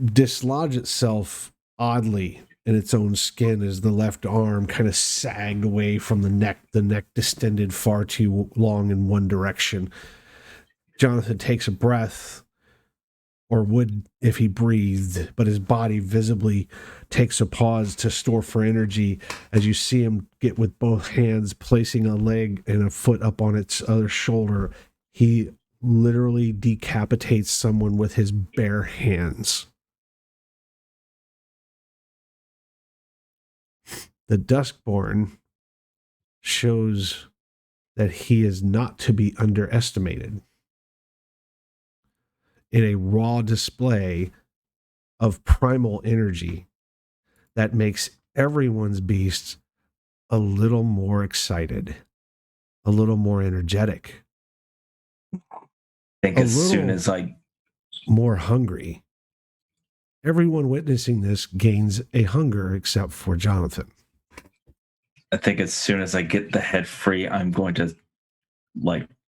dislodge itself oddly in its own skin as the left arm kind of sagged away from the neck distended far too long in one direction. Jonathan takes a breath, or would if he breathed, but his body visibly takes a pause to store for energy as you see him get with both hands, placing a leg and a foot up on its other shoulder. He literally decapitates someone with his bare hands. The Duskborn shows that he is not to be underestimated. In a raw display of primal energy that makes everyone's beast a little more excited, a little more energetic. I think as soon as more hungry. Everyone witnessing this gains a hunger except for Jonathan. I think as soon as I get the head free, I'm going to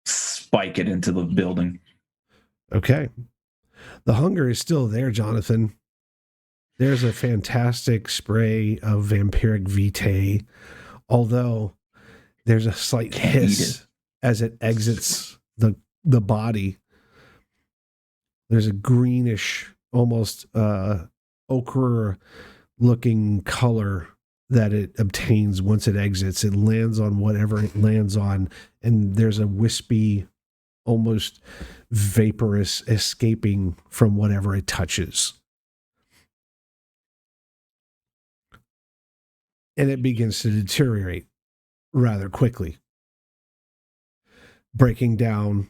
spike it into the building. Okay. The hunger is still there, Jonathan. There's a fantastic spray of vampiric vitae, although there's a slight hiss as it exits the body. There's a greenish, almost ochre looking color that it obtains once it exits. It lands on whatever it lands on, and there's a wispy, almost vaporous escaping from whatever it touches. And it begins to deteriorate rather quickly, breaking down,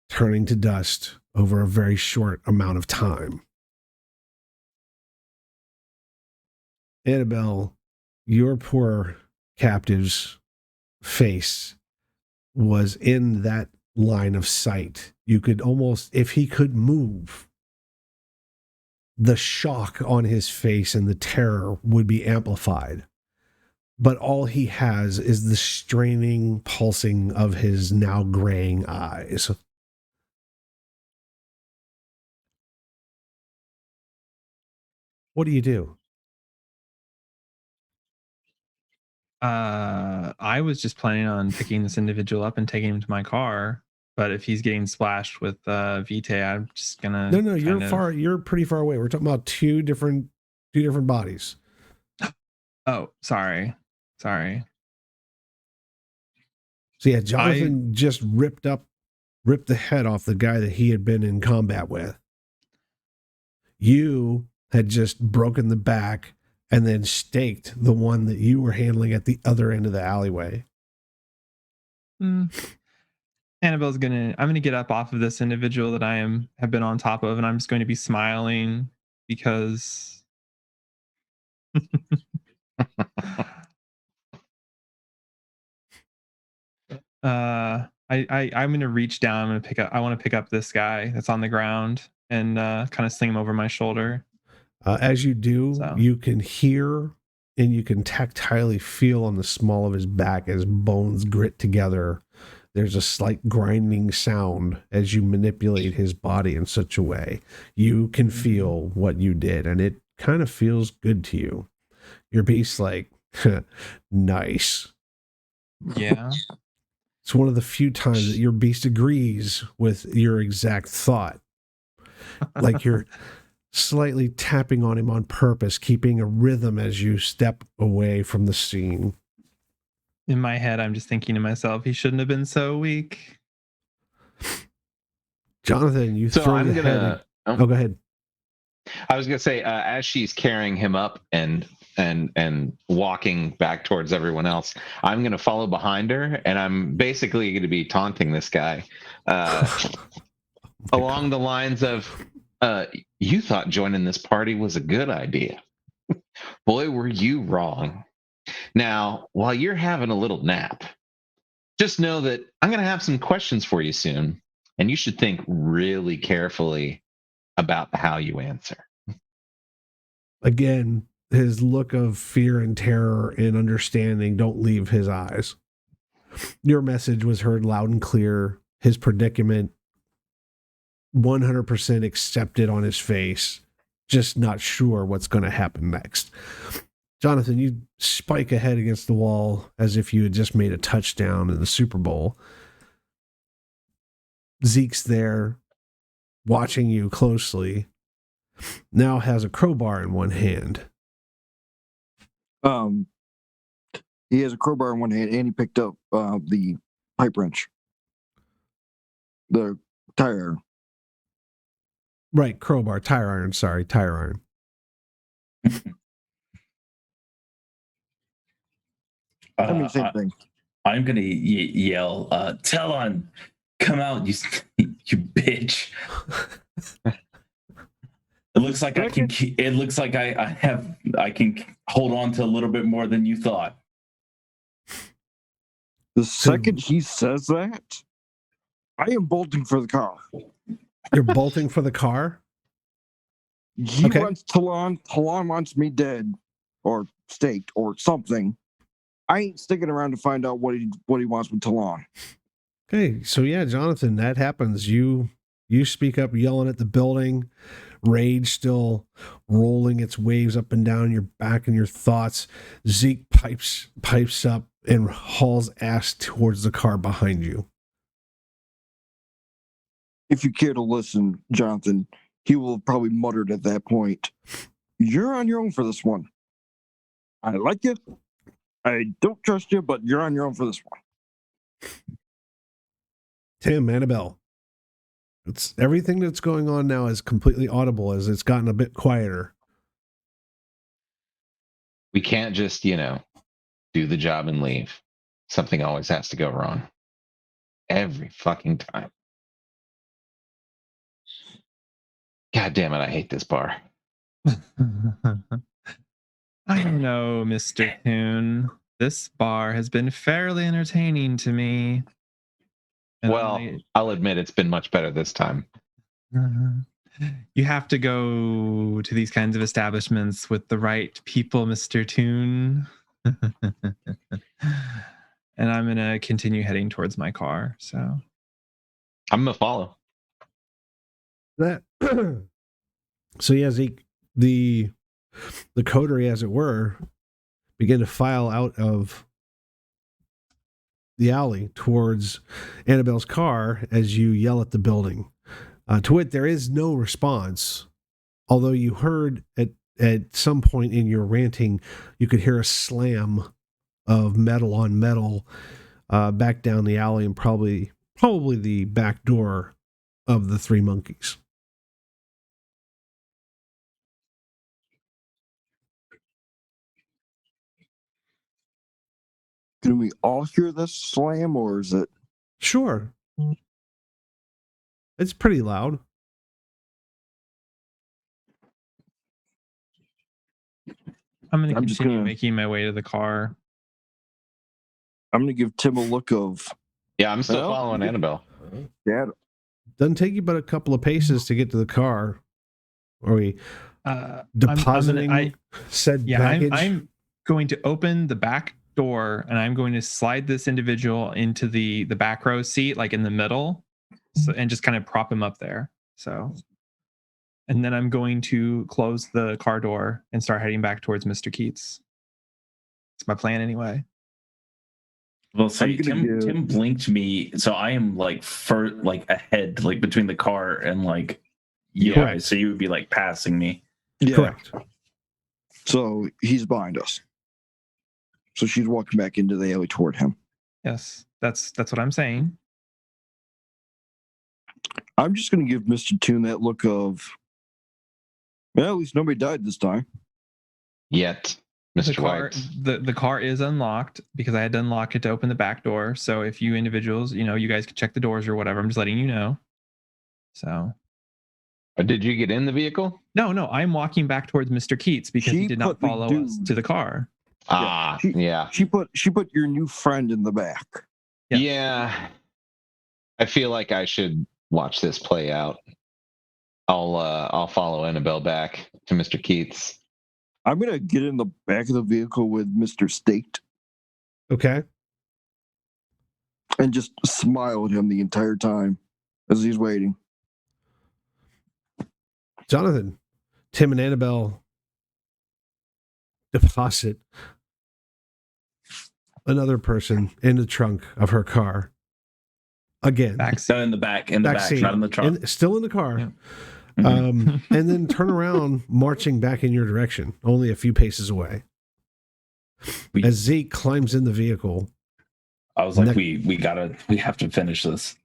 turning to dust over a very short amount of time. Annabelle, your poor captive's face was in that line of sight. You could almost, if he could move, the shock on his face and the terror would be amplified. But all he has is the straining pulsing of his now graying eyes. What do you do? I was just planning on picking this individual up and taking him to my car, but if he's getting splashed with Vitae, I'm just gonna. No, you're pretty far away. We're talking about two different bodies. Oh, sorry. So yeah, Jonathan just ripped the head off the guy that he had been in combat with. You had just broken the back and then staked the one that you were handling at the other end of the alleyway. Annabelle's I'm gonna get up off of this individual that have been on top of, and I'm just going to be smiling because I'm gonna reach down. I want to pick up this guy that's on the ground and kind of sling him over my shoulder. As you do, you can hear and you can tactilely feel on the small of his back as bones grit together. There's a slight grinding sound as you manipulate his body in such a way. You can feel what you did, and it kind of feels good to you. Your beast's like, nice. Yeah. It's one of the few times that your beast agrees with your exact thought. Like you're slightly tapping on him on purpose, keeping a rhythm as you step away from the scene. In my head, I'm just thinking to myself, he shouldn't have been so weak. Jonathan, you throw I'm the gonna. head. Oh, go ahead. I was gonna say, as she's carrying him up and walking back towards everyone else, I'm gonna follow behind her, and I'm basically gonna be taunting this guy along the lines of, "You thought joining this party was a good idea. Boy, were you wrong. Now, while you're having a little nap, just know that I'm gonna have some questions for you soon, and you should think really carefully about how you answer." Again, his look of fear and terror and understanding don't leave his eyes. Your message was heard loud and clear. His predicament 100% accepted on his face, just not sure what's going to happen next. Jonathan, you spike ahead against the wall as if you had just made a touchdown in the Super Bowl. Zeke's there. watching you closely, now has a crowbar in one hand. He has a crowbar in one hand, and he picked up the pipe wrench, the tire. Right, crowbar, tire iron. Sorry, tire iron. I mean, same thing. I'm gonna yell, "Talon, come out, you you bitch!" It looks like I can. It looks like I can hold on to a little bit more than you thought. The second he says that, I am bolting for the car. You're bolting for the car? He wants Talon. Talon wants me dead or staked or something. I ain't sticking around to find out what he wants with Talon. Okay, so yeah, Jonathan, that happens. You speak up, yelling at the building, rage still rolling its waves up and down your back and your thoughts. Zeke pipes up and hauls ass towards the car behind you. If you care to listen, Jonathan, he will have probably muttered at that point, "You're on your own for this one. I like you. I don't trust you, but you're on your own for this one." Tim, Annabelle. It's everything that's going on now is completely audible as it's gotten a bit quieter. We can't just, do the job and leave. Something always has to go wrong. Every fucking time. God damn it, I hate this bar. I don't know, Mr. Toon. This bar has been fairly entertaining to me. And well, I'll admit it's been much better this time. You have to go to these kinds of establishments with the right people, Mr. Toon. And I'm going to continue heading towards my car. So I'm going to follow. That so yeah, Zeke, the coterie, as it were, begin to file out of the alley towards Annabelle's car as you yell at the building. To it, there is no response, although you heard at some point in your ranting, you could hear a slam of metal on metal back down the alley and probably the back door of the Three Monkeys. Can we all hear this slam, or is it? Sure. It's pretty loud. I'm going to continue making my way to the car. I'm going to give Tim a look of... Yeah, I'm still following Annabelle. Yeah. Doesn't take you but a couple of paces to get to the car. Are we depositing said baggage? I'm going to open the back door and I'm going to slide this individual into the back row seat, like in the middle, and just kind of prop him up there. So, and then I'm going to close the car door and start heading back towards Mr. Keats. It's my plan anyway. Well, so Tim blinked me, so I am ahead, like between the car and you guys. So you would be passing me. Yeah. Correct. So he's behind us. So she's walking back into the alley toward him. Yes, that's what I'm saying. I'm just going to give Mr. Toon that look of, well, at least nobody died this time. Yet, Mr. White. The car is unlocked because I had to unlock it to open the back door. So if you individuals, you guys can check the doors or whatever. I'm just letting you know. So. Did you get in the vehicle? No, I'm walking back towards Mr. Keats because he did not follow us to the car. Yeah. She put your new friend in the back. Yeah. I feel like I should watch this play out. I'll follow Annabelle back to Mr. Keats. I'm gonna get in the back of the vehicle with Mr. Staked. Okay. And just smile at him the entire time as he's waiting. Jonathan, Tim and Annabelle deposit another person in the trunk of her car. again. Backseat. In the back, not in the trunk. Still in the car. Yeah. And then turn around, marching back in your direction, only a few paces away. As Zeke climbs in the vehicle. I was like, we have to finish this.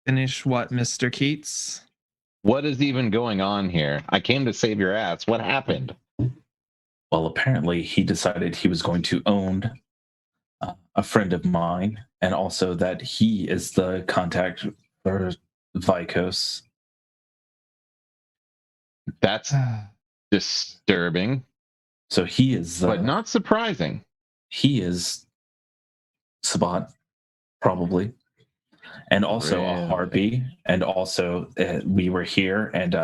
Finish what, Mr. Keats? What is even going on here? I came to save your ass. What happened? Well, apparently he decided he was going to own a friend of mine, and also that he is the contact for Vicos. That's disturbing. So he is, but not surprising. He is Sabat, probably, and also a harpy, and also we were here, and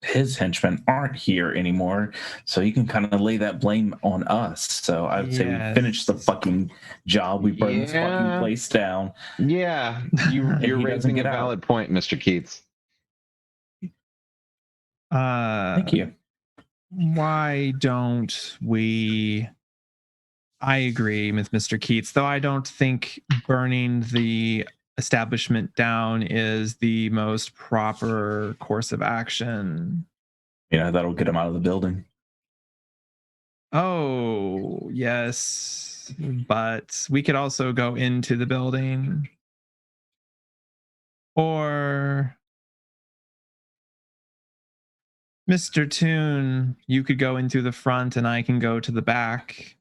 his henchmen aren't here anymore, so you can kind of lay that blame on us. So I would say we finish the fucking job. We burn this fucking place down. Yeah, you're raising a valid point, Mr. Keats. Thank you. Why don't we... I agree with Mr. Keats, though I don't think burning the establishment down is the most proper course of action. Yeah, that'll get him out of the building. Oh, yes. But we could also go into the building. Or... Mr. Toon, you could go into the front and I can go to the back.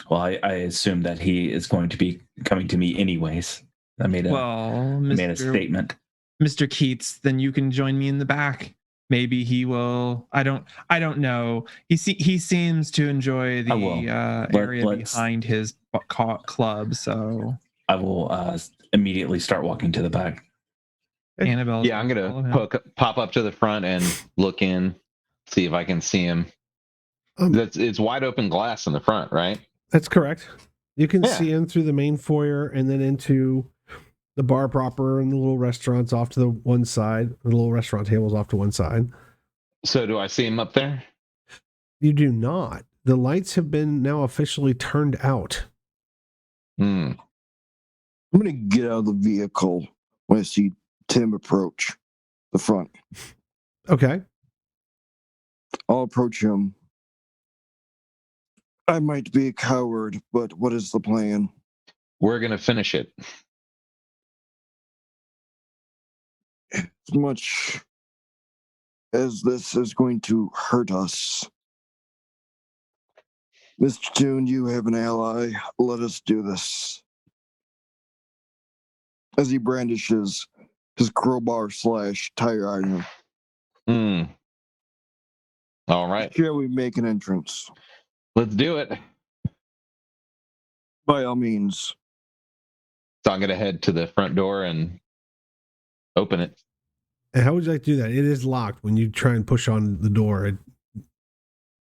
Well, I assume that he is going to be coming to me anyways. I made a statement. Mr. Keats, then you can join me in the back. Maybe he will. I don't know. He seems to enjoy the area behind his club. So I will immediately start walking to the back. Annabelle. Yeah, I'm gonna pop up to the front and look in, see if I can see him. It's wide open glass in the front, right? That's correct. You can see in through the main foyer and then into the bar proper and the little restaurants off to the one side, the little restaurant tables off to one side. So do I see him up there? You do not. The lights have been now officially turned out. I'm going to get out of the vehicle when I see Tim approach the front. Okay. I'll approach him. I might be a coward, but what is the plan? We're going to finish it. As much as this is going to hurt us, Mr. Toon, you have an ally. Let us do this. As he brandishes his crowbar / tire iron. All right. Shall we make an entrance? Let's do it. By all means. So I'm going to head to the front door and open it. And how would you like to do that? It is locked. When you try and push on the door, it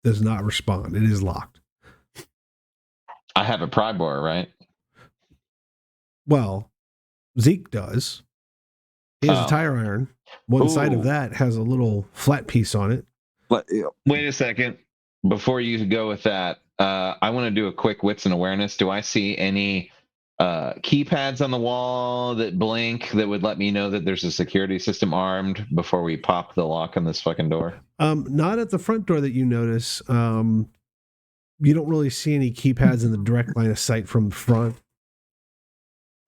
does not respond. It is locked. I have a pry bar, right? Well, Zeke does. He has a tire iron. One side of that has a little flat piece on it. Wait a second. Before you go with that, I want to do a quick wits and awareness. Do I see any keypads on the wall that blink that would let me know that there's a security system armed before we pop the lock on this fucking door? Not at the front door that you notice. You don't really see any keypads in the direct line of sight from the front.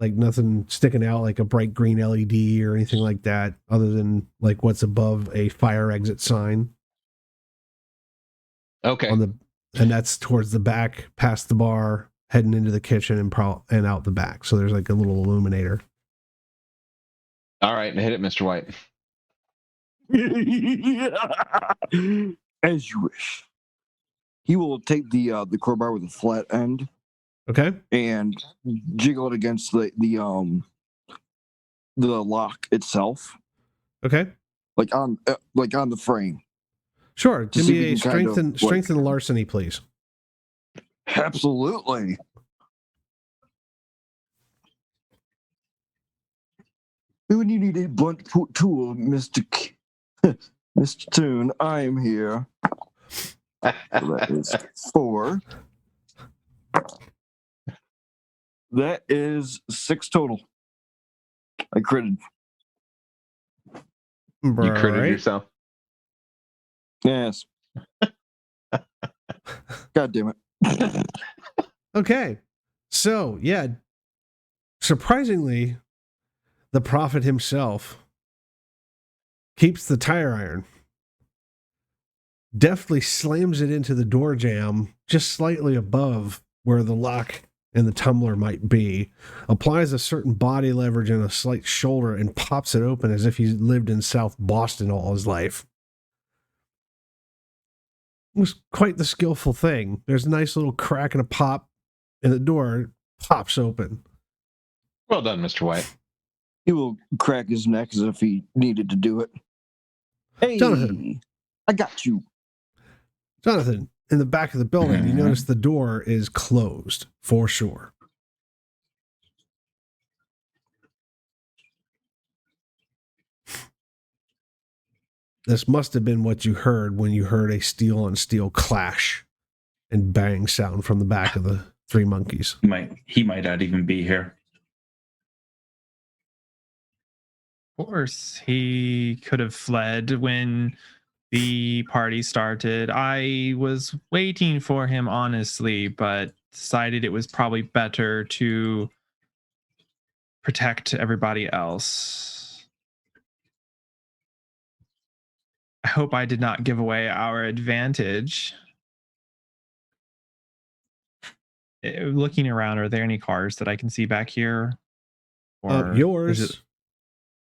Like nothing sticking out like a bright green LED or anything like that, other than like what's above a fire exit sign. Okay. And that's towards the back, past the bar, heading into the kitchen and out the back. So there's like a little illuminator. All right, hit it, Mr. White. As you wish. He will take the crowbar with a flat end. Okay. And jiggle it against the lock itself. Okay. Like on the frame. Sure. Give me a strength and larceny, please. Absolutely. When you need a blunt tool, Mr. Mr. Toon, I am here. That is 4. That is 6 total. I critted. You critted Right. yourself. Yes. God damn it. Okay. So, yeah, surprisingly, the prophet himself keeps the tire iron, deftly slams it into the door jamb just slightly above where the lock and the tumbler might be, applies a certain body leverage and a slight shoulder, and pops it open as if he lived in South Boston all his life. It was quite the skillful thing. There's a nice little crack and a pop, and the door pops open. Well done, Mr. White. He will crack his neck as if he needed to do it. Hey, Jonathan. I got you. Jonathan, in the back of the building, you notice the door is closed for sure. This must have been what you heard when you heard a steel on steel clash and bang sound from the back of the three monkeys. He might not even be here. Of course, he could have fled when the party started. I was waiting for him, honestly, but decided it was probably better to protect everybody else. I hope I did not give away our advantage. Looking around, are there any cars that I can see back here? Or yours.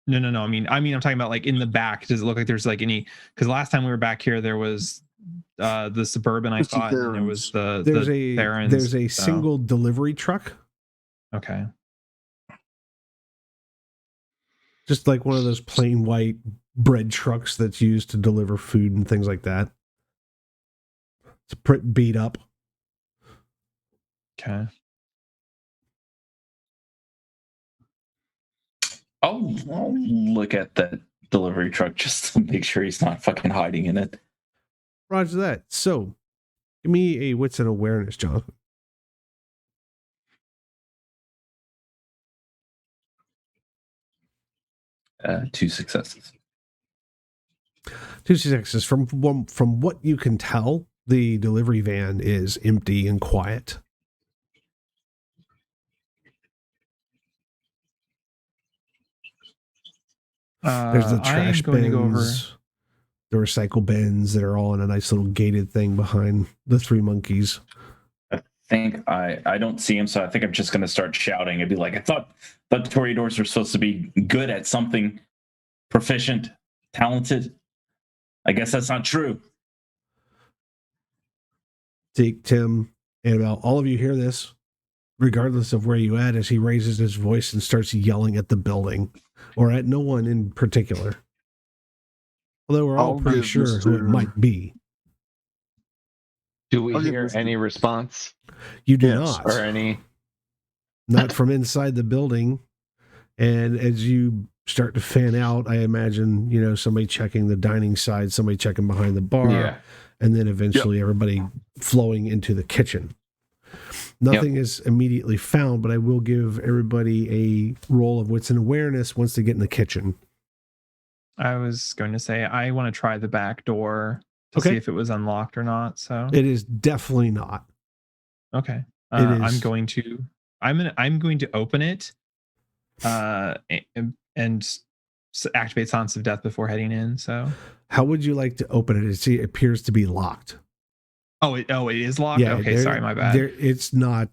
No. I mean, I'm talking about like in the back. Does it look like there's like any? Because last time we were back here, there was the Suburban. I thought and there was there's a single delivery truck. Okay. Just like one of those plain white bread trucks that's used to deliver food and things like that. It's pretty beat up. Okay. I'll look at that delivery truck just to make sure he's not fucking hiding in it. Roger that. So, give me a wits and awareness, Jonathan. Two successes. 2 successes. From what you can tell, the delivery van is empty and quiet. There's the trash bins, the recycle bins that are all in a nice little gated thing behind the three monkeys. I think I don't see him, so I think I'm just going to start shouting and be like, I thought toreadors were supposed to be good at something, proficient, talented. I guess that's not true. Zeke, Tim, Annabelle, all of you hear this, regardless of where you at, as he raises his voice and starts yelling at the building, or at no one in particular. Although we're all pretty sure who it might be. Do we hear any response? You do not. Or any? Not from inside the building. And as you start to fan out, I imagine, somebody checking the dining side, somebody checking behind the bar, and then eventually everybody flowing into the kitchen. Nothing is immediately found, but I will give everybody a roll of wits and awareness once they get in the kitchen. I was going to say I want to try the back door to see if it was unlocked or not. So it is definitely not. Okay. I'm going to open it and activate Silence of Death before heading in. So how would you like to open it? It appears to be locked. Oh, it is locked? Yeah, okay, sorry, my bad. It's not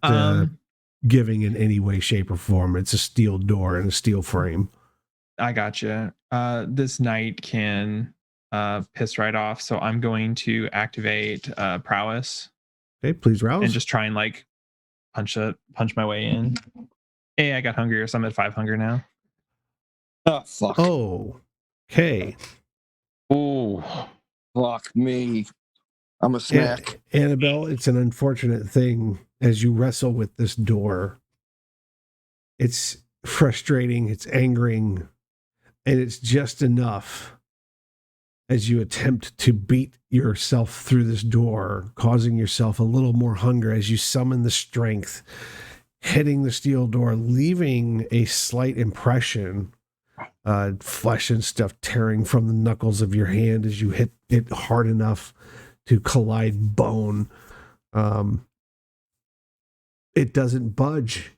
giving in any way, shape, or form. It's a steel door and a steel frame. I gotcha. This knight can piss right off, so I'm going to activate prowess. Okay, please rouse. And just try and like punch my way in. Hey, I got hungrier, so I'm at 5 hunger now. Oh, fuck. Oh, okay. Oh, fuck me. I'm a snack. Annabelle, it's an unfortunate thing as you wrestle with this door. It's frustrating, it's angering, and it's just enough as you attempt to beat yourself through this door, causing yourself a little more hunger as you summon the strength hitting the steel door, leaving a slight impression, flesh and stuff tearing from the knuckles of your hand as you hit it hard enough to collide bone. It doesn't budge.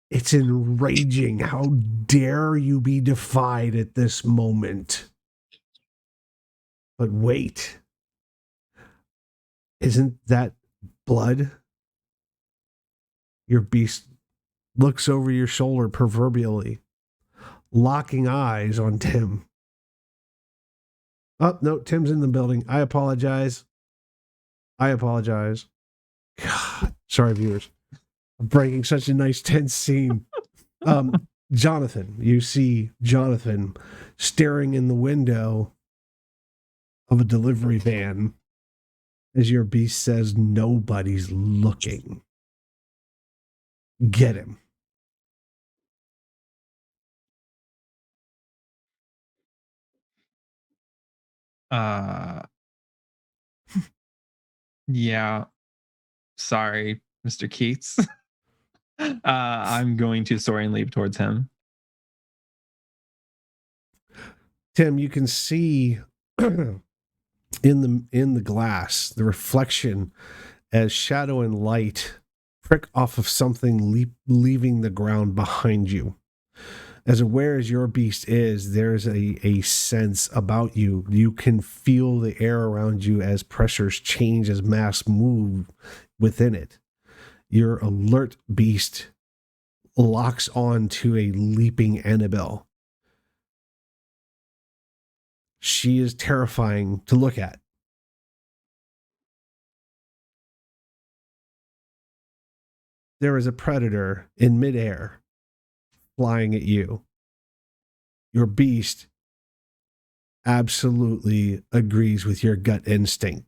It's enraging. How dare you be defied at this moment? But wait. Isn't that blood? Your beast looks over your shoulder proverbially, locking eyes on Tim. Oh, no, Tim's in the building. I apologize. God, sorry, viewers. I'm breaking such a nice tense scene. Jonathan, you see Jonathan staring in the window of a delivery van as your beast says, nobody's looking. Get him. Yeah. Sorry, Mr. Keats. I'm going to soar and leap towards him. Tim, you can see in the glass the reflection as shadow and light prick off of something leaving the ground behind you. As aware as your beast is, there's a sense about you. You can feel the air around you as pressures change, as mass move within it. Your alert beast locks on to a leaping Annabelle. She is terrifying to look at. There is a predator in midair flying at you. Your beast absolutely agrees with your gut instinct.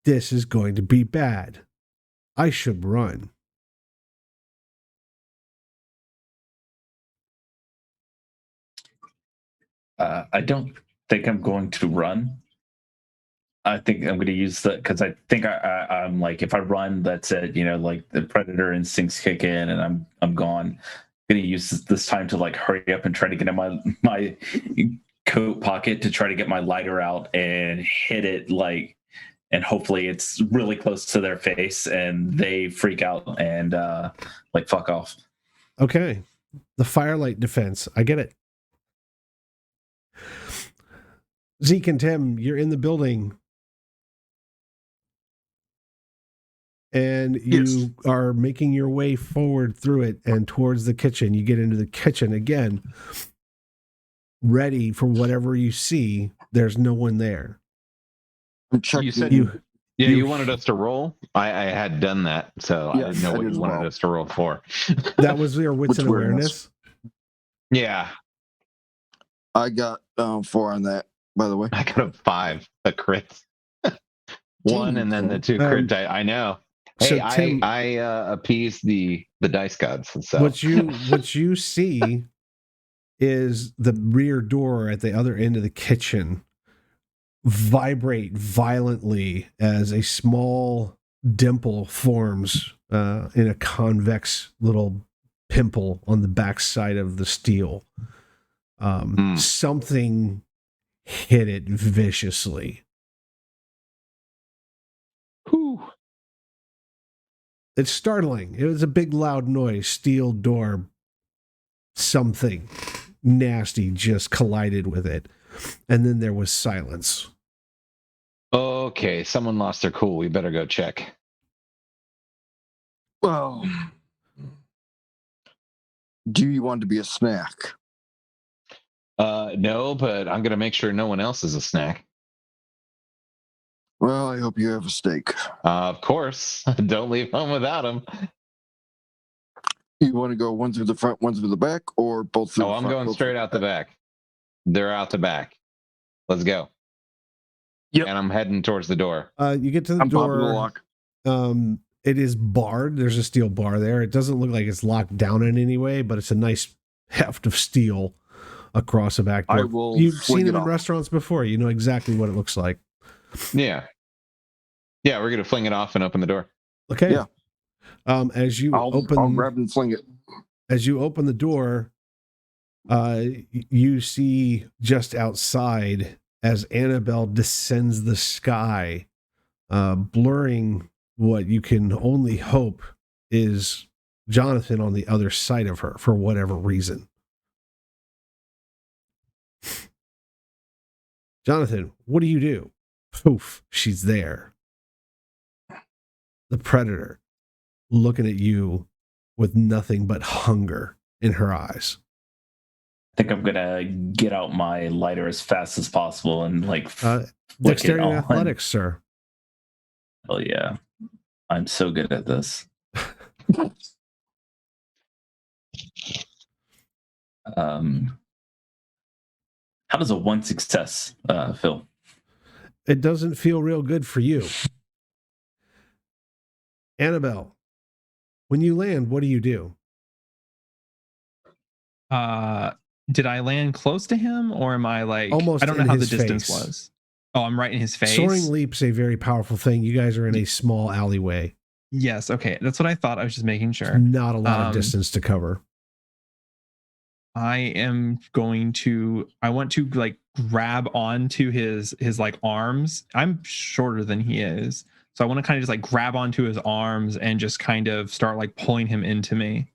This is going to be bad. I should run. I don't think I'm going to run. I think I'm going to use the, because I think I'm like, if I run, that's it. You know, like the predator instincts kick in, and I'm gone. I'm going to use this time to like hurry up and try to get in my coat pocket to try to get my lighter out and hit it, like, and hopefully it's really close to their face and they freak out and like fuck off. Okay, the firelight defense. I get it. Zeke and Tim, you're in the building. And you are making your way forward through it and towards the kitchen. You get into the kitchen again, ready for whatever you see. There's no one there. You said you wanted us to roll? I had done that, so I didn't know what you wanted us to roll for. That was your wits and awareness? Yeah. I got 4 on that, by the way. I got a 5, a crit. 1 and then the 2 crit die. I know. Hey, so Tim, I appeased the dice gods. So what you see is the rear door at the other end of the kitchen vibrate violently as a small dimple forms in a convex little pimple on the back side of the steel. Something hit it viciously. Whew. It's startling. It was a big loud noise. Steel door. Something nasty just collided with it. And then there was silence. Okay, someone lost their cool. We better go check. Well, do you want to be a snack? No, but I'm going to make sure no one else is a snack. Well, I hope you have a steak. Of course. Don't leave home without them. You want to go one through the front, one through the back, or both through the front? I'm going straight out the back. They're out the back. Let's go. Yep. And I'm heading towards the door. You get to the door. The lock. It is barred. There's a steel bar there. It doesn't look like it's locked down in any way, but it's a nice heft of steel across the back door. You've seen them in restaurants before. You know exactly what it looks like. Yeah. Yeah, we're going to fling it off and open the door. Okay. Yeah. As you I'll grab and fling it. As you open the door, you see just outside as Annabelle descends the sky, blurring what you can only hope is Jonathan on the other side of her for whatever reason. Jonathan, what do? Poof, she's there. The predator looking at you with nothing but hunger in her eyes. I think I'm gonna get out my lighter as fast as possible and Dexterity and athletics, sir. Oh yeah, I'm so good at this. How does a 1 success feel? It doesn't feel real good for you. Annabelle, when you land, what do? Did I land close to him, or am I almost? I don't know how the face. distance was. Oh, I'm right in his face. Soaring leap's a very powerful thing. You guys are in a small alleyway. Yes, okay. That's what I thought. I was just making sure. Not a lot of distance to cover. I want to grab onto his arms. I'm shorter than he is. So I want to kind of just grab onto his arms and just kind of start pulling him into me.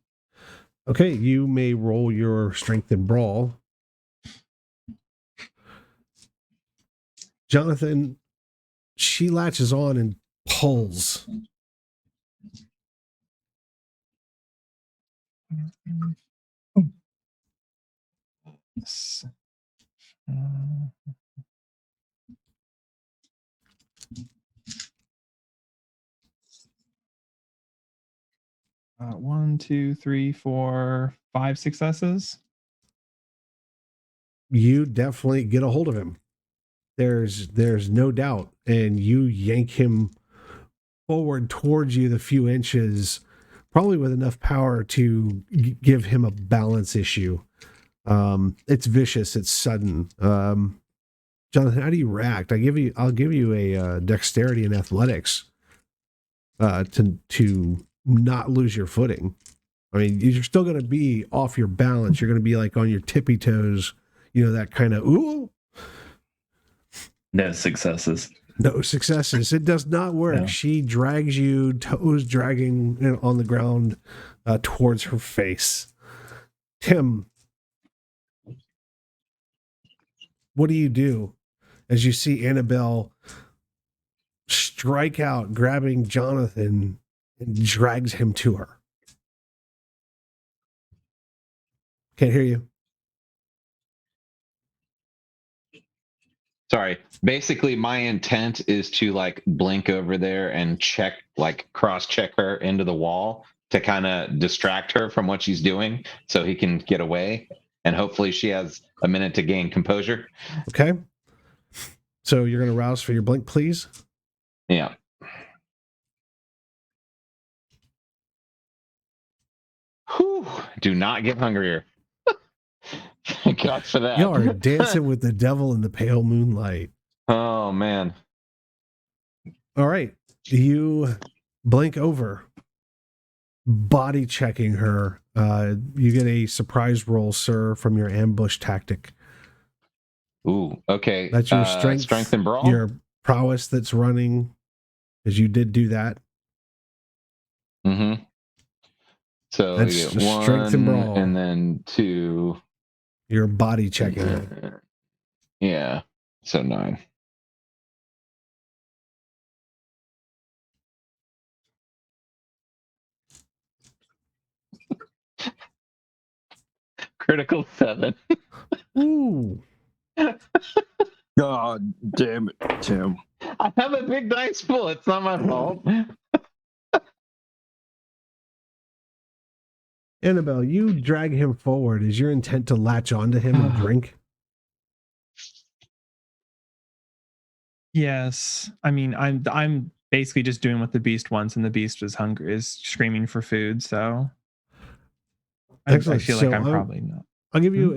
Okay, you may roll your strength and brawl. Jonathan, she latches on and pulls. One, two, three, four, 5 successes. You definitely get a hold of him. There's no doubt, and you yank him forward towards you the few inches, probably with enough power to give him a balance issue. It's vicious. It's sudden. Jonathan, how do you react? I'll give you a dexterity and athletics to not lose your footing. I mean, you're still going to be off your balance. You're going to be on your tippy toes, that kind of, ooh. No successes. No successes. It does not work. No. She drags you, toes dragging on the ground towards her face. Tim, what do as you see Annabelle strike out, grabbing Jonathan and drags him to her? Can't hear you. Sorry. Basically, my intent is to blink over there and check, cross-check her into the wall to kind of distract her from what she's doing so he can get away. And hopefully she has a minute to gain composure. Okay. So you're going to rouse for your blink, please? Yeah. Whew. Do not get hungrier. Thank God for that. You are dancing with the devil in the pale moonlight. Oh, man. All right. You blink over, body checking her. You get a surprise roll, sir, from your ambush tactic. Ooh, okay. That's your strength and brawl? Your prowess that's running, because you did do that. Mm-hmm. So that's you get 1, strength and brawl. And then 2. Your body checking. Yeah. So 9. Critical 7. Ooh. God damn it, Tim. I have a big dice pool. It's not my fault. Annabelle, you drag him forward. Is your intent to latch onto him and drink? Yes. I mean, I'm basically just doing what the beast wants, and the beast is screaming for food. So I feel like I'm probably not. I'll give you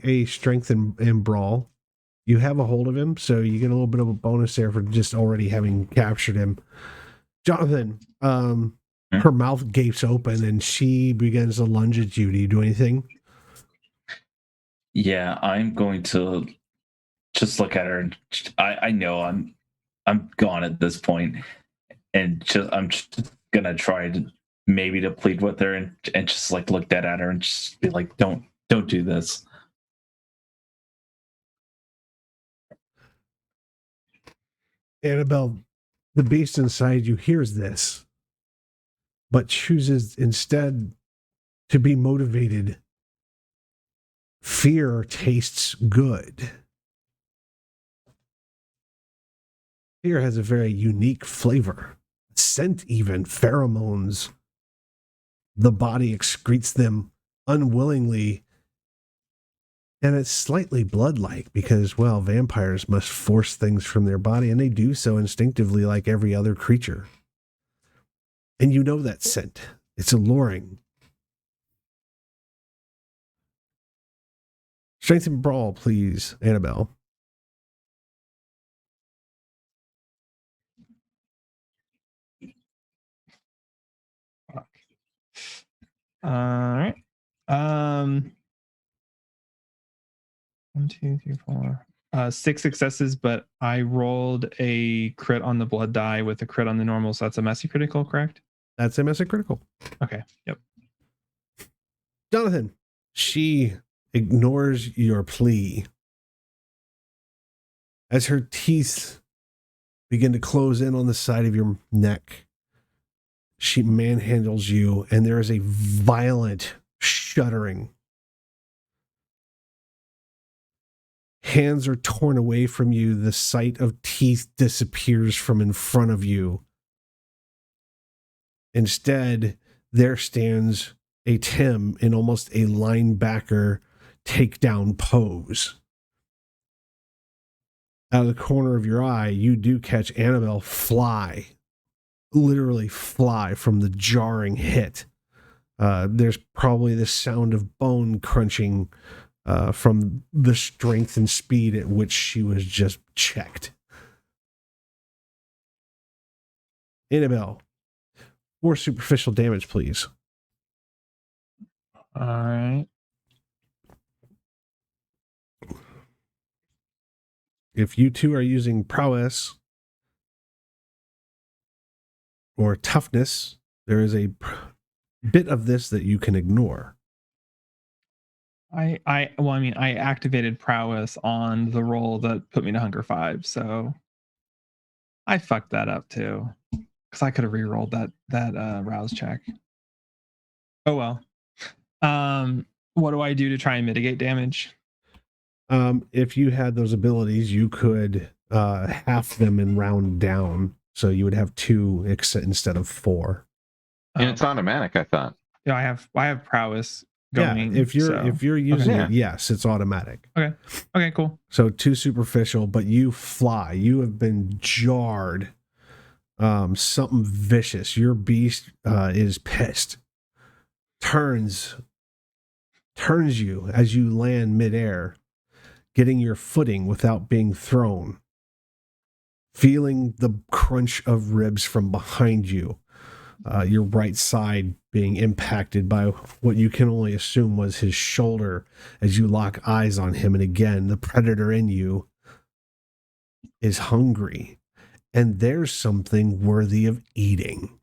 a strength and brawl. You have a hold of him, so you get a little bit of a bonus there for just already having captured him. Jonathan, her mouth gapes open and she begins to lunge at you. Do you do anything? Yeah, I'm going to just look at her. And I know I'm gone at this point, and I'm just gonna try to maybe to plead with her and just like look dead at her and just be like, don't do this. Annabelle, the beast inside you hears this, but chooses instead to be motivated. Fear tastes good. Fear has a very unique flavor, scent, even pheromones. The body excretes them unwillingly, and it's slightly blood-like because, well, vampires must force things from their body, and they do so instinctively like every other creature. And you know that scent. It's alluring. Strength and brawl, please, Annabelle. All right. 1, 2, 3, 4. 6 successes, but I rolled a crit on the blood die with a crit on the normal, so that's a messy critical, correct? That's a messy critical. Okay. Yep. Jonathan, she ignores your plea. As her teeth begin to close in on the side of your neck, she manhandles you, and there is a violent shuddering. Hands are torn away from you. The sight of teeth disappears from in front of you. Instead, there stands a Tim in almost a linebacker takedown pose. Out of the corner of your eye, you do catch Annabelle literally fly from the jarring hit. There's probably the sound of bone crunching from the strength and speed at which she was just checked. Annabelle, 4 superficial damage, please. All right. If you two are using prowess or toughness, there is a bit of this that you can ignore. I activated prowess on the roll that put me to hunger 5, so I fucked that up too, because I could have re-rolled that rouse check. Oh well. What do I do to try and mitigate damage? If you had those abilities, you could half them and round down, so you would have 2 instead of 4. And it's automatic, I thought. Yeah, I have prowess going. Yeah, if you're using it, yes, it's automatic. Okay, cool. So 2 superficial, but you fly. You have been jarred. Something vicious. Your beast is pissed. Turns you as you land midair, getting your footing without being thrown. Feeling the crunch of ribs from behind you. Your right side being impacted by what you can only assume was his shoulder as you lock eyes on him. And again, the predator in you is hungry, and there's something worthy of eating.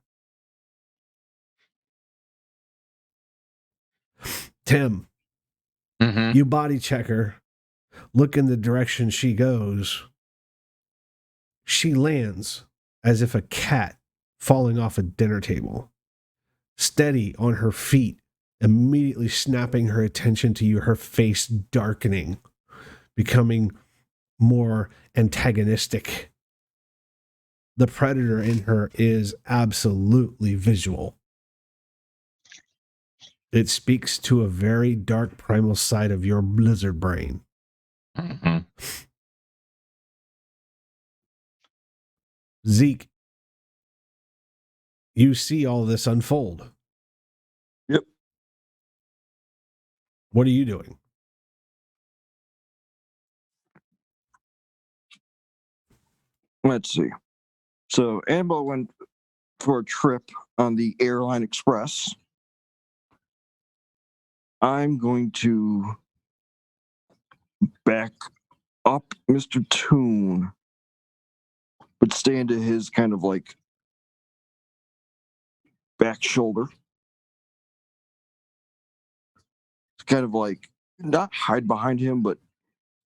Tim, you body check her, look in the direction she goes. She lands as if a cat falling off a dinner table, steady on her feet, immediately snapping her attention to you, her face darkening, becoming more antagonistic. The predator in her is absolutely visual. It speaks to a very dark primal side of your lizard brain. Zeke, you see all this unfold. Yep. What are you doing? Let's see. So Annabelle went for a trip on the Airline Express. I'm going to back up Mr. Toon, but stand to his kind of like back shoulder. It's kind of like not hide behind him, but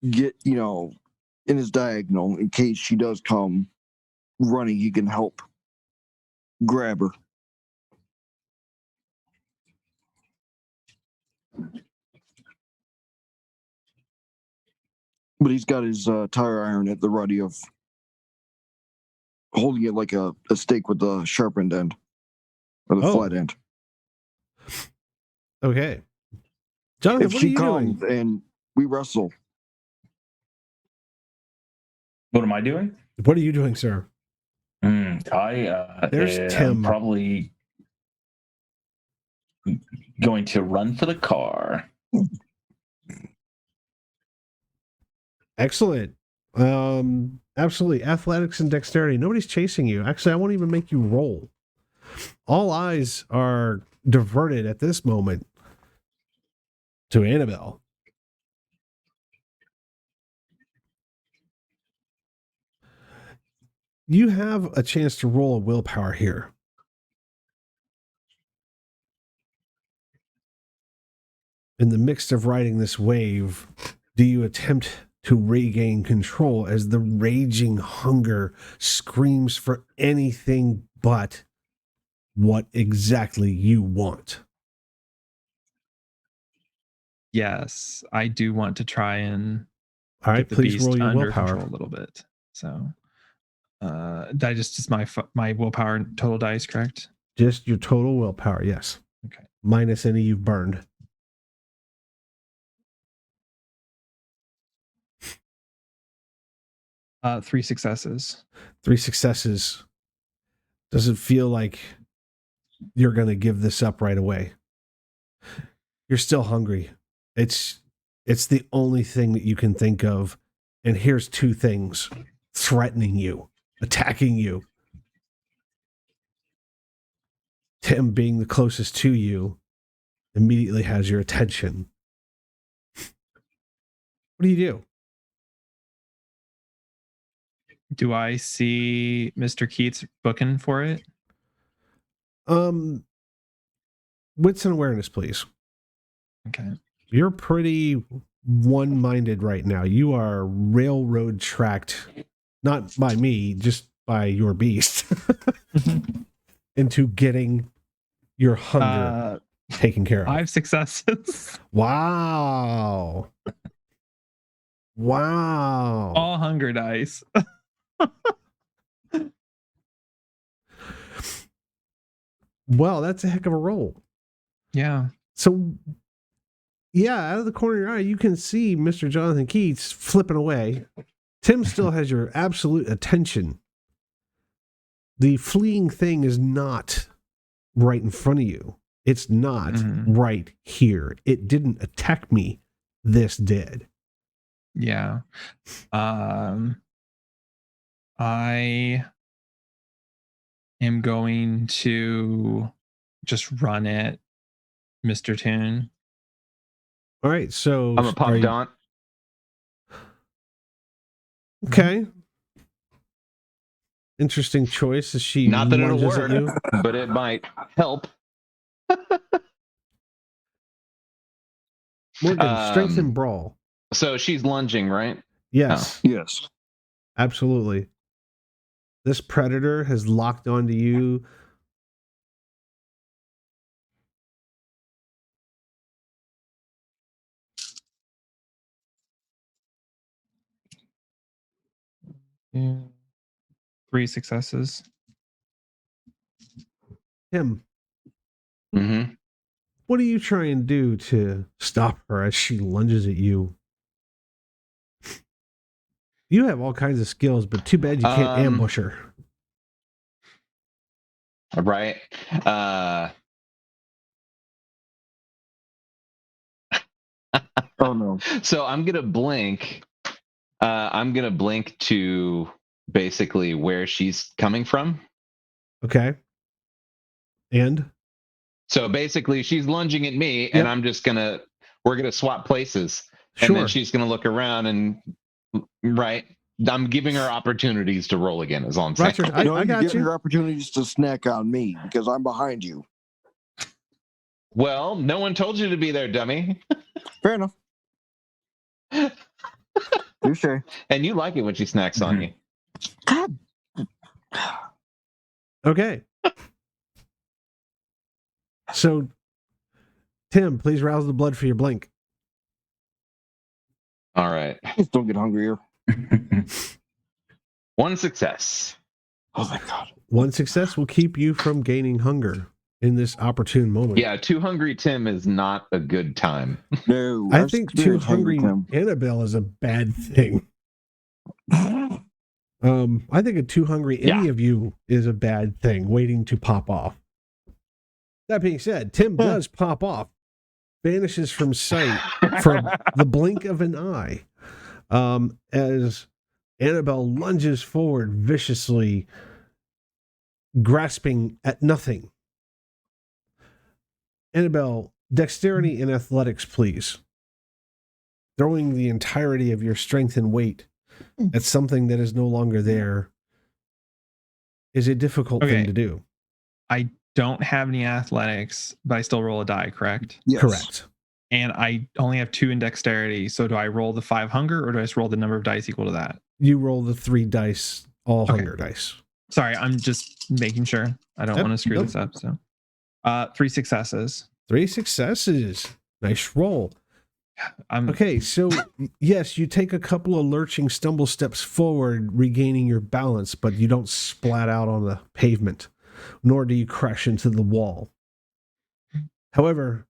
get, in his diagonal in case she does come running, he can help grab her. But he's got his tire iron at the ready of holding it like a stake with the sharpened end or the flat end. Okay. Jonathan, If what are she you comes doing? and we wrestle, What am I doing? What are you doing, sir? I There's am Tim. probably going to run for the car. Excellent. Absolutely. Athletics and dexterity. Nobody's chasing you. Actually, I won't even make you roll. All eyes are diverted at this moment to Annabelle. You have a chance to roll a willpower here. In the midst of riding this wave, do you attempt to regain control as the raging hunger screams for anything but what exactly you want? Yes, I do want to try and All right, get the please beast roll your under willpower. control a little bit. So, just my willpower total dice, correct? Just your total willpower, yes. Okay. Minus any you've burned. Three successes. 3 successes. Does it feel like you're going to give this up right away? You're still hungry. It's the only thing that you can think of. And here's 2 things threatening you, attacking you. Tim, being the closest to you, immediately has your attention. What do you do? Do I see Mr. Keats booking for it? Wits and awareness, please. Okay. You're pretty one-minded right now. You are railroad tracked, not by me, just by your beast, into getting your hunger taken care of. 5 successes. Wow. Wow. All hunger dice. Well, that's a heck of a roll. Yeah. So, yeah, out of the corner of your eye, you can see Mr. Jonathan Keats flipping away. Tim still has your absolute attention. The fleeing thing is not right in front of you. It's not right here. It didn't attack me. This did. Yeah. I am going to just run at Mr. Toon. All right, so I'm a pop daunt. Okay. Interesting choice as she Not that it'll lunges work, at you. but it might help. Morgan, strength and brawl. So she's lunging, right? Yes. Oh. Yes. Absolutely. This predator has locked onto you. Yeah. 3 successes. Tim, Mm-hmm. what are you trying to do to stop her as she lunges at you? You have all kinds of skills, but too bad you can't ambush her. Right. Oh no. So I'm gonna blink. I'm gonna blink to basically where she's coming from. Okay. And So basically, she's lunging at me, and we're gonna swap places, and then she's gonna look around and I'm giving her opportunities to roll again. Is all I'm saying. Roger, I got you. Your opportunities to snack on me because I'm behind you. Well, no one told you to be there, dummy. Fair enough. Touche. And you like it when she snacks on you. God. Okay. So, Tim, please rouse the blood for your blink. All right. Please don't get hungrier. One success. Oh my God. One success will keep you from gaining hunger in this opportune moment. Yeah, too hungry Tim is not a good time. No. I think too hungry Tim. Annabelle is a bad thing. I think a too hungry any of you is a bad thing, waiting to pop off. That being said, Tim does pop off, vanishes from sight for the blink of an eye, as Annabelle lunges forward viciously, grasping at nothing. Annabelle, dexterity and athletics, please. Throwing the entirety of your strength and weight at something that is no longer there is a difficult thing to do. I don't have any athletics, but I still roll a die, correct? Yes. Correct. And I only have 2 in dexterity. So do I roll the 5 hunger, or do I just roll the number of dice equal to that? You roll the 3 dice, all hunger dice. Sorry, I'm just making sure. I don't want to screw this up. So 3 successes. 3 successes. Nice roll. I'm Okay, so yes, you take a couple of lurching stumble steps forward, regaining your balance, but you don't splat out on the pavement, nor do you crash into the wall. However,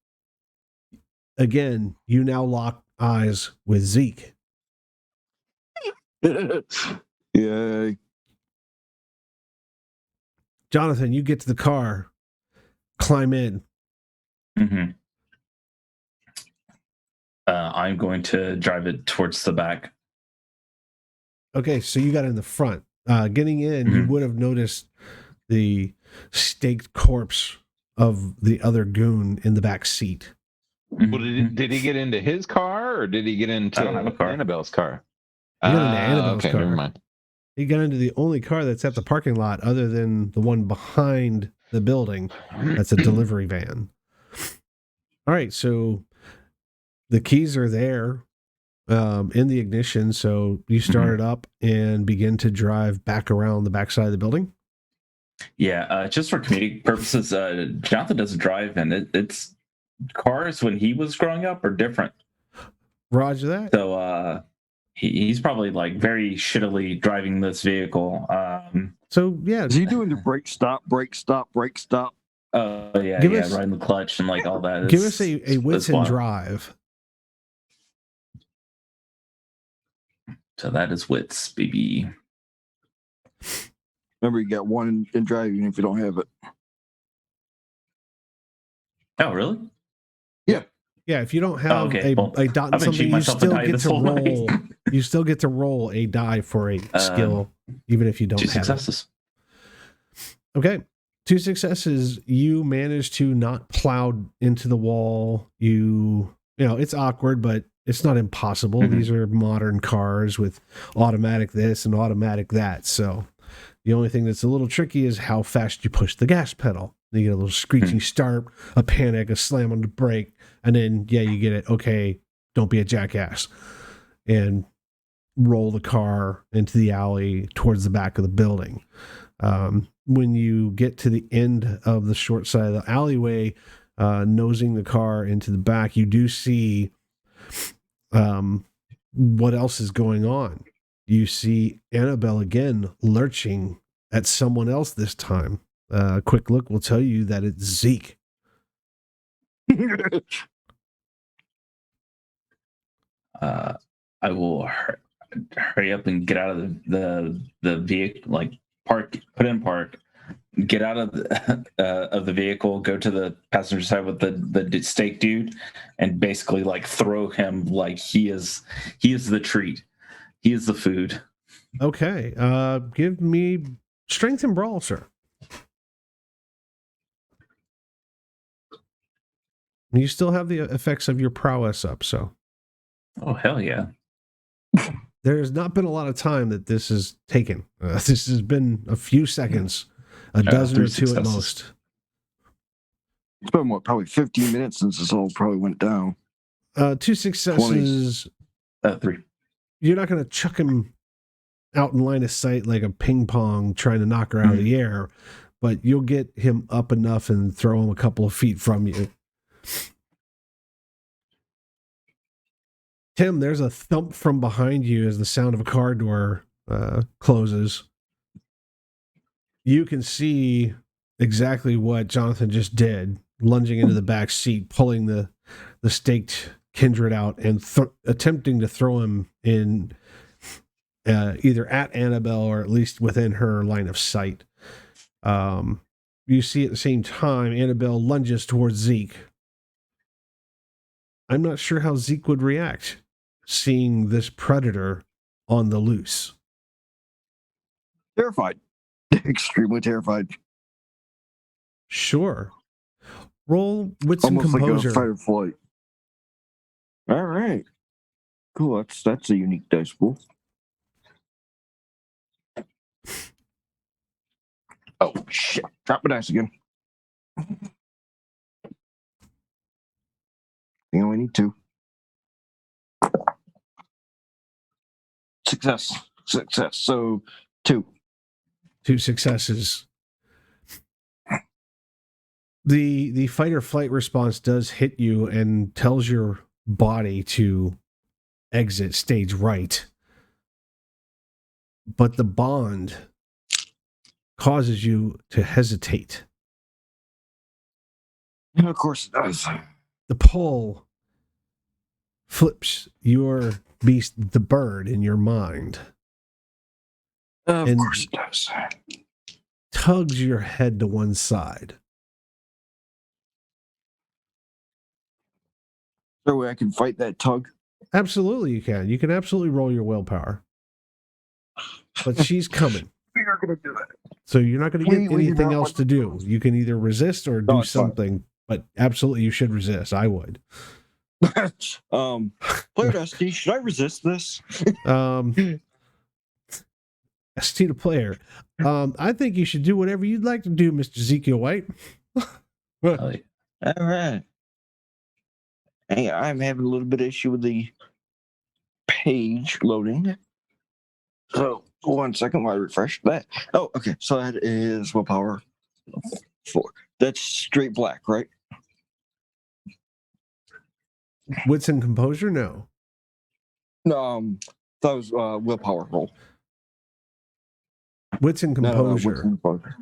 again, you now lock eyes with Zeke. Yay. Jonathan, you get to the car, climb in. Mm-hmm. I'm going to drive it towards the back. Okay, so you got in the front. Getting in, you would have noticed the staked corpse of the other goon in the back seat. Well, did he get into his car, or did he get into Annabelle's car? He got into Annabelle's car. Never mind. He got into the only car that's at the parking lot other than the one behind the building. That's a delivery van. All right, so the keys are there in the ignition, so you start it up and begin to drive back around the backside of the building. Yeah, just for comedic purposes, Jonathan doesn't drive, and it's cars when he was growing up are different. Roger that. So he's probably like very shittily driving this vehicle. So yeah, Is he doing the brake stop, brake stop, brake stop? Riding the clutch and like all that. Give us a wits and drive. So that is wits, baby. Remember, you got one in driving if you don't have it. Oh, really? Yeah. Yeah, if you don't have a dot in something, you still get to roll. You still get to roll a die for a skill, even if you don't 2 have successes. it. Okay. 2 successes. You manage to not plow into the wall. You know, it's awkward, but it's not impossible. Mm-hmm. These are modern cars with automatic this and automatic that. So the only thing that's a little tricky is how fast you push the gas pedal. You get a little screeching start, a panic, a slam on the brake, and then, you get it. Okay, don't be a jackass. And roll the car into the alley towards the back of the building. When you get to the end of the short side of the alleyway, nosing the car into the back, you do see what else is going on. You see Annabelle again lurching at someone else this time. A quick look will tell you that it's Zeke. I will hurry up and get out of the vehicle, like put in park, get out of the vehicle, go to the passenger side with the steak dude, and basically like throw him like he is the treat, he is the food. Okay, give me strength and brawl, sir. You still have the effects of your prowess up, so. Oh, hell yeah. There has not been a lot of time that this has taken. This has been a few seconds, a dozen or 3 two at successes. most. It's been what, probably 15 minutes since this all probably went down. 2 successes. 3. You're not going to chuck him out in line of sight like a ping pong trying to knock her out of the air, but you'll get him up enough and throw him a couple of feet from you. Tim, there's a thump from behind you as the sound of a car door closes. You can see exactly what Jonathan just did, lunging into the back seat, pulling the staked kindred out and attempting to throw him in either at Annabelle or at least within her line of sight. You see at the same time, Annabelle lunges towards Zeke. I'm not sure how Zeke would react seeing this predator on the loose. Terrified. Extremely terrified. Sure. Roll wits and Almost composure. like a fight or flight. All right. Cool. That's a unique dice pool. Oh, shit. Drop my dice again. You only need 2. Success. So 2. 2 successes. The fight or flight response does hit you and tells your body to exit stage right. But the bond causes you to hesitate. And of course it does. The pull flips your beast, the bird, in your mind. Of And course it does. tugs your head to one side. Is there a way I can fight that tug? Absolutely you can. You can absolutely roll your willpower. But she's coming. We're not going to do that. So you're not going to get We do anything not else want to do. You can either resist or do No, it's fine. something, but absolutely you should resist. I would. Player Dusty, should I resist this? ST to player. I think you should do whatever you'd like to do, Mr. Ezekiel White. Oh, yeah. All right. Hey, I'm having a little bit of issue with the page loading. So 1 second while I refresh that. Oh, okay. So that is willpower 4. That's straight black, right? Wits and composure? No. That was willpower roll. Wits and No, composure. wits and composure.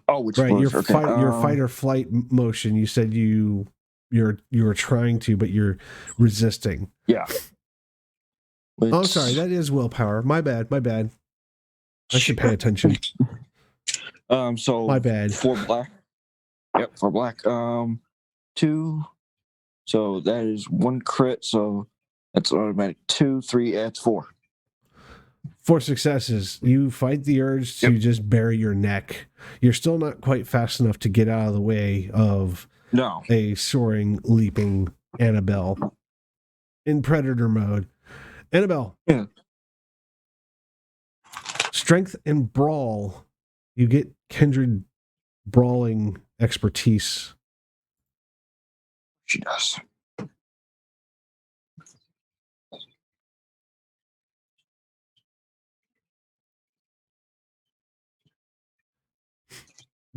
Oh, which Right, your okay. your fight or flight motion. You said you were trying to, but you're resisting. Yeah. Oh, sorry, that is willpower. My bad. I should pay attention. So My bad. 4 black. Yep, 4 black. 2. So that is 1 crit. So that's automatic 2, 3. That's 4. 4 successes. You fight the urge to just bury your neck. You're still not quite fast enough to get out of the way of No. a soaring, leaping Annabelle in predator mode. Annabelle. Yeah. Strength and brawl. You get kindred brawling expertise. She does.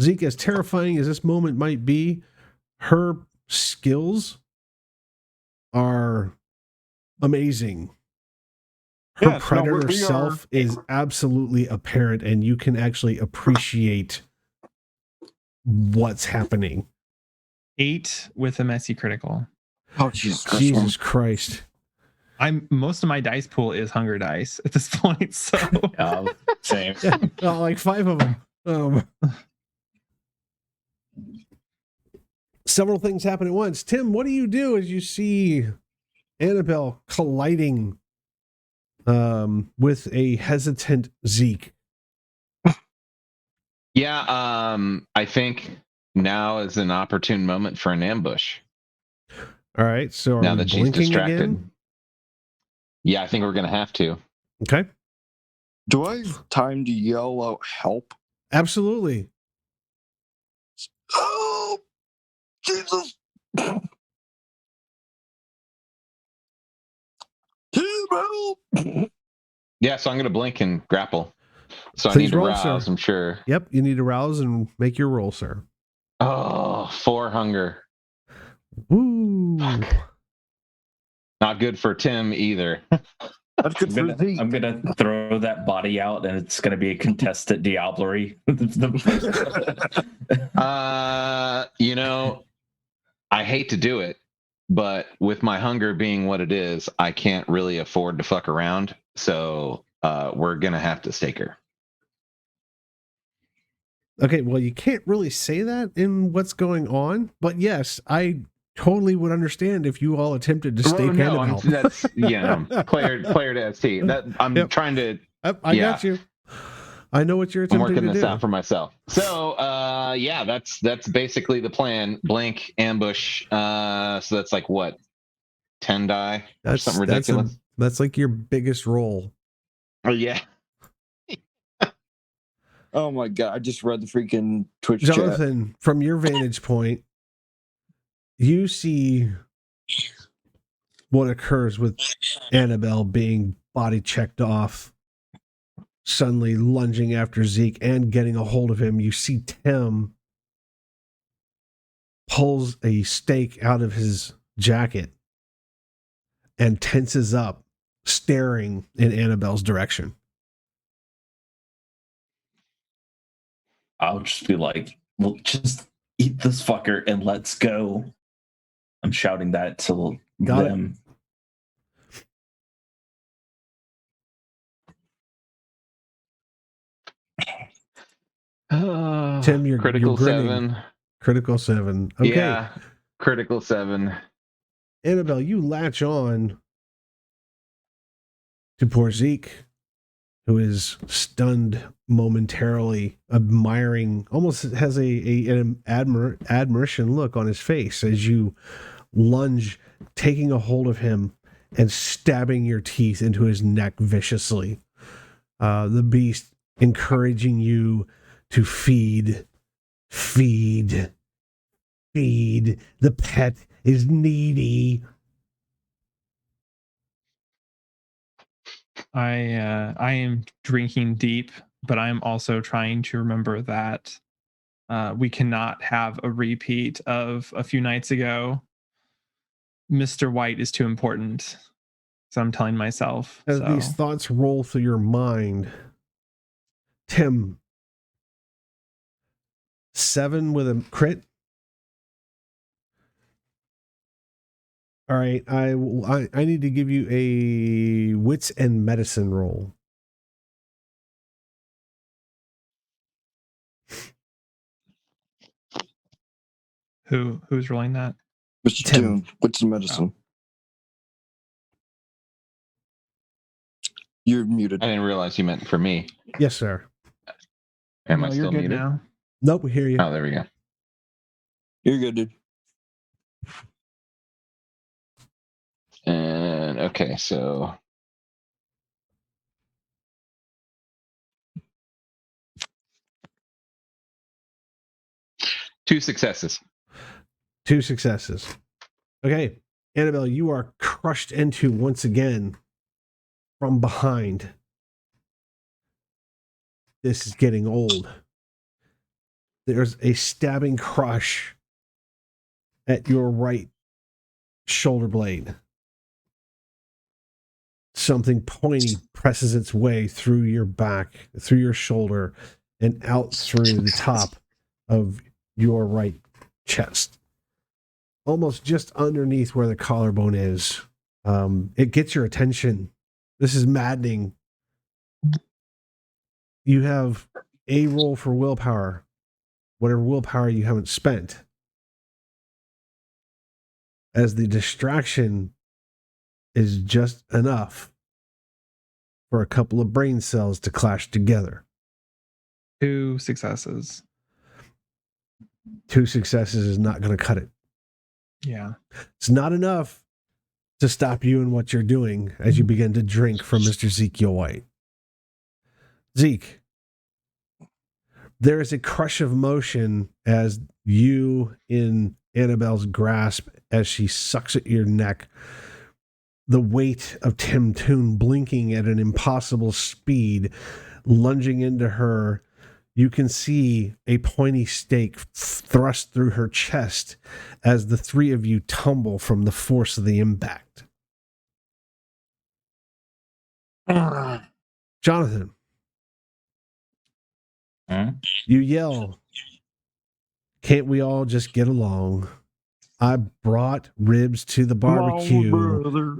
Zeke, as terrifying as this moment might be, her skills are amazing. Her predator self is absolutely apparent, and you can actually appreciate what's happening. 8 with a messy critical. Oh, Jesus Christ. Most of my dice pool is hunger dice at this point, so Same. Yeah, like 5 of them. Several things happen at once. Tim, what do you do as you see Annabelle colliding with a hesitant Zeke? Yeah, I think now is an opportune moment for an ambush. All right. So are now we that she's blinking distracted. again? Yeah, I think we're going to have to. Okay. Do I have time to yell out help? Absolutely. Oh, Jesus! Team help! Yeah, so I'm going to blink and grapple. So I Please need to roll, rouse, sir. I'm sure. Yep. You need to rouse and make your roll, sir. Oh, 4 hunger. Woo. Not good for Tim either. That's good for Zeke. I'm gonna throw that body out, and it's gonna be a contested diablerie. You know, I hate to do it, but with my hunger being what it is, I can't really afford to fuck around. So we're gonna have to stake her. Okay, well, you can't really say that in what's going on, but yes, I totally would understand if you all attempted to stake Annabelle. That's player to ST. That I'm trying to. I got you. I know what you're attempting to do. I'm working this out for myself. So yeah, that's basically the plan. Blink, ambush. So that's like what, 10 die or something ridiculous. That's like your biggest roll. Oh yeah. Oh my god! I just read the freaking Twitch Jonathan, chat. from your vantage point, you see what occurs with Annabelle being body checked off, suddenly lunging after Zeke and getting a hold of him. You see Tim pulls a stake out of his jacket and tenses up, staring in Annabelle's direction. I'll just be like, well, just eat this fucker and let's go. I'm shouting that to them. Tim, you're critical grinning. 7. Critical 7. Okay. Yeah, critical 7. Annabelle, you latch on to poor Zeke, who is stunned momentarily, admiring, almost has an admiration look on his face as you lunge, taking a hold of him and stabbing your teeth into his neck viciously. The beast encouraging you to feed. The pet is needy. I am drinking deep, but I'm also trying to remember that we cannot have a repeat of a few nights ago. Mr. White is too important. So I'm telling myself. As these thoughts roll through your mind, Tim, 7 with a crit. All right, I need to give you a wits and medicine roll. Who's rolling that? Mr. Toon, wits and medicine. You're muted. I didn't realize you meant for me. Yes, sir. Am I still muted now? Nope, we hear you. Oh, there we go. You're good, dude. And okay, so two successes. Okay, Annabelle, you are crushed into once again from behind. This is getting old. There's a stabbing crush at your right shoulder blade. Something pointy presses its way through your back, through your shoulder, and out through the top of your right chest. Almost just underneath where the collarbone is. It gets your attention. This is maddening. You have a roll for willpower, whatever willpower you haven't spent, as the distraction is just enough for a couple of brain cells to clash together. 2 successes. 2 successes is not going to cut it. Yeah. It's not enough to stop you in what you're doing as you begin to drink from Mr. Ezekiel White. Zeke, there is a crush of motion as you in Annabelle's grasp as she sucks at your neck. The weight of Toon blinking at an impossible speed, lunging into her. You can see a pointy stake thrust through her chest as the three of you tumble from the force of the impact. Jonathan, you yell, "Can't we all just get along? I brought ribs to the barbecue.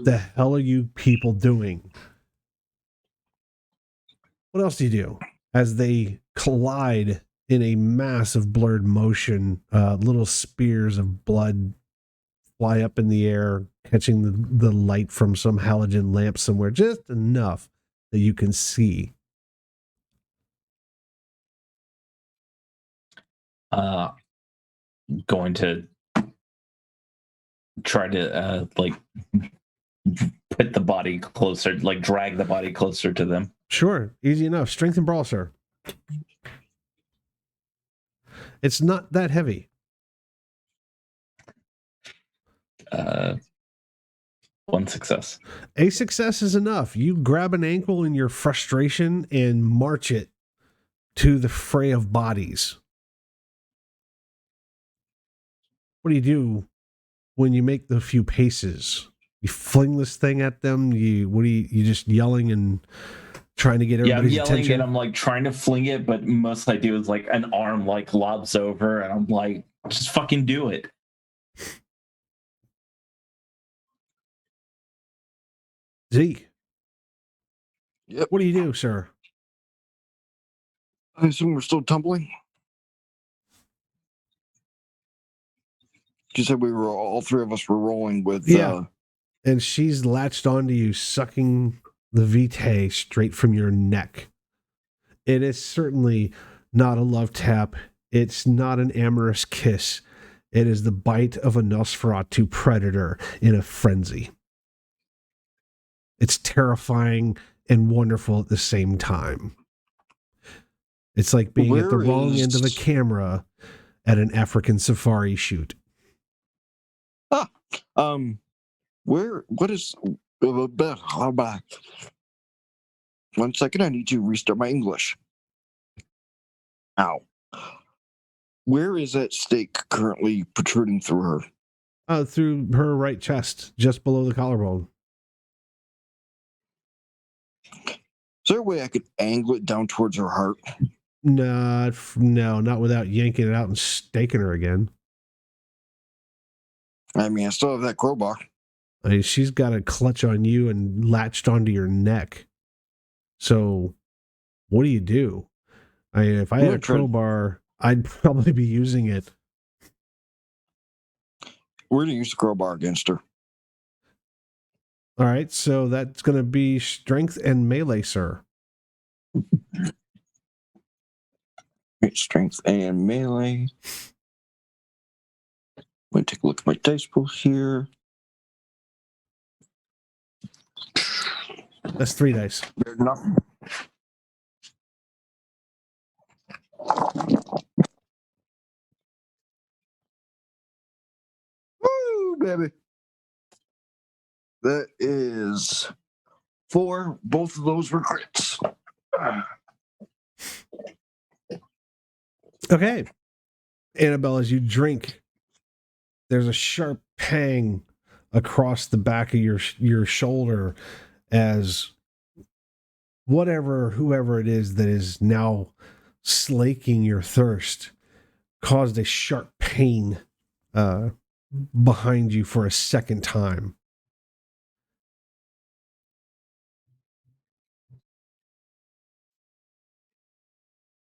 The hell are you people doing?" What else do you do? As they collide in a mass of blurred motion, little spears of blood fly up in the air, catching the light from some halogen lamp somewhere, just enough that you can see. Going to try to put the body closer, like drag the body closer to them. Sure, easy enough. Strength and brawl, sir. It's not that heavy. One success. A success is enough. You grab an ankle in your frustration and march it to the fray of bodies. What do you do when you make the few paces? You fling this thing at them? You just yelling and trying to get everybody's I'm yelling attention? and I'm like trying to fling it, but most I do is like an arm like lobs over and I'm like, just fucking do it. Zeke. Yep. What do you do, sir? I assume we're still tumbling. You said we were all three of us were rolling with. Yeah. And she's latched onto you, sucking the vitae straight from your neck. It is certainly not a love tap. It's not an amorous kiss. It is the bite of a Nosferatu predator in a frenzy. It's terrifying and wonderful at the same time. It's like being at the wrong end of a camera at an African safari shoot. What is... One second, I need to restart my English. Ow. Where is that stake currently protruding through her? Through her right chest, just below the collarbone. Is there a way I could angle it down towards her heart? No, not without yanking it out and staking her again. I mean, I still have that crowbar. I mean, she's got a clutch on you and latched onto your neck. So, what do? I mean, if I had a crowbar, I'd probably be using it. We're going to use the crowbar against her. All right, so that's going to be strength and melee, sir. Strength and melee. I'm going to take a look at my dice pool here. That's 3 dice. There's nothing. Woo, baby. That is 4. Both of those were crits. Okay. Annabelle, as you drink, there's a sharp pang across the back of your shoulder as whoever it is that is now slaking your thirst caused a sharp pain behind you for a second time.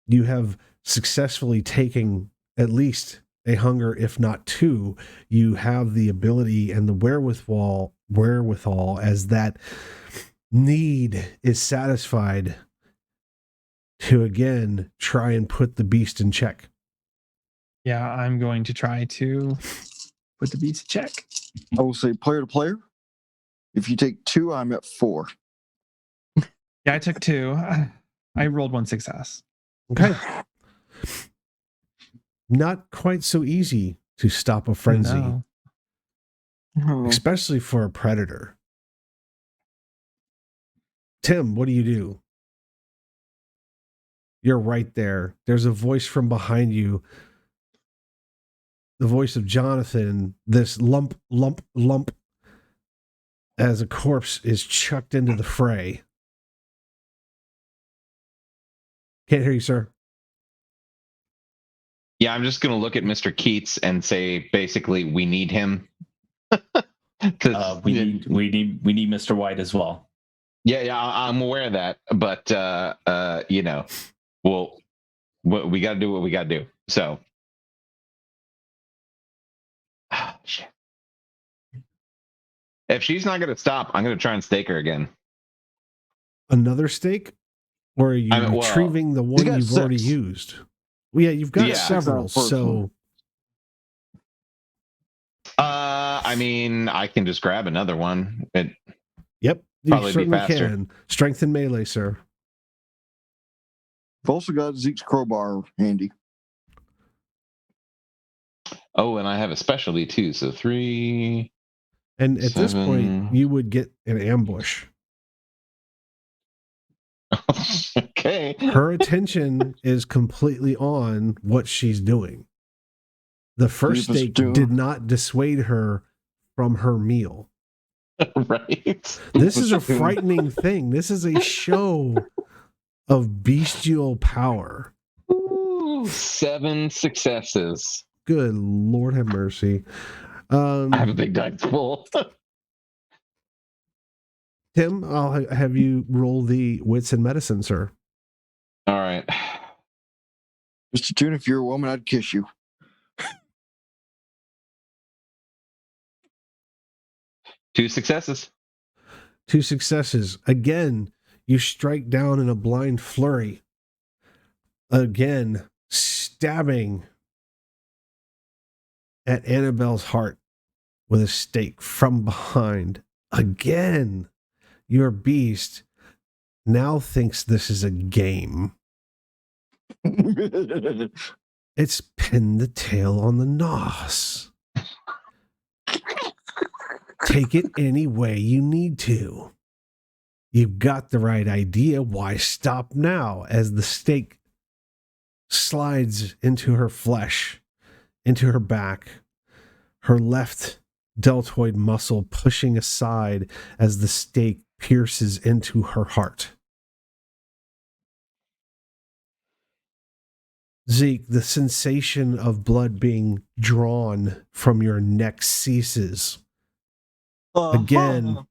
You have successfully taken at least a hunger, if not 2. You have the ability and the wherewithal as that need is satisfied to again try and put the beast in check. Yeah, I'm going to try to Put the beats in check. I will say player to player. If you take 2, I'm at 4. Yeah, I took 2. I rolled 1 success. Okay. Not quite so easy to stop a frenzy, No. especially for a predator. Tim, what do you do? You're right there. There's a voice from behind you. The voice of Jonathan, this lump, lump, lump, as a corpse is chucked into the fray. Can't hear you, sir. Yeah, I'm just gonna look at Mr. Keats and say, basically, we need him. We need Mr. White as well. Yeah, I'm aware of that, but well, we got to do what we got to do. So, shit. If she's not gonna stop, I'm gonna try and stake her again. Another stake? Or are you retrieving the one you've already used? Well, yeah, you've got several, so... I mean, I can just grab another one. Yep, you probably certainly be faster. can. Strength and melee, sir. I've also got Zeke's crowbar handy. Oh, and I have a specialty too, so 3. And at this 7. point, you would get an ambush. Okay. Her attention is completely on what she's doing. The first stake did not dissuade her from her meal. Right. This is a frightening thing. This is a show of bestial power. Ooh, 7 successes. Good Lord have mercy. I have a big dice full. Tim, I'll have you roll the wits and medicine, sir. All right. Mr. Toon, if you're a woman, I'd kiss you. 2 successes. 2 successes. Again, you strike down in a blind flurry. Again, stabbing at Annabelle's heart with a stake from behind. Again, your beast now thinks this is a game. It's pinned the tail on the nos. Take it any way you need to. You've got the right idea. Why stop now? As the stake slides into her flesh, into her back, her left deltoid muscle pushing aside as the stake pierces into her heart. Zeke, the sensation of blood being drawn from your neck ceases. Again,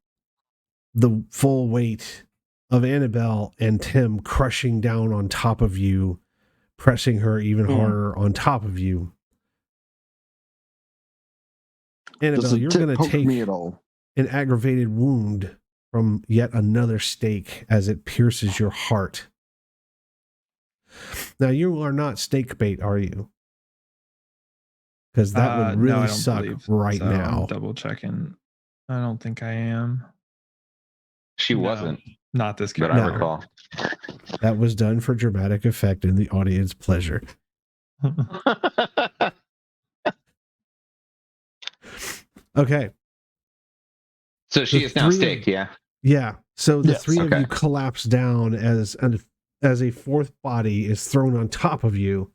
the full weight of Annabelle and Tim crushing down on top of you, pressing her even harder on top of you. Annabelle, you're going to take an aggravated wound from yet another stake as it pierces your heart. Now, you are not stake bait, are you? Because that would really suck right now. I'm double checking. I don't think I am. She wasn't. Not this But character. I recall. That was done for dramatic effect and the audience pleasure. Okay. So she is now staked, yeah? Yeah. So the three of okay. you collapse down as a fourth body is thrown on top of you.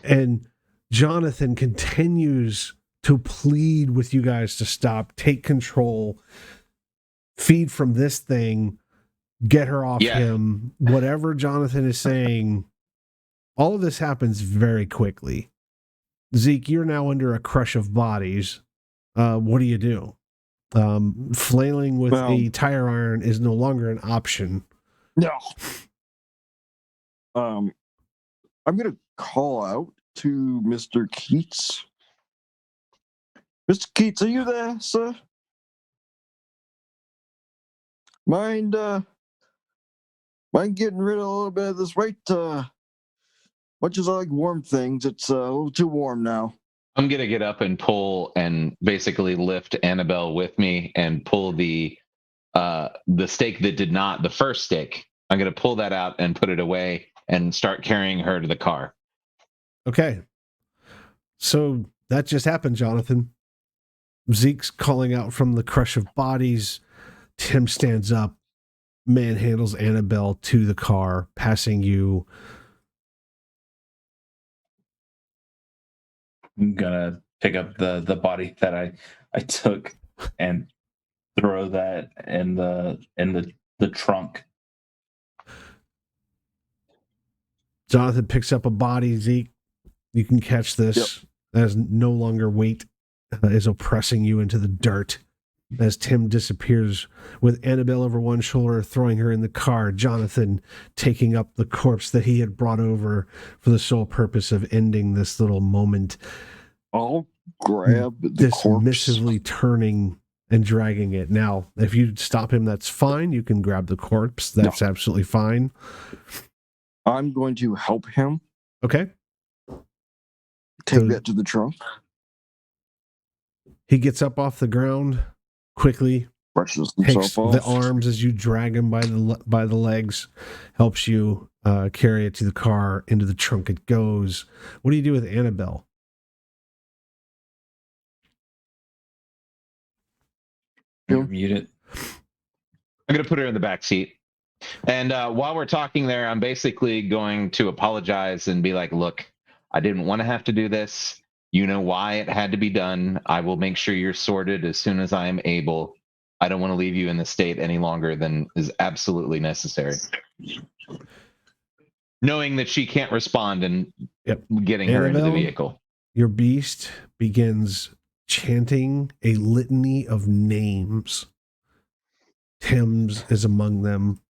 And Jonathan continues to plead with you guys to stop, take control, feed from this thing, get her off him. Whatever Jonathan is saying, all of this happens very quickly. Zeke, you're now under a crush of bodies. What do you do? Flailing with a tire iron is no longer an option. No. I'm going to call out to Mr. Keats. Mr. Keats, are you there, sir? Mind getting rid of a little bit of this weight? Much as I like warm things, it's a little too warm now. I'm gonna get up and pull and basically lift Annabelle with me and pull the stake that did not, the first stake. I'm gonna pull that out and put it away and start carrying her to the car. Okay. So that just happened, Jonathan. Zeke's calling out from the crush of bodies. Tim stands up, manhandles Annabelle to the car, passing you. I'm gonna pick up the body that I took and throw that in the trunk. Jonathan picks up a body. Zeke, you can catch this as no longer weight is oppressing you into the dirt. As Tim disappears with Annabelle over one shoulder, throwing her in the car, Jonathan taking up the corpse that he had brought over for the sole purpose of ending this little moment. I'll grab the corpse. Dismissively turning and dragging it. Now, if you stop him, that's fine. You can grab the corpse. That's absolutely fine. I'm going to help him. Okay. Take that to the trunk. He gets up off the ground quickly, Brushes takes himself off. the arms as you drag him by the legs, helps you carry it to the car. Into the trunk it goes. What do you do with Annabelle? You're muted. I'm gonna put her in the back seat. And while we're talking there, I'm basically going to apologize and be like, look, I didn't want to have to do this. You know why it had to be done. I will make sure you're sorted as soon as I am able. I don't want to leave you in the state any longer than is absolutely necessary. Knowing that she can't respond and getting her into the vehicle. Your beast begins chanting a litany of names. Tim's is among them.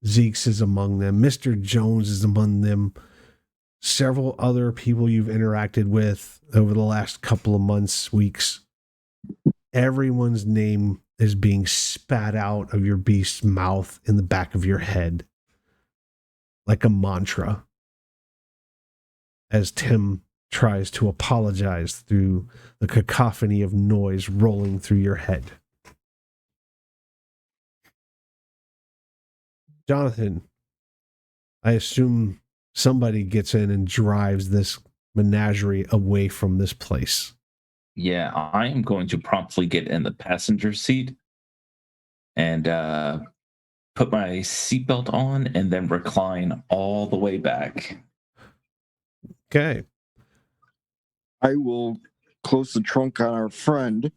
Zeke's is among them. Mr. Jones is among them. Several other people you've interacted with over the last couple of months, weeks. Everyone's name is being spat out of your beast's mouth in the back of your head like a mantra as Tim tries to apologize through the cacophony of noise rolling through your head. Jonathan, I assume somebody gets in and drives this menagerie away from this place. Yeah, I am going to promptly get in the passenger seat and put my seatbelt on and then recline all the way back. Okay. I will close the trunk on our friend.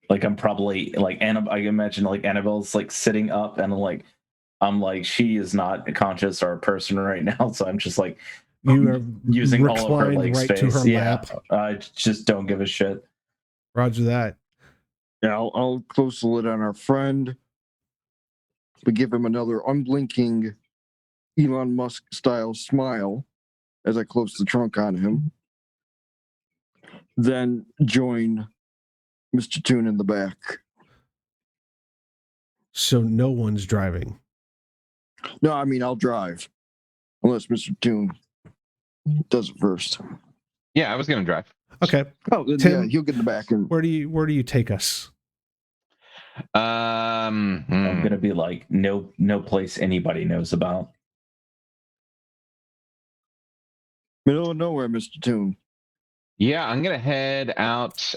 Like I'm probably like I imagine like Annabelle's like sitting up and I'm like she is not conscious or a person right now, so I'm just like you are using all of her leg right space. to her lap. I just don't give a shit. Roger that. Yeah, I'll close the lid on our friend. We give him another unblinking Elon Musk style smile as I close the trunk on him. Then join Mr. Toon in the back. So no one's driving. No, I mean I'll drive. Unless Mr. Toon does it first. Yeah, I was gonna drive. Okay. Oh, then, Tim, yeah, he'll get in the back. And where do you take us? I'm gonna be like no place anybody knows about. middle of nowhere, Mr. Toon. Yeah, I'm gonna head out.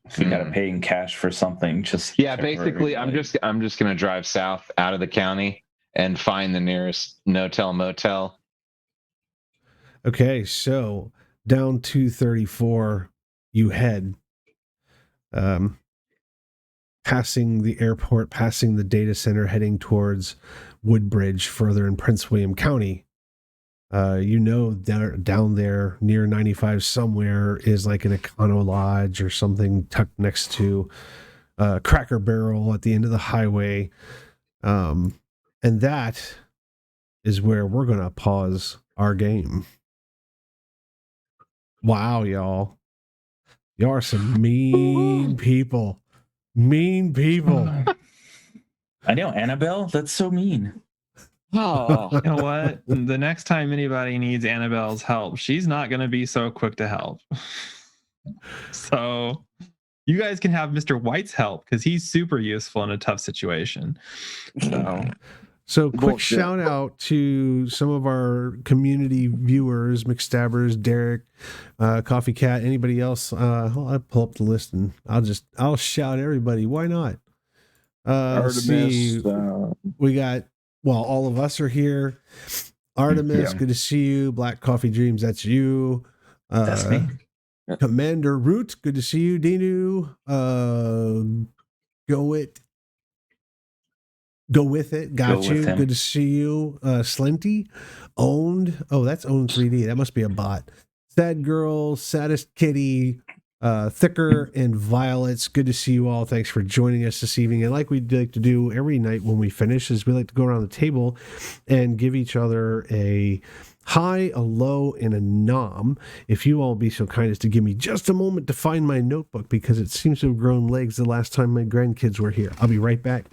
If you gotta pay in cash for something, just basically, I'm just gonna drive south out of the county and find the nearest no-tell motel. Okay, so down 234 you head, passing the airport, passing the data center, heading towards Woodbridge, further in Prince William County. Down there near 95 somewhere is like an Econo Lodge or something tucked next to Cracker Barrel at the end of the highway. And that is where we're going to pause our game. Wow, y'all. Y'all are some mean people. Mean people. I know, Annabelle, that's so mean. Oh, You know what? The next time anybody needs Annabelle's help, she's not going to be so quick to help. So you guys can have Mr. White's help because he's super useful in a tough situation. So quick Bullshit. shout out to some of our community viewers, McStabbers, Derek, Coffee Cat, anybody else. I'll pull up the list and I'll shout everybody. Why not? Artemis. We got, all of us are here. Artemis, good to see you. Black Coffee Dreams, that's you. That's me. Commander Root, good to see you. Dinu, Go with it. Got you. Good to see you. Slinty, Owned. Oh, that's Owned 3D. That must be a bot. Sad Girl, Saddest Kitty, Thicker, and Violets. Good to see you all. Thanks for joining us this evening. And like we like to do every night when we finish, is we like to go around the table and give each other a high, a low, and a nom. If you all be so kind as to give me just a moment to find my notebook, because it seems to have grown legs the last time my grandkids were here. I'll be right back.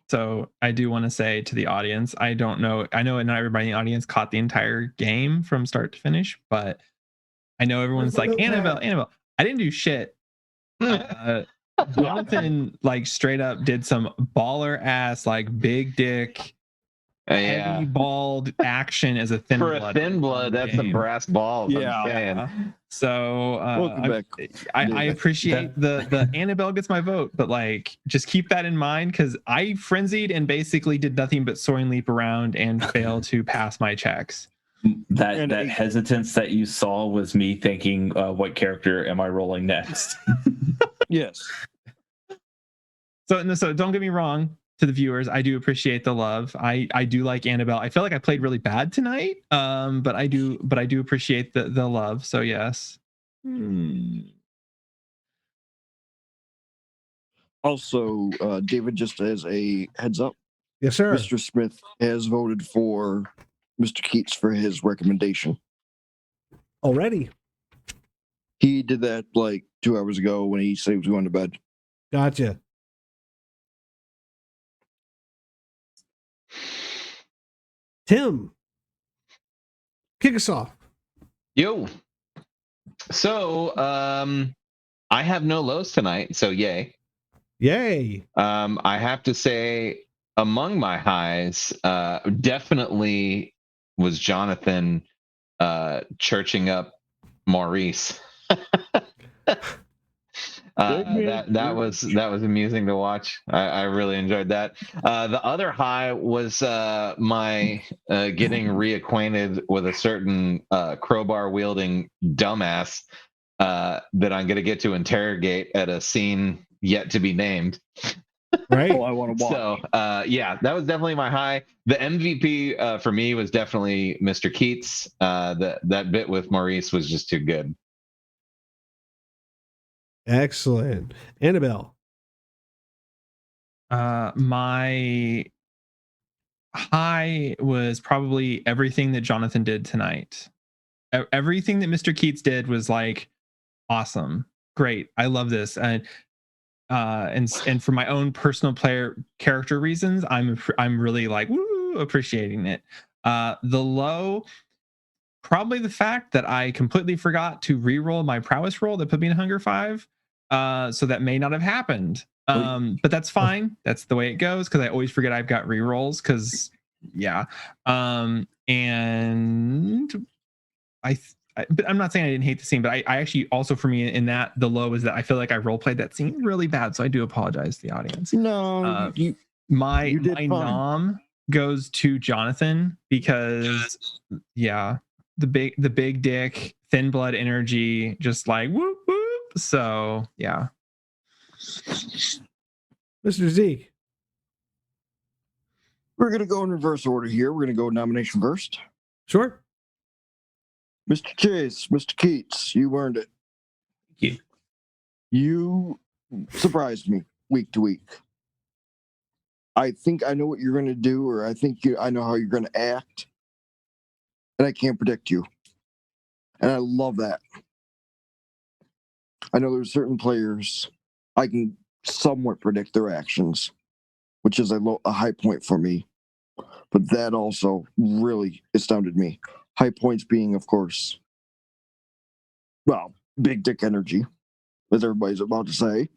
So I do want to say to the audience, I know not everybody in the audience caught the entire game from start to finish, but I know everyone's like, Annabelle. I didn't do shit. Jonathan like straight up did some baller ass, like big dick, heavy balled action as a thin For blood. a thin blood, that's some brass balls. Yeah. I'm saying. So Welcome back. I appreciate the Annabelle gets my vote, but like just keep that in mind because I frenzied and basically did nothing but soaring leap around and fail to pass my checks. That hesitance that you saw was me thinking, what character am I rolling next? Yes. So don't get me wrong, to the viewers, I do appreciate the love. I do like Annabelle. I feel like I played really bad tonight. But I do appreciate the love. So yes. Also, David, just as a heads up, Yes, sir. Mr. Smith has voted for Mr. Keats for his recommendation. Already. He did that like 2 hours ago when he said he was going to bed. Gotcha. Tim, kick us off. Yo. So, I have no lows tonight, so yay. Yay. I have to say, among my highs, definitely was Jonathan churching up Maurice. That was amusing to watch. I really enjoyed that. The other high was my getting reacquainted with a certain crowbar wielding dumbass that I'm going to get to interrogate at a scene yet to be named. Right. Oh, I want to watch. So that was definitely my high. The MVP for me was definitely Mr. Keats. That bit with Maurice was just too good. Excellent. Annabelle. My high was probably everything that Jonathan did tonight. Everything that Mr. Keats did was like awesome, great. I love this, and for my own personal character reasons, I'm really like appreciating it. The low, probably the fact that I completely forgot to re-roll my prowess roll that put me in Hunger 5. So that may not have happened. But that's fine. That's the way it goes because I always forget I've got re-rolls because and but I'm not saying I didn't hate the scene, but I actually also, for me, in that the low is that I feel like I role played that scene really bad, so I do apologize to the audience. No, my fine. nom goes to Jonathan because the big dick, thin blood energy, just like whoop whoop. So yeah. Mr. Zeke. We're going to go in reverse order here. We're going to go nomination first. Sure. Mr. Chase, Mr. Keats, you earned it. Thank you. You surprised me week to week. I think I know what you're going to do, or I know how you're going to act, and I can't predict you. And I love that. I know there's certain players I can somewhat predict their actions. which is a high point for me. But that also really astounded me. High points being, of course, well, big dick energy, as everybody's about to say.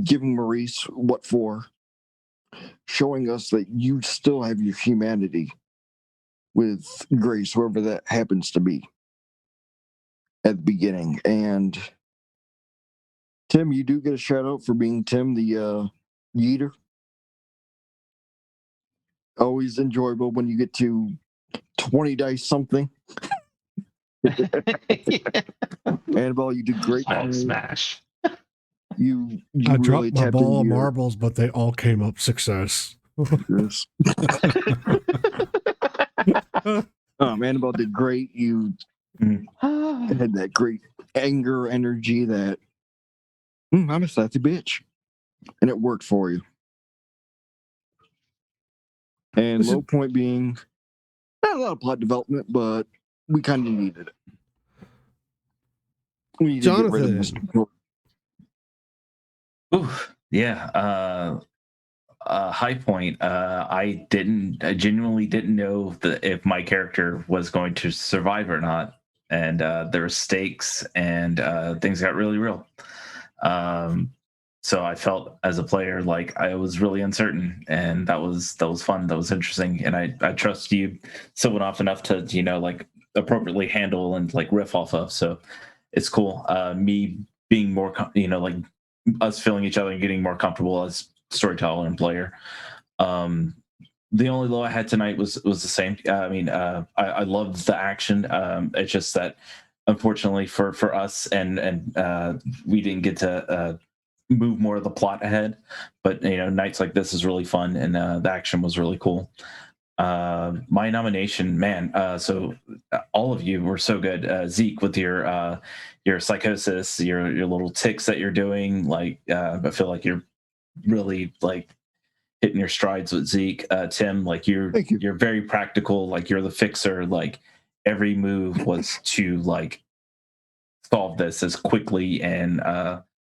Giving Maurice what for, showing us that you still have your humanity with Grace, whoever that happens to be, at the beginning. And Tim, you do get a shout out for being Tim the Yeeter. Always enjoyable when you get to 20 dice something. Annabelle, you did great. Smash. You I really dropped my tapped ball of into your- marbles, but they all came up success. Yes. Annabelle did great. You had that great anger energy that I'm a sassy bitch, and it worked for you. And low point being not a lot of plot development, but we kind of needed it. We need to get rid of this. Jonathan. Ooh, yeah. High point. I genuinely didn't know if my character was going to survive or not, and there were stakes, and things got really real. So I felt as a player like I was really uncertain, and that was fun. That was interesting, and I trust you someone off enough to like appropriately handle and like riff off of. So it's cool. Me being more like us feeling each other and getting more comfortable as storyteller and player. The only low I had tonight was the same. I loved the action. It's just that unfortunately for us and we didn't get to move more of the plot ahead. But nights like this is really fun, and the action was really cool. My nomination, man. So all of you were so good. Zeke, with your psychosis, your little ticks that you're doing. Like I feel like you're really like hitting your strides with Zeke. Tim, like you're very practical. Like you're the fixer. Like every move was to like solve this as quickly and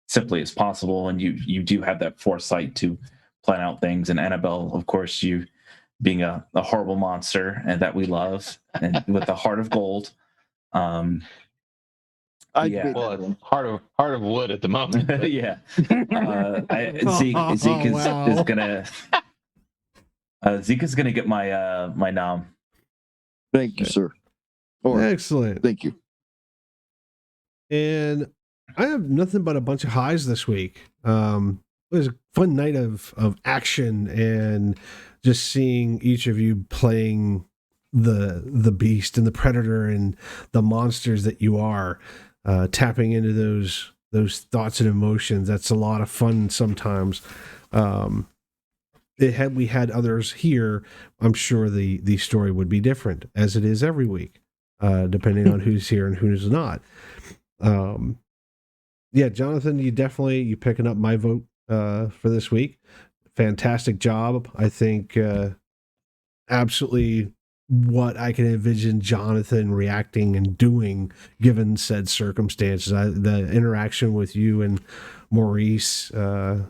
simply as possible. And you do have that foresight to plan out things. And Annabelle, of course, you being a horrible monster and that we love, and with a heart of gold. Well, it's heart of wood at the moment. Yeah. Zeke is gonna Zeke is gonna get my nom. Thank you, sir. Excellent. Thank you. And I have nothing but a bunch of highs this week. It was a fun night of action and just seeing each of you playing the beast and the predator and the monsters that you are, tapping into those thoughts and emotions. That's a lot of fun sometimes. We had others here, I'm sure the story would be different, as it is every week, depending on who's here and who's not. Yeah, Jonathan, you picking up my vote for this week. Fantastic job. I think absolutely what I can envision Jonathan reacting and doing given said circumstances. The interaction with you and Maurice, that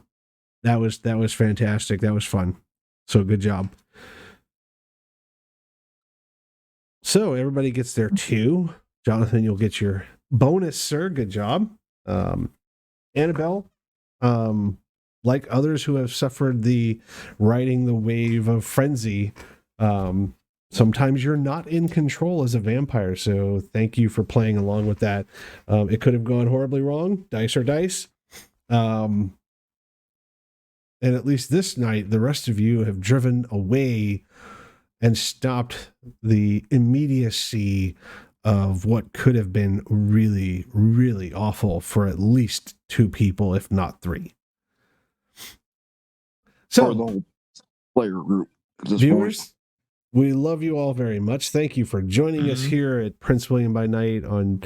was fantastic. That was fun. So good job. So everybody gets their 2. Jonathan, you'll get your bonus, sir. Good job. Annabelle, like others who have suffered the riding the wave of frenzy, sometimes you're not in control as a vampire. So thank you for playing along with that. It could have gone horribly wrong. Dice are dice. And at least this night, the rest of you have driven away and stopped the immediacy of what could have been really, really awful for at least 2 people, if not 3. So, or the whole player group. Viewers, we love you all very much. Thank you for joining us here at Prince William by Night on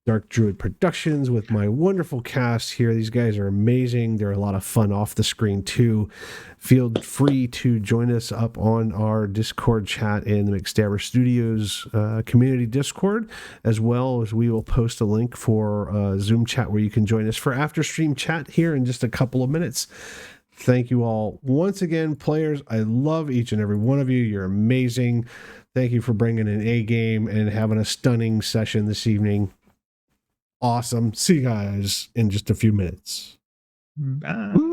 Dark Druid Productions with my wonderful cast here. These guys are amazing. They're a lot of fun off the screen too. Feel free to join us up on our Discord chat in the McStabber Studios community Discord, as well as we will post a link for Zoom chat where you can join us for after stream chat here in just a couple of minutes. thank you all once again. Players, I love each and every one of you. You're amazing. Thank you for bringing an A game and having a stunning session this evening. Awesome. See you guys in just a few minutes. Bye.